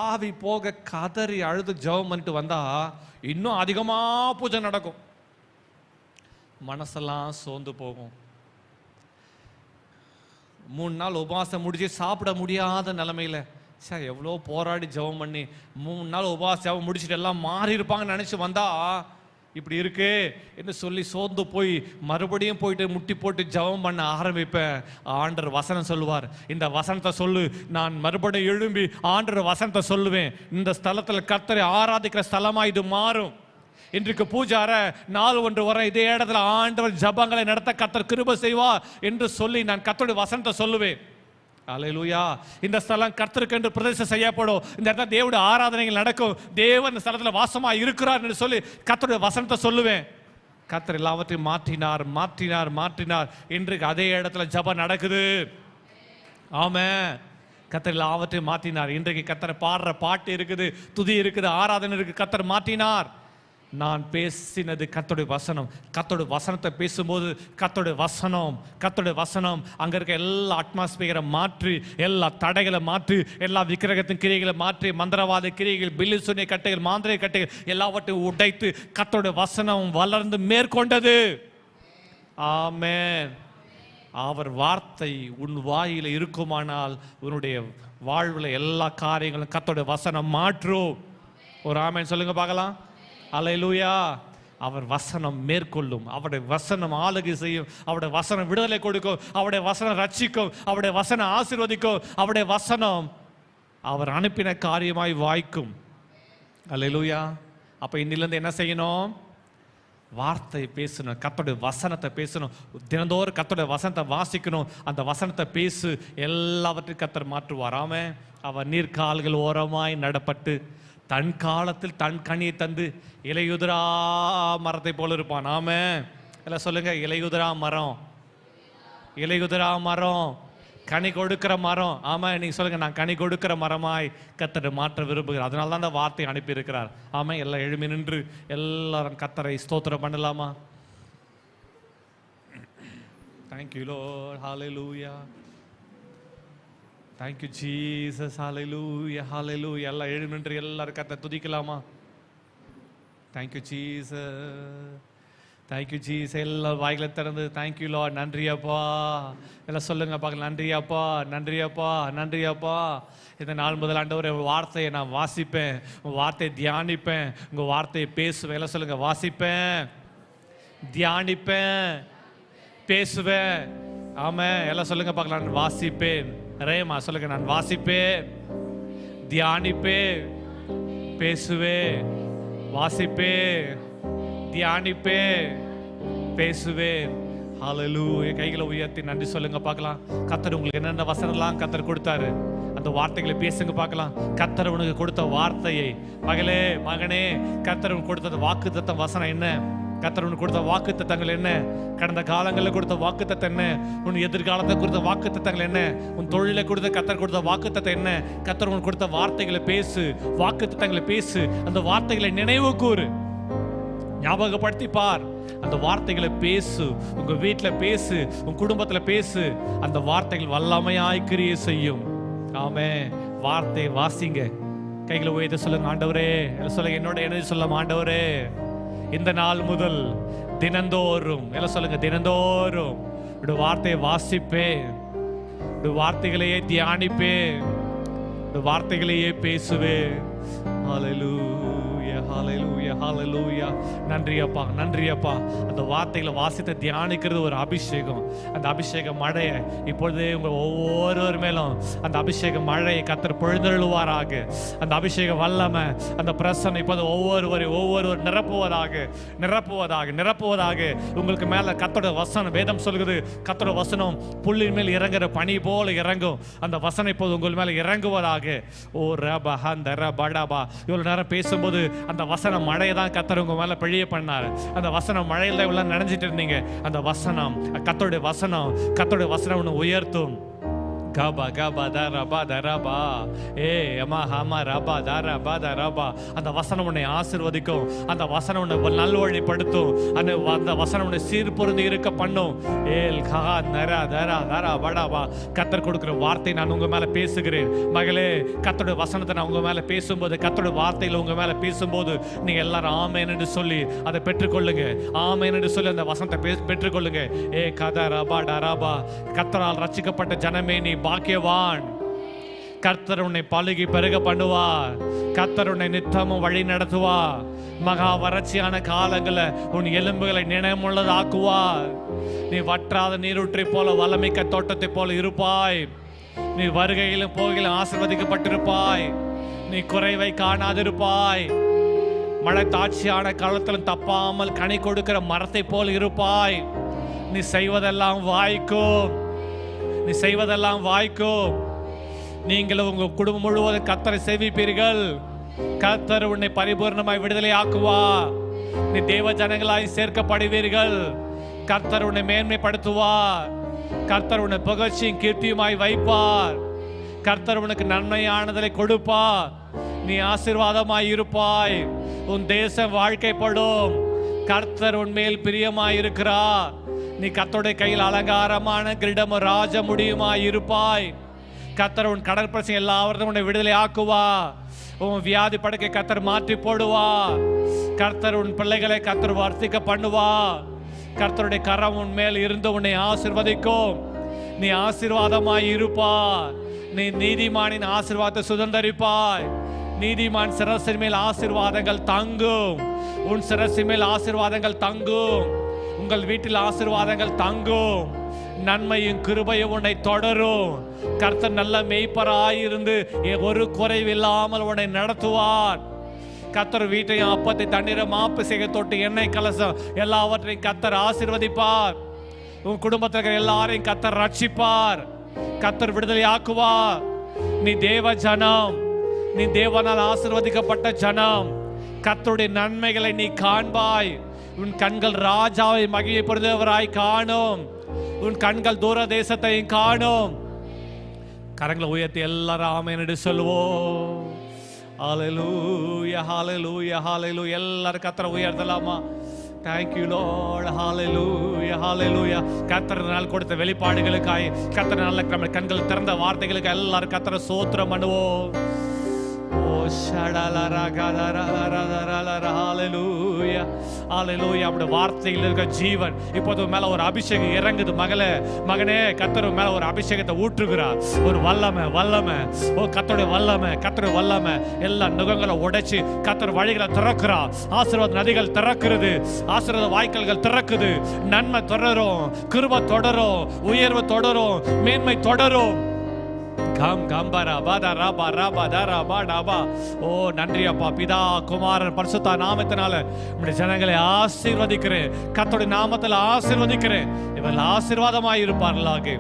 ஆவி போக கதறி அழுது ஜெபம் பண்ணிட்டு வந்தா இன்னும் அதிகமா பூஜை நடக்கும். மனசெல்லாம் சோர்ந்து போகும். 3 நாள் உபவாசம் முடிச்சு சாப்பிட முடியாத நிலைமையில, சார் எவ்வளோ போராடி ஜெபம் பண்ணி 3 நாள் உபவாசம் முடிச்சுட்டு எல்லாம் மாறி இருப்பாங்கன்னு நினைச்சு வந்தா இப்படி இருக்கு என்று சொல்லி சோர்ந்து போய் மறுபடியும் போயிட்டு முட்டி போட்டு ஜெபம் பண்ண ஆரம்பிப்பேன். ஆண்டவர் வசனம் சொல்லுவார், இந்த வசனத்தை சொல்லு. நான் மறுபடியும் எழும்பி ஆண்டவர் வசனத்தை சொல்லுவேன். இந்த ஸ்தலத்தில் கர்த்தரை ஆராதிக்கிற ஸ்தலமா இது மாறும். இன்றைக்கு பூஜார நாள் ஒன்று வர இதே இடத்துல ஆண்டவர் ஜபங்களை நடத்த கர்த்தர் கிருபை செய்வா என்று சொல்லி நான் கர்த்தருடைய வசனத்தை சொல்லுவேன். அல்லேலூயா. இந்த ஸ்தலம் கர்த்தருக்கு என்று பிரதிஷ்டை செய்யப்படும். இந்த இடத்துல தேவனுடைய ஆராதனைகள் நடக்கும். தேவன் இந்த ஸ்தலத்தில் வாசமா இருக்கிறார் என்று சொல்லி கர்த்தருடைய வசனத்தை சொல்லுவேன். கர்த்தர் எல்லாவற்றையும் மாற்றினார், மாற்றினார், மாற்றினார். இன்றைக்கு அதே இடத்துல ஜபம் நடக்குது. ஆமென். கர்த்தர் எல்லாவற்றையும் மாற்றினார். இன்றைக்கு கர்த்தர் பாடுற பாட்டு இருக்குது, துதி இருக்குது, ஆராதனை இருக்கு. கர்த்தர் மாற்றினார். நான் பேசினது கர்த்தருடைய வசனம். கர்த்தருடைய வசனத்தை பேசும்போது கர்த்தருடைய வசனம் அங்க இருக்க எல்லா அட்மாஸ்பியரை மாற்றி, எல்லா தடைகளை மாற்றி, எல்லா விக்கிரகத்தின் கிரியைகளை மாற்றி, மந்திரவாத கிரியைகள், பில்லி சூனிய கட்டைகள், மாந்திரிக கட்டைகள் எல்லாவற்றையும் உடைத்து கர்த்தருடைய வசனம் வளர்ந்து மேற்கொண்டது. ஆமென். அவர் வார்த்தை உன் வாயில இருக்குமானால் உன்னுடைய வாழ்வில் எல்லா காரியங்களும் கர்த்தருடைய வசனம் மாற்றும். ஒரு ஆமென் சொல்லுங்க பார்க்கலாம். அல்லேலூயா. அவர் வசனம் மேற்கொள்ளும். அவருடைய வசனம் ஆளுகை செய்யும். அவருடைய வசனம் விடுதலை கொடுக்கும். அவருடைய வசனம் ரட்சிக்கும். அவருடைய வசனம் ஆசீர்வதிக்கும். அவருடைய வசனம் அவர் அனுப்பின காரியமாய் வாய்க்கும். அல்லேலூயா. அப்ப இன்னிலிருந்து என்ன செய்யணும்? வார்த்தை பேசணும். கர்த்தருடைய வசனத்தை பேசணும். தினந்தோறும் கர்த்தருடைய வசனத்தை வாசிக்கணும். அந்த வசனத்தை பேசு. எல்லாவற்றையும் கர்த்தர் மாற்றுவார். ஆமென். அவர் நீர்க்கால்கள் ஓரமாய் நடப்பட்டு தன் காலத்தில் தன் கனியை தந்து இலையுதிரா மரத்தை போல இருப்பான். ஆமென். எல்லாம் சொல்லுங்க, இலையுதிரா மரம், இலையுதிரா மரம், கனி கொடுக்கிற மரம். ஆமா, நீங்க சொல்லுங்க, நான் கனி கொடுக்கிற மரமாய் கர்த்தரை மாற்ற விரும்புகிறேன். அதனால தான் அந்த வார்த்தை அனுப்பி இருக்கிறார். ஆமா, எல்லாம் எழுமி நின்று எல்லாரும் கர்த்தரை ஸ்தோத்திரம் பண்ணலாமா? Thank you Lord. Hallelujah. Thank you Jesus. Hallelujah. Hallelujah. எல்லாம் எழுமி நின்று எல்லாரும் கர்த்தரை துதிக்கலாமா? Thank you Jesus. Thank you Jesus. எல்லாம் வாய்களை திறந்து Thank you Lord. நன்றி அப்பா. எல்லாம் சொல்லுங்க பார்க்கலாம். நன்றி அப்பா, நன்றி அப்பா, நன்றி அப்பா. இந்த நாள் முதல் ஆண்டவரே உங்கள் வார்த்தையை நான் வாசிப்பேன், உங்கள் வார்த்தையை தியானிப்பேன், உங்கள் வார்த்தையை பேசுவேன். எல்லாம் சொல்லுங்க, வாசிப்பேன், தியானிப்பேன், பேசுவேன். ஆமாம், எல்லாம் சொல்லுங்க பார்க்கலாம். நான் வாசிப்பேன். ரேமா சொல்லுங்க, நான் வாசிப்பேன், தியானிப்பேன், பேசுவேன். வாசிப்பேன், தியானிப்பேன், பேசுவேன். ஹல்லேலூயா. கைகளை உயர்த்தி நன்றி சொல்லுங்க பார்க்கலாம். கர்த்தர் உங்களுக்கு என்னென்ன வசனம்லாம் கர்த்தர் கொடுத்தாரு, அந்த வார்த்தைகளை பேசுங்க பார்க்கலாம். கர்த்தர் உனக்கு கொடுத்த வார்த்தையை, மகளே மகனே, கர்த்தர் உனக்கு கொடுத்த வாக்குத்தத்தம் வசனம் என்ன? கர்த்தர் உனக்கு கொடுத்த வாக்குத்தத்தங்கள் என்ன? கடந்த காலங்களில் கொடுத்த வாக்குத்தத்தம் என்ன? உன் எதிர்காலத்தை கொடுத்த வாக்குத்தத்தங்கள் என்ன? உன் தொழிலை கொடுத்த கர்த்தர் கொடுத்த வாக்குத்தத்தம் என்ன? கர்த்தர் உனக்கு கொடுத்த வார்த்தைகளை பேசு, வாக்குத்தத்தங்களை பேசு. அந்த வார்த்தைகளை நினைவு கூறு, ஞாபகப்படுத்தி பார். அந்த வார்த்தைகளை பேசு, உங்க வீட்டில் பேசு, உங்க குடும்பத்தில் பேசு. அந்த வார்த்தைகள் வல்லமையாய் கிரியை செய்யும். ஆமென். வார்த்தையை வாசிங்க. கைகளை உயர்த்தி சொல்லுங்க, ஆண்டவரே சொல்லுங்க, என்னோட என்ன சொல்ல, ஆண்டவரே இந்த நாள் முதல் தினந்தோறும், எல்லாம் சொல்லுங்க, தினந்தோறும் உடைய வார்த்தையை வாசிப்பேன், உடைய வார்த்தைகளையே தியானிப்பேன், உடைய வார்த்தைகளையே பேசுவேன். ஹல்லேலூயா, ஹalleluya ஹalleluya. நன்றி அப்பா, நன்றி அப்பா. அந்த வார்த்தைகளை வாசித்து தியானிக்கிறது ஒரு அபிஷேகம். அந்த அபிஷேக மழையை இப்பொழுதே உங்கள் ஒவ்வொருவர் மேலும் அந்த அபிஷேக மழையை கர்த்தர் பொழிந்தருளுவாராக. அந்த அபிஷேக வல்லமை, அந்த பிரசன்னம் இப்போது ஒவ்வொருவர் நிரப்புவதாக நிரப்புவதாக நிரப்புவதாக. உங்களுக்கு மேல கர்த்தருடைய வசனம், வேதம் சொல்கிறது கர்த்தருடைய வசனம் புல்லின் மேல் இறங்குற பனி போல இறங்கும். அந்த வசனம் இப்போது உங்கள் மேல இறங்குவதாக. ஓ ரபா ஹந்தர படபா. இவ்வளவு நேரம் பேசும்போது அந்த வசனம் மழையை தான் கர்த்தர் உங்க மேல பெழிய பண்ணாரு. அந்த வசனம் மழையில இவ்வளவு நனைஞ்சிட்டு இருந்தீங்க. அந்த வசனம், கர்த்தருடைய வசனம் உன்னை உயர்த்தும். கபா கபா தரபா தரபா ஏ யமா ஹமா ரபா தரபா தரபா. அந்த வசனம் உன்னை ஆசீர்வதிக்கும். அந்த வசனம் உன்னை நல்வழிப்படுத்தும். அந்த வசனம் உன்னை சீர்பொருந்தி இருக்க பண்ணும். ஏல் கஹா நரா தரா தரா படாபா. கர்த்தர் கொடுக்கிற வார்த்தை நான் உங்க மேல பேசுகிறேன். மகளே, கர்த்தருடைய வசனத்தை நான் உங்க மேல பேசும்போது, கர்த்தருடைய வார்த்தையில உங்க மேல பேசும்போது நீங்க எல்லாரும் ஆமென் என்று சொல்லி அதை பெற்றுக்கொள்ளுங்க. ஆமென் என்று சொல்லி அந்த வசனத்தை பெற்றுக்கொள்ளுங்க. ஏ கதா ரபா டராபா. கர்த்தரால் ரட்சிக்கப்பட்ட ஜனமே, நீ பாக்கியவான். கர்த்தர் உன்னை பலுகி பெருக பண்ணுவார். கர்த்தர் உன்னை நித்தமும் வழி நடத்துவார். மகா வறட்சியான காலங்களை உன் எலும்புகளை நினைவுள்ளதாக்குவார். நீ வற்றாத நீரூற்றை போல வல்லமிக்க தோட்டத்தை போல இருப்பாய். நீ வருகையிலும் போகையிலும் ஆசீர்வதிக்கப்பட்டிருப்பாய். நீ குறைவை காணாதிருப்பாய். மழை தாட்சியான காலத்திலும் தப்பாமல் கனி கொடுக்கிற மரத்தை போல் இருப்பாய். நீ செய்வதெல்லாம் வாய்க்கும். நீ செய்வதெல்லாம் வாய்க்கும். நீங்கள் உங்க குடும்பம் முழுவதும் கர்த்தரை சேவிப்பீர்கள். கர்த்தர் உன்னை பரிபூர்ணமாய் விடுதலை ஆக்குவார். நீ தேவ ஜனங்களாய் சேர்க்கப்படுவீர்கள். கர்த்தர் உன்னை மேன்மைப்படுத்துவார். கர்த்தர் உன்னை புகழ்ச்சியும் கீர்த்தியுமாய் வைப்பார். கர்த்தர் உனக்கு நன்மையானதை கொடுப்பார். நீ ஆசீர்வாதமாய் இருப்பாய். உன் தேசம் வாழ்க்கைப்படும். கர்த்தர் உன்மேல் பிரியமாய் இருக்கிறார். நீ கர்த்தருடைய கையில் அலங்காரமான கிரீடமும் ராஜ முடியுமாய் இருப்பாய். கர்த்தர் உன் கடற்பிரச்சனை எல்லாவற்றையும் உன்னை விடுதலை ஆக்குவா. உன் வியாதி படுக்கை கர்த்தர் மாற்றி போடுவா. கர்த்தர் உன் பிள்ளைகளை கர்த்தர் வர்த்திக்க பண்ணுவா. கர்த்தருடைய கரம் உன் மேல் இருந்து உன்னை ஆசீர்வதிக்கும். நீ ஆசீர்வாதமாய் இருப்பாய். நீ நீதிமானின் ஆசீர்வாதத்தை சுதந்தரிப்பாய். நீதிமான் சிரசின் மேல் ஆசீர்வாதங்கள் தங்கும். உன் சிரசின் மேல் ஆசீர்வாதங்கள் தங்கும். உங்கள் வீட்டில் ஆசீர்வாதங்கள் தங்கும். நன்மையும் கிருபையும் உன்னை தொடரும். கர்த்தர் நல்ல மேய்ப்பராயிருந்து ஒரு குறைவில்லாமல் உன்னை நடத்துவார். கர்த்தர் வீட்டையும் அப்பத்தை தண்ணீரை மாப்பு செய்ய தொட்டு எண்ணெய் கலசம் எல்லாவற்றையும் கர்த்தர் ஆசீர்வதிப்பார். உன் குடும்பத்தில் எல்லாரையும் கர்த்தர் ரட்சிப்பார். கர்த்தர் விடுதலை ஆக்குவார். நீ தேவ ஜனம். நீ தேவனால் ஆசீர்வதிக்கப்பட்ட ஜனம். கர்த்தருடைய நன்மைகளை நீ காண்பாய். உன் கண்கள் ராஜாவை மகிமை பொருந்தவராய் காணும். உன் கண்கள் தூர தேசத்தையும் காணும். கரங்களை உயர்த்தி எல்லாரும் ஆமென் என்று சொல்லுவோம். ஹalleluya ஹalleluya ஹalleluya. எல்லாரும் கர்த்தரை உயர்த்தலாமா? Thank you Lord. Hallelujah hallelujah. கர்த்தரால் கொடுத்த வெளிப்பாடுகளுக்காய், கர்த்தரால் நம்ம கண்கள் திறந்த வார்த்தைகளுக்கு எல்லாரும் கர்த்தரை ஸ்தோத்திரம் பண்ணுவோம். வார்த்தையில் இருக்க ஜீவன் இப்போது மேல ஒரு அபிஷேகம் இறங்குது. மகனே, கர்த்தர் மேல ஒரு அபிஷேகத்தை ஊற்றுகிறார். ஒரு வல்லமை ஓ கர்த்தருடைய வல்லமை எல்லா நுகங்களை உடைச்சு கர்த்தர் வழிகளை திறக்கிறார். ஆசீர்வாத நதிகள் திறக்கிறது. ஆசீர்வாத வாய்க்கால்கள் திறக்குது. நன்மை தொடரும். கிருபை தொடரும். உயர்வு தொடரும். மேன்மை தொடரும். ஓ நன்றி அப்பா. பிதா குமாரன் பரிசுத்த நாமத்தினால நம்முடைய ஜனங்களை ஆசீர்வதிக்கிறேன். கர்த்தருடைய நாமத்தில் ஆசீர்வதிக்கிறேன். இவர்கள் ஆசீர்வாதமாய் இருப்பார்களாக.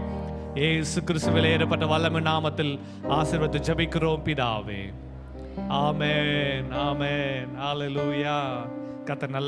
இயேசு கிறிஸ்துவிலே ஏற்பட்ட வல்லமை நாமத்தில் ஆசீர்வதித்து ஜெபிக்கிறோம் பிதாவே. ஆமென் ஆமென். ஹalleluya. கர்த்தர்